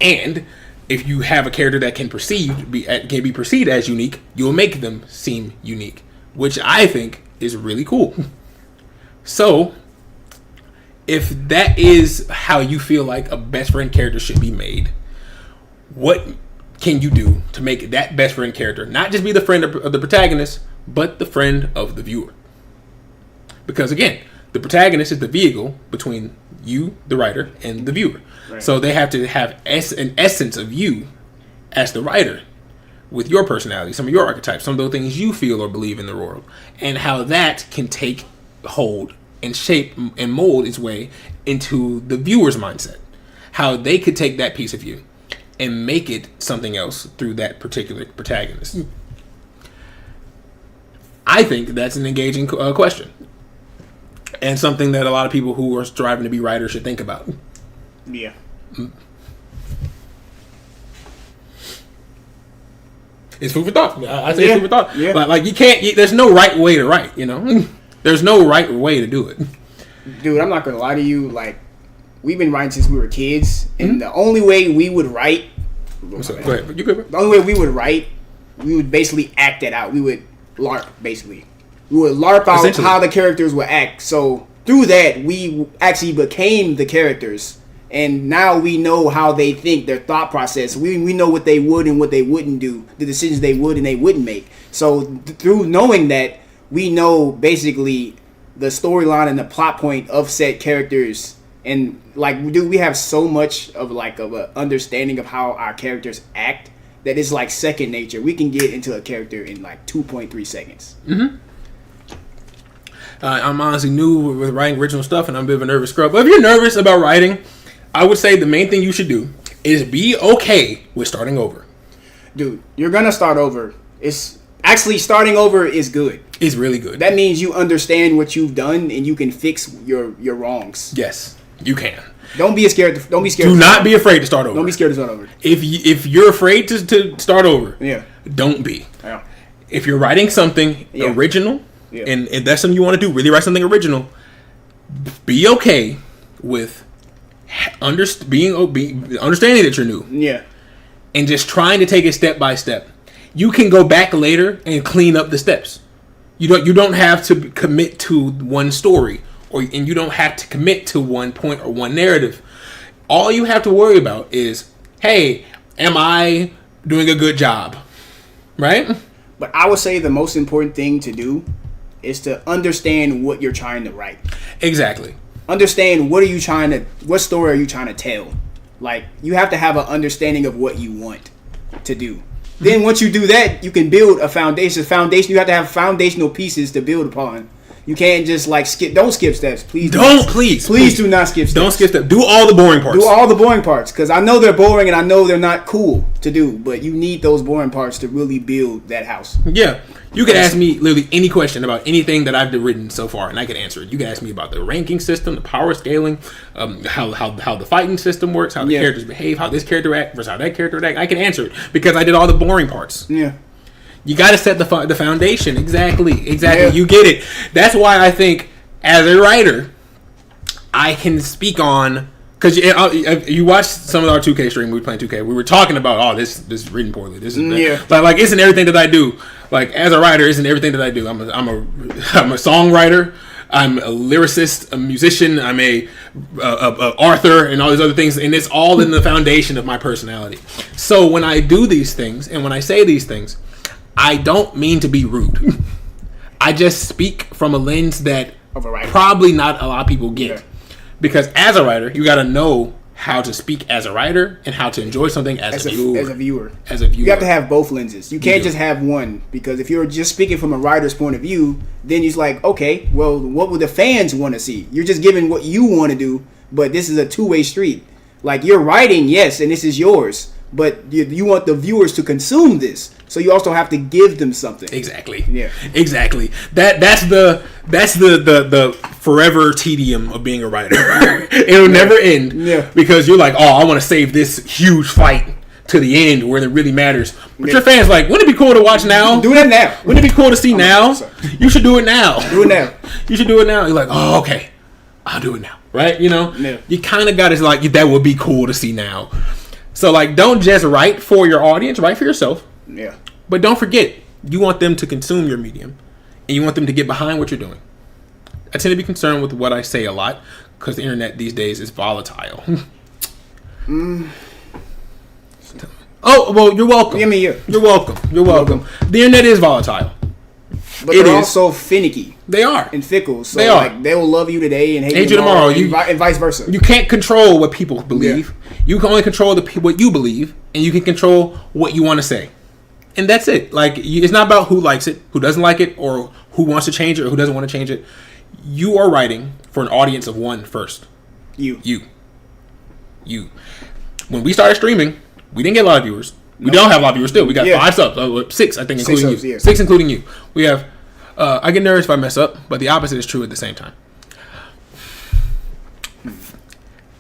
And if you have a character that can be perceived as unique, you'll make them seem unique, which I think is really cool. So, if that is how you feel like a best friend character should be made, what can you do to make that best friend character not just be the friend of the protagonist, but the friend of the viewer? Because again, the protagonist is the vehicle between you, the writer, and the viewer. Right. So they have to have an essence of you as the writer with your personality, some of your archetypes, some of the things you feel or believe in the world, and how that can take hold and shape and mold its way into the viewer's mindset. How they could take that piece of you and make it something else through that particular protagonist. I think that's an engaging question. And something that a lot of people who are striving to be writers should think about. Yeah. It's food for thought. I say it's food for thought. Yeah. Like you can't. There's no right way to write. You know. There's no right way to do it. Dude, I'm not gonna lie to you. Like, we've been writing since we were kids, and the only way we would write. What's up? Go ahead. You good, bro? The only way we would write, we would basically act it out. We would LARP, basically. We would LARP out how the characters would act. So through that, we actually became the characters. And now we know how they think, their thought process. We know what they would and what they wouldn't do, the decisions they would and they wouldn't make. So through knowing that, we know basically the storyline and the plot point of said characters. And like, dude, we have so much of like of an understanding of how our characters act that it's like second nature. We can get into a character in like 2.3 seconds. Mm-hmm. I'm honestly new with writing original stuff, and I'm a bit of a nervous scrub. But if you're nervous about writing, I would say the main thing you should do is be okay with starting over. Dude, you're gonna start over. It's actually starting over is good. It's really good. That means you understand what you've done and you can fix your wrongs. Yes, you can. Don't be scared. Don't be scared. Do not be afraid to start over. Don't be scared to start over. If you're afraid to start over, yeah, don't be. Yeah. If you're writing something original, and if that's something you want to do, really write something original, be okay with understanding that you're new. Yeah. And just trying to take it step by step. You can go back later and clean up the steps. You don't have to commit to one story, and you don't have to commit to one point or one narrative. All you have to worry about is, hey, am I doing a good job? Right? But I would say the most important thing to do is to understand what you're trying to write. Exactly. Understand what story are you trying to tell? Like, you have to have an understanding of what you want to do. Then once you do that, you can build a foundation. You have to have foundational pieces to build upon. You can't just like skip. Don't skip steps, please. Please do not skip steps. Don't skip steps. Do all the boring parts. Do all the boring parts, because I know they're boring and I know they're not cool to do. But you need those boring parts to really build that house. Yeah, you can ask me literally any question about anything that I've written so far, and I can answer it. You can ask me about the ranking system, the power scaling, how the fighting system works, how the characters behave, how this character act versus how that character act. I can answer it because I did all the boring parts. Yeah. You got to set the foundation. Exactly. Yeah. You get it. That's why I think, as a writer, I can speak on Because you watched some of our 2K stream, we were playing 2K. We were talking about, this is written poorly. This is bad. Like isn't everything that I do, like as a writer, isn't everything that I do. I'm a songwriter. I'm a lyricist, a musician. I'm a author, and all these other things, and it's all in the foundation of my personality. So when I do these things and when I say these things, I don't mean to be rude. I just speak from a lens that probably not a lot of people get. Because as a writer, you got to know how to speak as a writer and how to enjoy something as a viewer. You have to have both lenses. You can't just have one, because if you're just speaking from a writer's point of view, then it's like, okay, well, what would the fans want to see? You're just giving what you want to do, but this is a two-way street. Like, you're writing, yes, and this is yours, but you want the viewers to consume this. So you also have to give them something. Exactly. Yeah. Exactly. That's the forever tedium of being a writer. It'll never end. Yeah. Because you're like, I want to save this huge fight to the end where it really matters. But your fans like, wouldn't it be cool to watch now? Do that now. Wouldn't it be cool to see now? You should do it now. Do it now. You should do it now. You're like, okay, I'll do it now. Right? You know? Yeah. You kind of got to like, that would be cool to see now. So like, don't just write for your audience, write for yourself. Yeah. But don't forget, you want them to consume your medium, and you want them to get behind what you're doing. I tend to be concerned with what I say a lot, because the internet these days is volatile. Oh, well, you're welcome. Give me you. You're welcome. You're welcome. The internet is volatile. But they're also finicky. They are. And fickle. So they are. Like, they will love you today and hate you tomorrow. And vice versa. You can't control what people believe. Yeah. You can only control what you believe, and you can control what you want to say. And that's it. Like, it's not about who likes it, who doesn't like it, or who wants to change it, or who doesn't want to change it. You are writing for an audience of one first. You. When we started streaming, we didn't get a lot of viewers. We don't have a lot of viewers still. We got 5 subs. 6, I think, including you. Yeah. 6, including you. We have... I get nervous if I mess up, but the opposite is true at the same time.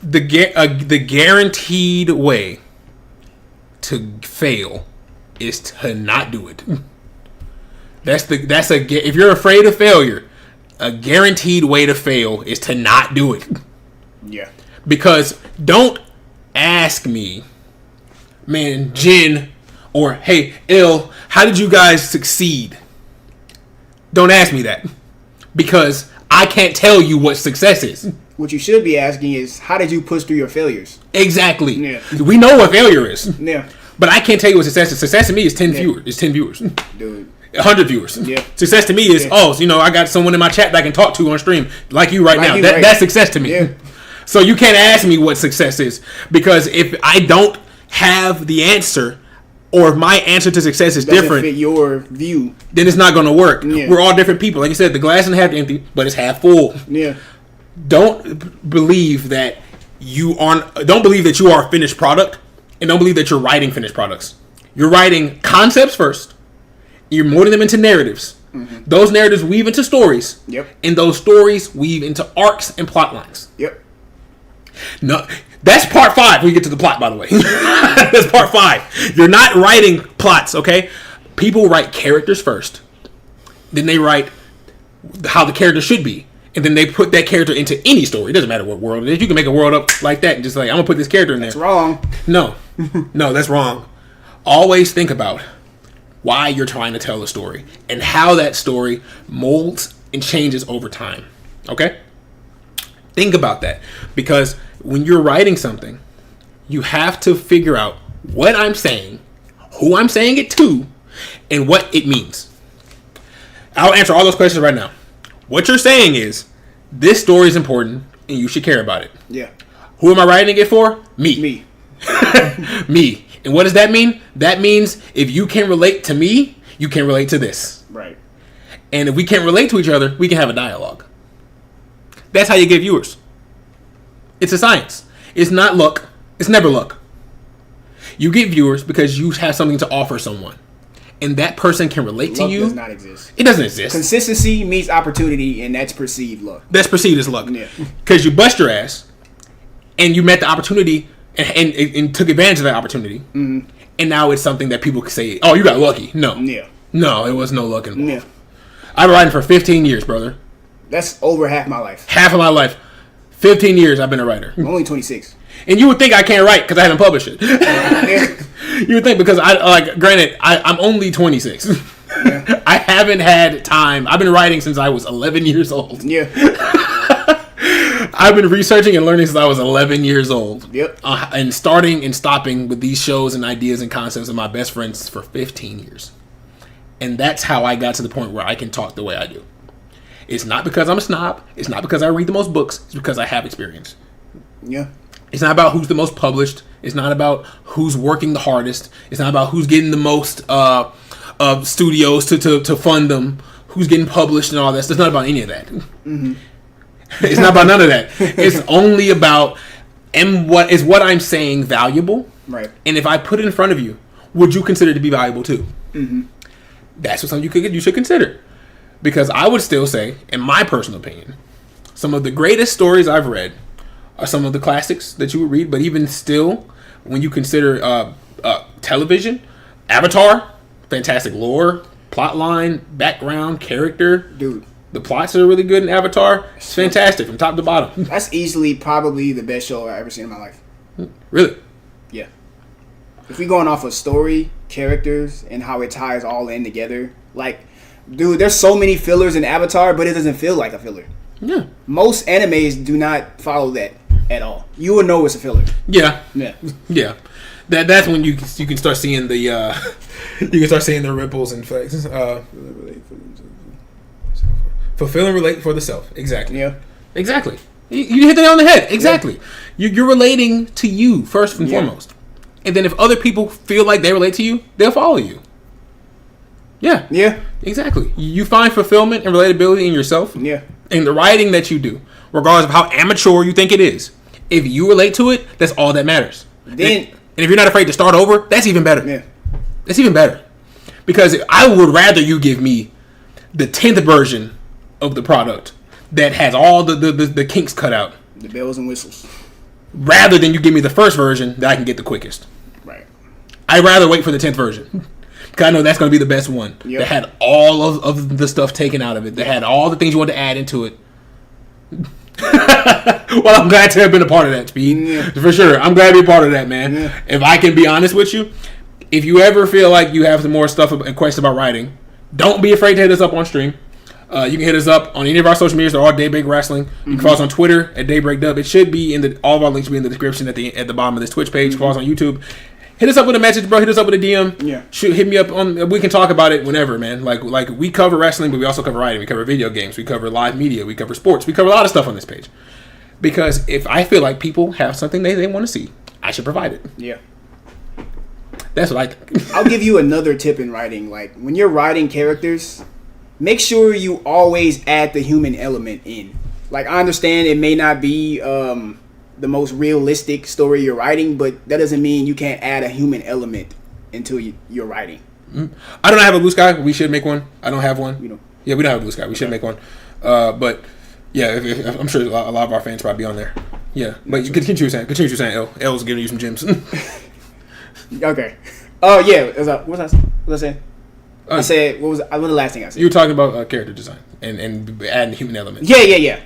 The guaranteed way to fail is to not do it. If you're afraid of failure, a guaranteed way to fail is to not do it. Yeah. Because don't ask me, man, Jen, or hey, Il, how did you guys succeed? Don't ask me that, because I can't tell you what success is. What you should be asking is, how did you push through your failures? Exactly. Yeah. We know what failure is. Yeah. But I can't tell you what success is. Success to me is 10 viewers. It's 10 viewers. Dude. 100 viewers. Yeah. Success to me is, I got someone in my chat that I can talk to on stream, like you right now. That's success to me. Yeah. So you can't ask me what success is, because if I don't have the answer, or if my answer to success is different, fit your view, then it's not going to work. Yeah. We're all different people. Like you said, the glass isn't half empty, but it's half full. Yeah. Don't believe that you are a finished product, and don't believe that you're writing finished products. You're writing concepts first. You're molding them into narratives. Mm-hmm. Those narratives weave into stories. Yep. And those stories weave into arcs and plot lines. Yep. No, that's part 5 when you get to the plot, by the way. That's part 5. You're not writing plots, okay? People write characters first. Then they write how the character should be. And then they put that character into any story. It doesn't matter what world it is. You can make a world up like that and just like, I'm going to put this character in there. That's wrong. No, that's wrong. Always think about why you're trying to tell a story and how that story molds and changes over time. Okay? Think about that. Because when you're writing something, you have to figure out what I'm saying, who I'm saying it to, and what it means. I'll answer all those questions right now. What you're saying is, this story is important and you should care about it. Yeah. Who am I writing it for? Me. Me. And what does that mean? That means if you can relate to me, you can relate to this. Right. And if we can't relate to each other, we can have a dialogue. That's how you get viewers. It's a science. It's not luck. It's never luck. You get viewers because you have something to offer someone. And that person can relate to you. Luck does not exist. It doesn't exist. Consistency meets opportunity, and that's perceived luck. That's perceived as luck. Yeah. Because you bust your ass, and you met the opportunity, and took advantage of that opportunity. Mm-hmm. And now it's something that people can say, oh, you got lucky. No. Yeah. No, it was no luck involved. Yeah. I've been writing for 15 years, brother. That's over half my life. Half of my life. 15 years I've been a writer. I'm only 26. And you would think I can't write because I haven't published it. You would think because granted, I'm only 26. Yeah. I haven't had time. I've been writing since I was 11 years old. Yeah. I've been researching and learning since I was 11 years old. Yep. And starting and stopping with these shows and ideas and concepts of my best friends for 15 years. And that's how I got to the point where I can talk the way I do. It's not because I'm a snob. It's not because I read the most books. It's because I have experience. Yeah. It's not about who's the most published. It's not about who's working the hardest. It's not about who's getting the most studios to fund them, who's getting published and all that. It's not about any of that. Mm-hmm. It's not about none of that. It's only about what I'm saying valuable? Right. And if I put it in front of you, would you consider it to be valuable too? Mm-hmm. That's what something you should consider. Because I would still say, in my personal opinion, some of the greatest stories I've read are some of the classics that you would read. But even still, when you consider television, Avatar, fantastic lore, plot line, background, character. Dude. The plots are really good in Avatar. It's fantastic from top to bottom. That's easily probably the best show I've ever seen in my life. Really? Yeah. If we're going off of story, characters, and how it ties all in together, like, dude, there's so many fillers in Avatar, but it doesn't feel like a filler. Yeah. Most animes do not follow that at all. You will know it's a filler. Yeah. Yeah. Yeah. That's when you can start seeing the ripples and effects. Fulfill and relate for the self. Exactly. Yeah. Exactly. You hit that on the head. Exactly. Yeah. You're relating to you first and foremost. And then if other people feel like they relate to you, they'll follow you. Yeah. Yeah. Exactly. You find fulfillment and relatability in yourself. Yeah. In the writing that you do, regardless of how amateur you think it is. If you relate to it, that's all that matters. Then, and if you're not afraid to start over, that's even better. Yeah. That's even better. Because I would rather you give me the 10th version of the product that has all the kinks cut out. The bells and whistles. Rather than you give me the first version that I can get the quickest. Right. I'd rather wait for the 10th version. Because I know that's going to be the best one. Yep. That had all of the stuff taken out of it. That had all the things you want to add into it. Well, I'm glad to have been a part of that, Speed. Yeah. For sure. I'm glad to be a part of that, man. Yeah. If I can be honest with you, if you ever feel like you have some more stuff and questions about writing, don't be afraid to hit us up on stream. You can hit us up on any of our social medias. They're all Daybreak Wrestling. You can follow us on Twitter at Daybreak Dub. It should be all of our links will be in the description at the bottom of this Twitch page. Follow us on YouTube. Hit us up with a message, bro. Hit us up with a DM. Yeah. Hit me up on. We can talk about it whenever, man. Like we cover wrestling, but we also cover writing. We cover video games. We cover live media. We cover sports. We cover a lot of stuff on this page. Because if I feel like people have something they want to see, I should provide it. Yeah. That's what I think. I'll give you another tip in writing. Like, when you're writing characters, make sure you always add the human element in. Like, I understand it may not be the most realistic story you're writing, but that doesn't mean you can't add a human element into your writing. I don't have a blue sky. We should make one. I don't have one. You know. Yeah, we don't have a blue sky. We should make one. But yeah, if I'm sure a lot of our fans probably be on there. Yeah, but you continue saying. L's giving you some gems. Okay. Oh yeah. What was I saying? I said what was the last thing I said? You were talking about character design and adding human elements. Yeah.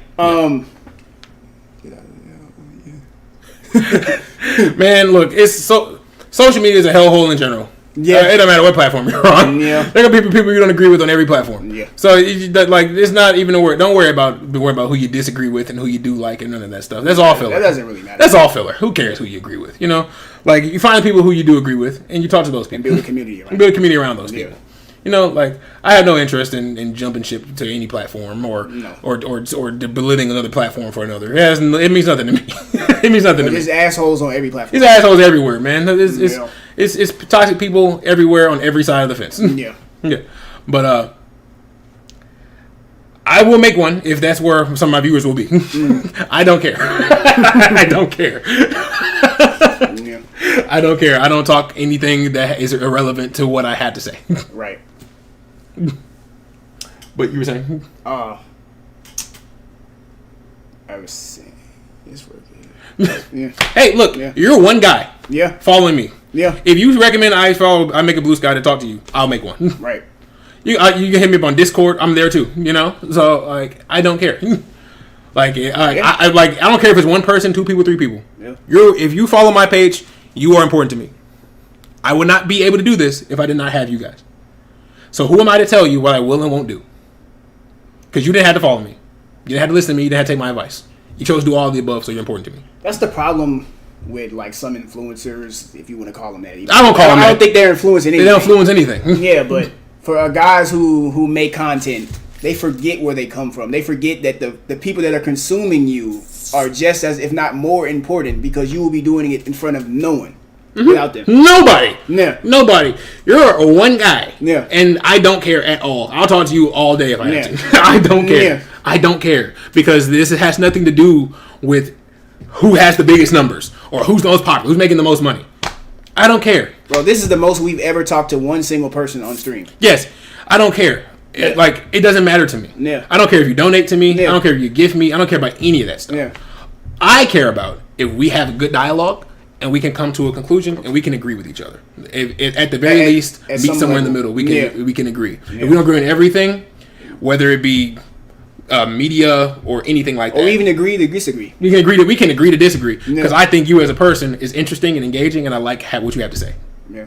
Man, look, it's social media is a hellhole in general. Yeah, it don't matter what platform you're on. Yeah, there gonna be people you don't agree with on every platform. Yeah, so it's not even a word. Don't worry about who you disagree with and who you do like and none of that stuff. That's all filler. That doesn't really matter. That's all filler. Who cares who you agree with? You know, like you find people who you do agree with and you talk to those people. And build a community around. Build a community around those people. You know, like I have no interest in jumping ship to any platform or belittling another platform for another. It means nothing to me. It means nothing to me. There's assholes on every platform. There's assholes everywhere, man. It's toxic people everywhere on every side of the fence. Yeah. Yeah. But I will make one if that's where some of my viewers will be. I don't care. I don't care. Yeah. I don't care. I don't talk anything that is irrelevant to what I had to say. Right. But you were saying? I was saying it's working. Yeah. Hey, look, you're one guy. Yeah. Following me. Yeah. If you recommend I make a blue sky to talk to you, I'll make one. Right. You can hit me up on Discord. I'm there too. You know, so like I don't care. Like, I don't care if it's one person, 2 people, 3 people. Yeah. If you follow my page, you are important to me. I would not be able to do this if I did not have you guys. So who am I to tell you what I will and won't do? Because you didn't have to follow me. You didn't have to listen to me. You didn't have to take my advice. You chose to do all of the above, so you're important to me. That's the problem with like some influencers, if you want to call them that. I don't call them that. I don't think they're influencing anything. They don't influence anything. Yeah, but for guys who make content, they forget where they come from. They forget that the people that are consuming you are just as, if not more important, because you will be doing it in front of no one. Without them. Nobody. Yeah. Nobody. You're a one guy. Yeah. And I don't care at all. I'll talk to you all day if I have to. I don't care. Yeah. I don't care. Because this has nothing to do with who has the biggest numbers or who's the most popular, who's making the most money. I don't care. Bro, this is the most we've ever talked to one single person on stream. Yes. I don't care. Yeah. It doesn't matter to me. Yeah. I don't care if you donate to me. Yeah. I don't care if you gift me. I don't care about any of that stuff. Yeah. I care about if we have a good dialogue and we can come to a conclusion and we can agree with each other. If at the very least, meet somewhere in the middle. We can agree. Yeah. If we don't agree on everything, whether it be media or anything like that, or even agree to disagree. We can agree to disagree because I think you as a person is interesting and engaging, and I like what you have to say. Yeah.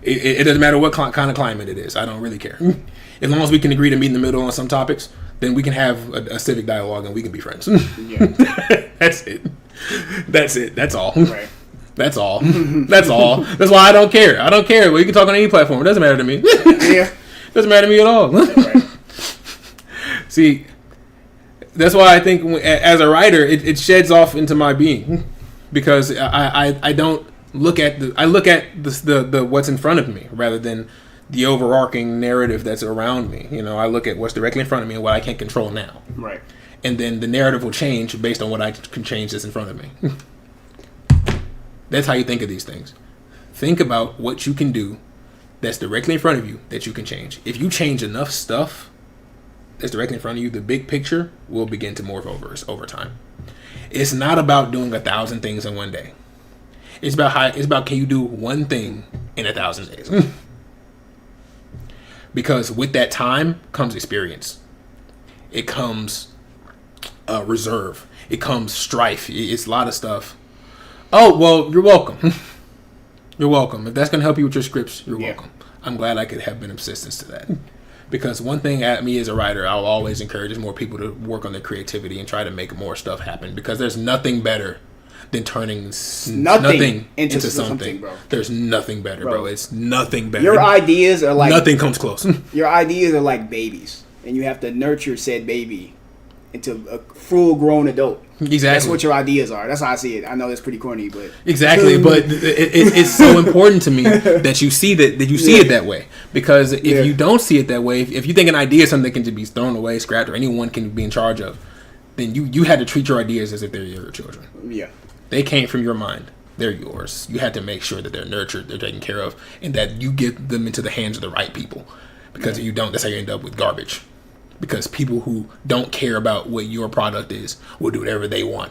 It doesn't matter what kind of climate it is. I don't really care. As long as we can agree to meet in the middle on some topics, then we can have a civic dialogue and we can be friends. Yeah. That's it. That's it. That's all. Right. That's all. That's all. That's why I don't care. I don't care. Well, you can talk on any platform. It doesn't matter to me. Yeah. Doesn't matter to me at all. Right. See, that's why I think as a writer, it sheds off into my being because I don't look at the what's in front of me rather than the overarching narrative that's around me. You know, I look at what's directly in front of me and what I can't control now. Right. And then the narrative will change based on what I can change that's in front of me. That's how you think of these things. Think about what you can do that's directly in front of you that you can change. If you change enough stuff that's directly in front of you, the big picture will begin to morph over time. It's not about doing 1,000 things in one day. It's about can you do one thing in 1,000 days? Because with that time comes experience. It comes reserve. It comes strife. It's a lot of stuff. Oh, well, you're welcome. You're welcome. If that's going to help you with your scripts, you're welcome. I'm glad I could have been of assistance to that. Because one thing at me as a writer, I'll always encourage more people to work on their creativity and try to make more stuff happen. Because there's nothing better than turning nothing into something, bro. There's nothing better, bro. It's nothing better. Your ideas are like... Nothing comes close. Your ideas are like babies. And you have to nurture said baby into a full-grown adult. Exactly. That's what your ideas are. That's how I see it. I know that's pretty corny, but... Exactly, but it's so important to me that you see that you see it that way. Because if you don't see it that way, if you think an idea is something that can just be thrown away, scrapped, or anyone can be in charge of, then you had to treat your ideas as if they're your children. Yeah. They came from your mind. They're yours. You had to make sure that they're nurtured, they're taken care of, and that you get them into the hands of the right people. Because if you don't, that's how you end up with garbage. Because people who don't care about what your product is will do whatever they want.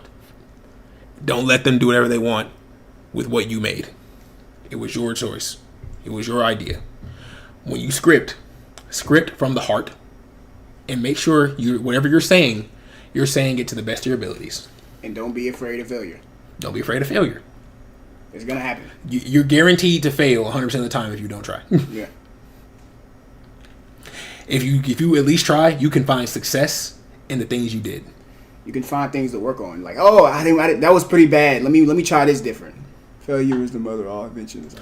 Don't let them do whatever they want with what you made. It was your choice. It was your idea. When you script from the heart, and make sure whatever you're saying it to the best of your abilities. And don't be afraid of failure. Don't be afraid of failure. It's gonna happen. You're guaranteed to fail 100% of the time if you don't try. Yeah. If you at least try, you can find success in the things you did. You can find things to work on. Like, oh, I think that was pretty bad. Let me try this different. Failure is the mother of all inventions.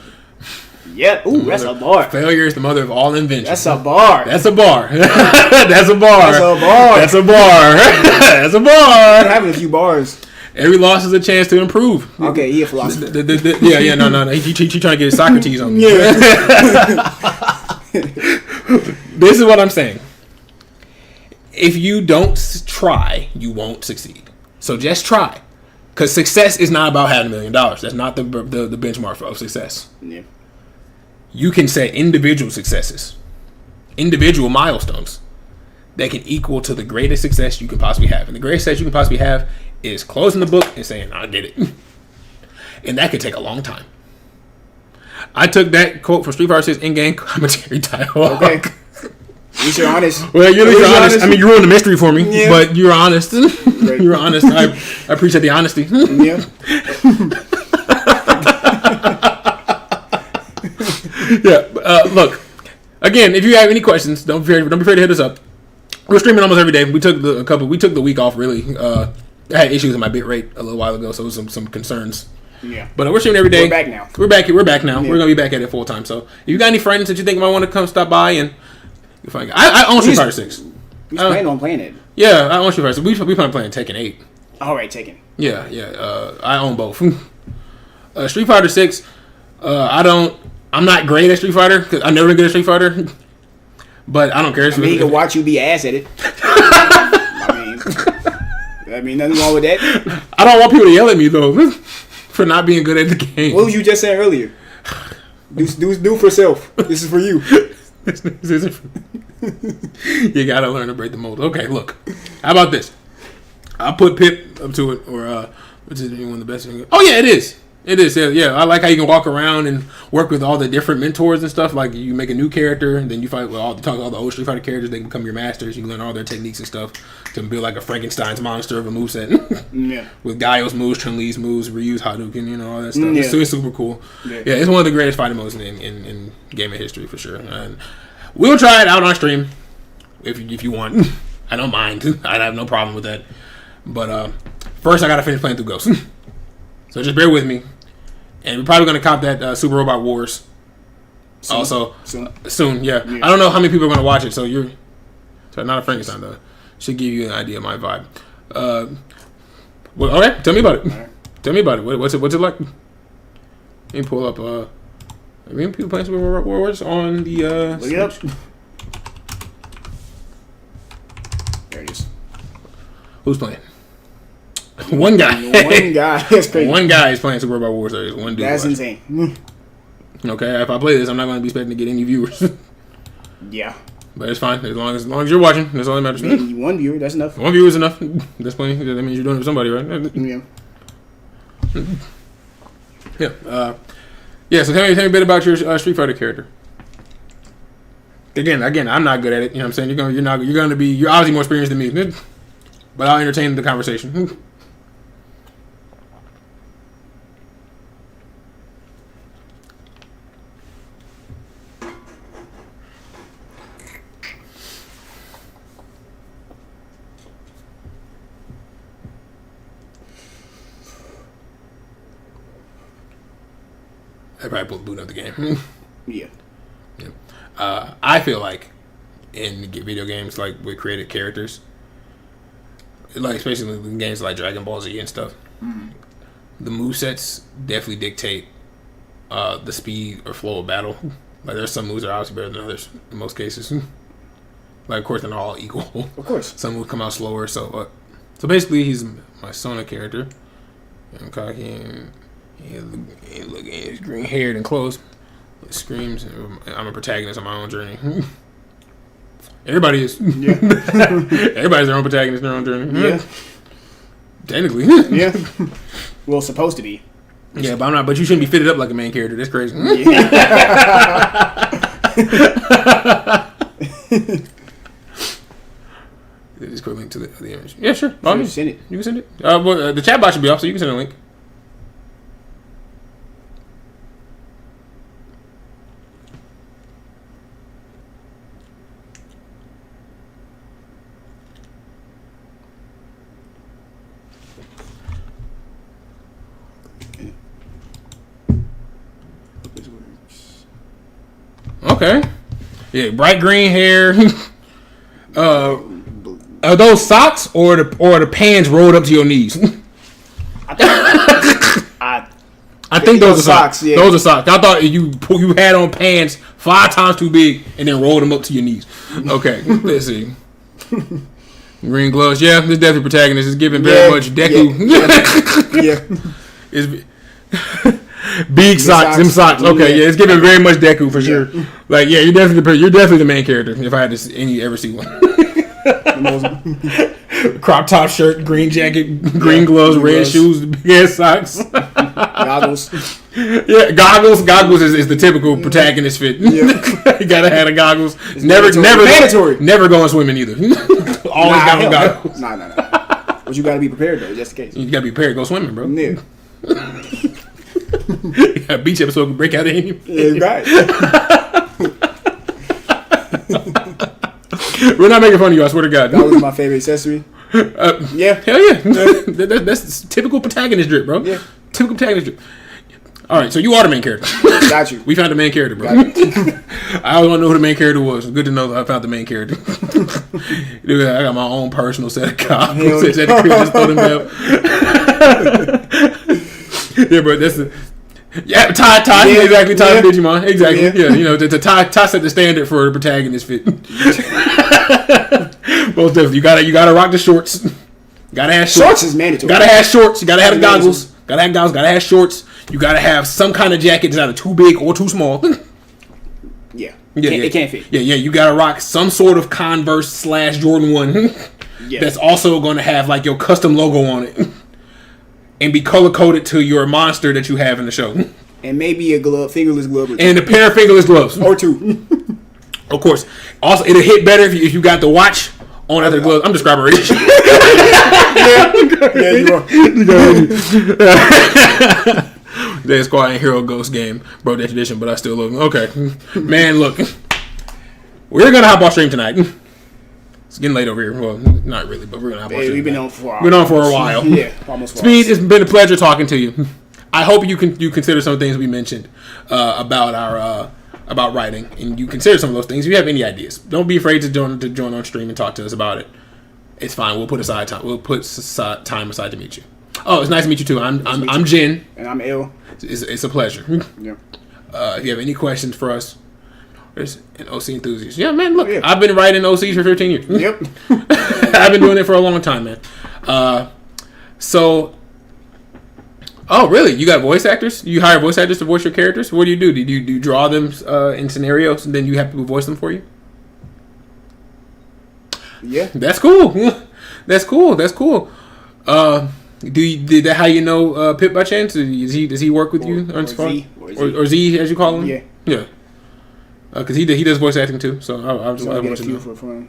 Yep. Ooh, that's a bar. Failure is the mother of all inventions. That's a bar. That's a bar. That's a bar. That's a bar. That's a bar. That's a bar. I'm having a few bars. Every loss is a chance to improve. Okay, he a philosopher. No. He trying to get Socrates on me. Yeah. This is what I'm saying. If you don't try, you won't succeed. So just try. Because success is not about having $1 million. That's not the benchmark of success. Yeah. You can set individual successes, individual milestones that can equal to the greatest success you can possibly have. And the greatest success you can possibly have is closing the book and saying, I did it. And that could take a long time. I took that quote from Street Fighter 6 in-game commentary dialogue. Okay. At least you're honest. Well, you're honest. I mean, you ruined the mystery for me, yeah. but you're honest. Right. You're honest. I appreciate the honesty. Yeah. Yeah. Look. Again, if you have any questions, don't be afraid to hit us up. We're streaming almost every day. We took the week off. Really, I had issues with my bit rate a little while ago, so some concerns. Yeah. But we're streaming every day. We're back now. We're back now. Yeah. We're gonna be back at it full time. So if you got any friends that you think might want to come stop by and you find, I own Street Fighter 6. We plan on playing it. Yeah, I own Street Fighter 6. We plan on playing Tekken 8. All right, Tekken. Yeah. I own both. Street Fighter 6. I'm not great at Street Fighter because I've never been good at Street Fighter. But I don't care. He can watch you be ass at it. I mean, nothing wrong with that. I don't want people to yell at me though for not being good at the game. What was you just saying earlier? Do for self. This is for you. This isn't for you. Gotta learn to break the mold. Okay, look. How about this? I'll put Pip up to it, or which is one of the best things. Oh yeah, it is. It is. Yeah. I like how you can walk around and work with all the different mentors and stuff. Like you make a new character, and then you fight with all the old Street Fighter characters. They become your masters. You can learn all their techniques and stuff to build like a Frankenstein's monster of a moveset. Yeah. With Guile's moves, Chun-Li's moves, Ryu's Hadouken, all that stuff. Yeah. It's super cool. Yeah, it's one of the greatest fighting modes in gaming history for sure. And we'll try it out on stream if you want. I don't mind. I have no problem with that. But first, I gotta finish playing through Ghost. So just bear with me. And we're probably going to cop that Super Robot Wars. Soon, yeah. I don't know how many people are going to watch it, so not a Frankenstein, though. Should give you an idea of my vibe. Well, all right, tell me about it. Right. Tell me about it. What's it like? Let me pull up. Are people playing Super Robot Wars on the Look it up. There it is. Who's playing? One guy. That's crazy. One guy is playing Super Robot Wars. There is one dude. That's insane. Okay, if I play this, I'm not going to be expecting to get any viewers. Yeah. But it's fine. As long as you're watching, that's all that matters. Maybe one viewer, that's enough. One viewer is enough. That's plenty. That means you're doing it for somebody, right? Yeah. Yeah. So tell me a bit about your Street Fighter character. Again, I'm not good at it. You know what I'm saying? You're obviously more experienced than me. But I'll entertain the conversation. I probably boot up the game. Yeah. I feel like in video games, like with created characters, like especially in games like Dragon Ball Z and stuff, the movesets definitely dictate the speed or flow of battle. Like there's some moves that are obviously better than others in most cases. Like of course they're not all equal. Of course. Some moves come out slower. So basically he's my Sona character. I'm cocky and he's green haired and clothes. It screams. I'm a protagonist on my own journey. Everybody is. Yeah. Everybody's their own protagonist in their own journey. Yeah. Technically. Yeah. Well, supposed to be. Yeah, but I'm not. But you shouldn't be fitted up like a main character. That's crazy. Just quick link to the image. Yeah, sure. You can send it. You can send it. Well, the chat box should be off, so you can send a link. Okay. Yeah, bright green hair. Are those socks or the pants rolled up to your knees? I think those are socks. Yeah. Those are socks. I thought you had on pants 5 times too big and then rolled them up to your knees. Okay, let's see. Green gloves. Yeah, this definitely protagonist is giving very much Deku. Yeah. It's big socks. Them socks. Okay, yeah, it's giving very much Deku for sure. Like, yeah, you're definitely the main character. If I had to ever see one. Crop top shirt, green jacket, green gloves, red shoes, big ass socks, goggles. Yeah, goggles is the typical protagonist fit. Yeah. You gotta have the goggles. It's mandatory. Never going swimming either. Always got on goggles. Nah. But you gotta be prepared though, just in case. You gotta be prepared to go swimming, bro. Yeah. A beach episode can break out of any. Yeah, right. We're not making fun of you, I swear to God. That was my favorite accessory. Yeah. Hell yeah. That's typical protagonist drip, bro. Yeah. Typical protagonist drip. All right, so you are the main character. Got you. We found the main character, bro. I always want to know who the main character was. Good to know that I found the main character. Dude, I got my own personal set of goggles. Just throw them out. Yeah, bro, that's the... Yeah, Ty, yeah, exactly. Ty yeah. Digimon, exactly. Yeah, you know, Ty set the standard for the protagonist fit. Most definitely, you gotta rock the shorts. Gotta have shorts. Shorts is mandatory. Gotta have shorts. You gotta have the goggles. Gotta have goggles. Gotta have shorts. You gotta have some kind of jacket that's either too big or too small. Yeah, it can't fit. Yeah. You gotta rock some sort of Converse / Jordan 1. That's also gonna have like your custom logo on it. And be color coded to your monster that you have in the show. And maybe a glove, fingerless glove. And a pair of fingerless gloves. Or two. Of course. Also, it'll hit better if you got the watch on other gloves. I'm describing already. Yeah, you are. Dead Squad and Hero Ghost game. Broke that tradition, but I still love them. Okay. Man, look. We're going to hop off stream tonight. It's getting late over here. Well, not really, but we're gonna hop on. We've been on for a while. Yeah, almost. Speed, it's been a pleasure talking to you. I hope you consider some things we mentioned about our about writing, and you consider some of those things. If you have any ideas, don't be afraid to join on stream and talk to us about it. It's fine. We'll put time aside to meet you. Oh, it's nice to meet you too. I'm Jen, and I'm Il. It's a pleasure. Yeah. If you have any questions for us. There's an OC enthusiast. Yeah, man, look. I've been writing OCs for 15 years. Yep. I've been doing it for a long time, man. Oh, really? You got voice actors? You hire voice actors to voice your characters? What do? Do you draw them in scenarios and then you have people voice them for you? Yeah. That's cool. That's cool. Did that how you know Pip by chance? Does he work with you on Z, or Z as you call him? Yeah. Yeah. Because he does voice acting too, so I want to know. For fun.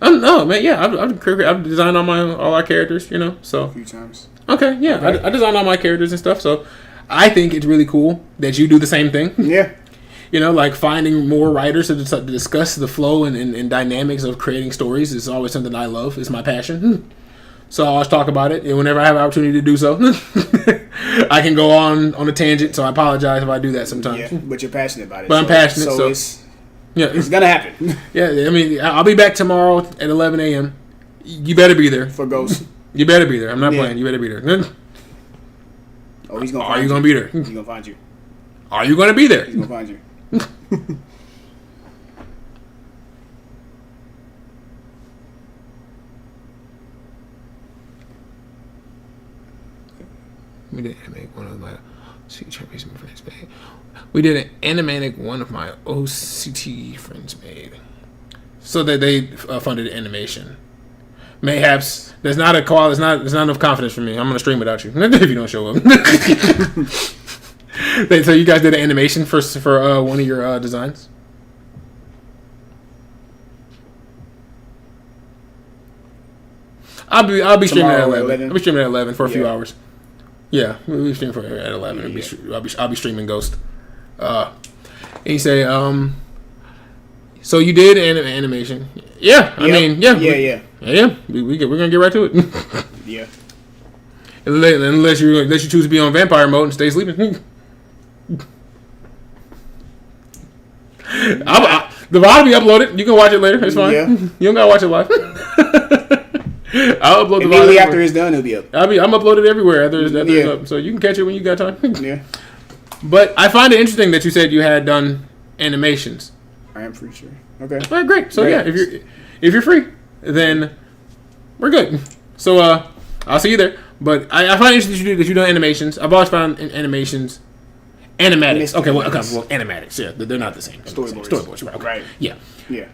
No, man. Yeah, I've designed all our characters, you know. So a few times. Okay, yeah, okay. I designed all my characters and stuff. So I think it's really cool that you do the same thing. Yeah. You know, like finding more writers to discuss the flow and dynamics of creating stories is always something I love. It's my passion. So I always talk about it, and whenever I have an opportunity to do so, I can go on a tangent. So I apologize if I do that sometimes. Yeah, but you're passionate about it. But I'm passionate, so it's gonna happen. Yeah, I mean, I'll be back tomorrow at 11 a.m. You better be there for Ghost. You better be there. I'm not playing. You better be there. Oh, he's gonna. Are you gonna be there? He's gonna find you. Are you gonna be there? He's gonna find you. We did animate one of my friends made. We did an animatic one of my OCT friends made, so that they funded animation. Mayhaps there's not enough confidence for me. I'm gonna stream without you if you don't show up. So you guys did an animation for one of your designs. I'll be streaming at 11. I'll be streaming at 11 for a few hours. Yeah, we'll stream for at 11. I'll be streaming Ghost. And you say, so you did animation? Yeah, I mean, yeah. We're gonna get right to it. Yeah. Unless you choose to be on vampire mode and stay sleeping. The VOD will be uploaded. You can watch it later. It's fine. Yeah. You don't gotta watch it live. I'll upload the VOD after it's done. It'll be up. I'm uploaded everywhere after it's up, so you can catch it when you got time. Yeah. But I find it interesting that you said you had done animations. I am free, sure. Okay. All right, great. So yeah, if you're free, then we're good. So I'll see you there. But I find it interesting that you do animations. I've always found animations. Animatics. Okay, well, animatics. Yeah, they're not the same. Storyboards. Storyboards, right? Okay. Right. Yeah. Yeah.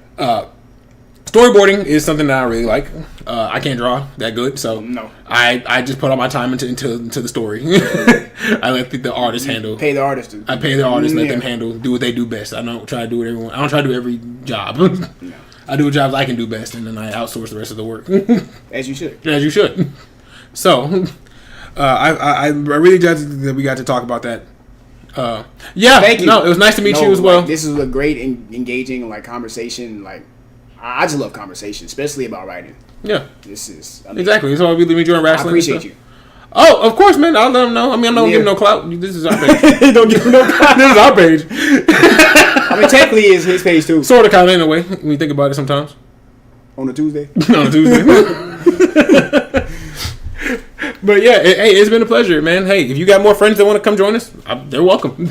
Storyboarding is something that I really like. I can't draw that good, so No. I just put all my time into the story. I let the artist handle. Pay the artist. I pay the artist, let them do what they do best. I don't try to do what everyone. I don't try to do every job. I do jobs I can do best, and then I outsource the rest of the work. As you should. As you should. So, I really glad that we got to talk about that. Yeah, thank you. No, it was nice to meet you as well. Like, this is a great, engaging, like, conversation. Like, I just love conversation, especially about writing. Yeah, this is exactly. That's why we really enjoy wrestling. I appreciate you. Oh, of course, man. I'll let them know. I mean, I'm not gonna give him no clout. This is our page. Don't give him no clout. This is our page. I mean, technically, it's his page too. Sort of, kind of, in a way. When you think about it, sometimes. On a Tuesday. On a Tuesday. But yeah, hey, it's been a pleasure, man. Hey, if you got more friends that want to come join us, they're welcome.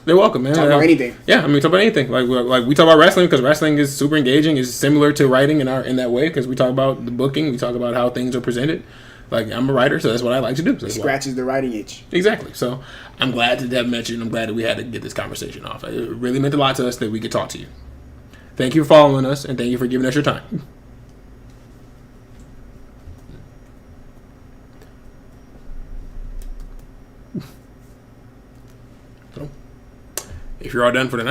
They're welcome, man. Talk about anything. Yeah, I mean, talk about anything. Like we talk about wrestling because wrestling is super engaging. It's similar to writing in that way because we talk about the booking. We talk about how things are presented. Like, I'm a writer, so that's what I like to do. It scratches the writing itch. Exactly. So I'm glad to have met you, and I'm glad that we had to get this conversation off. It really meant a lot to us that we could talk to you. Thank you for following us, and thank you for giving us your time. So, if you're all done for the night.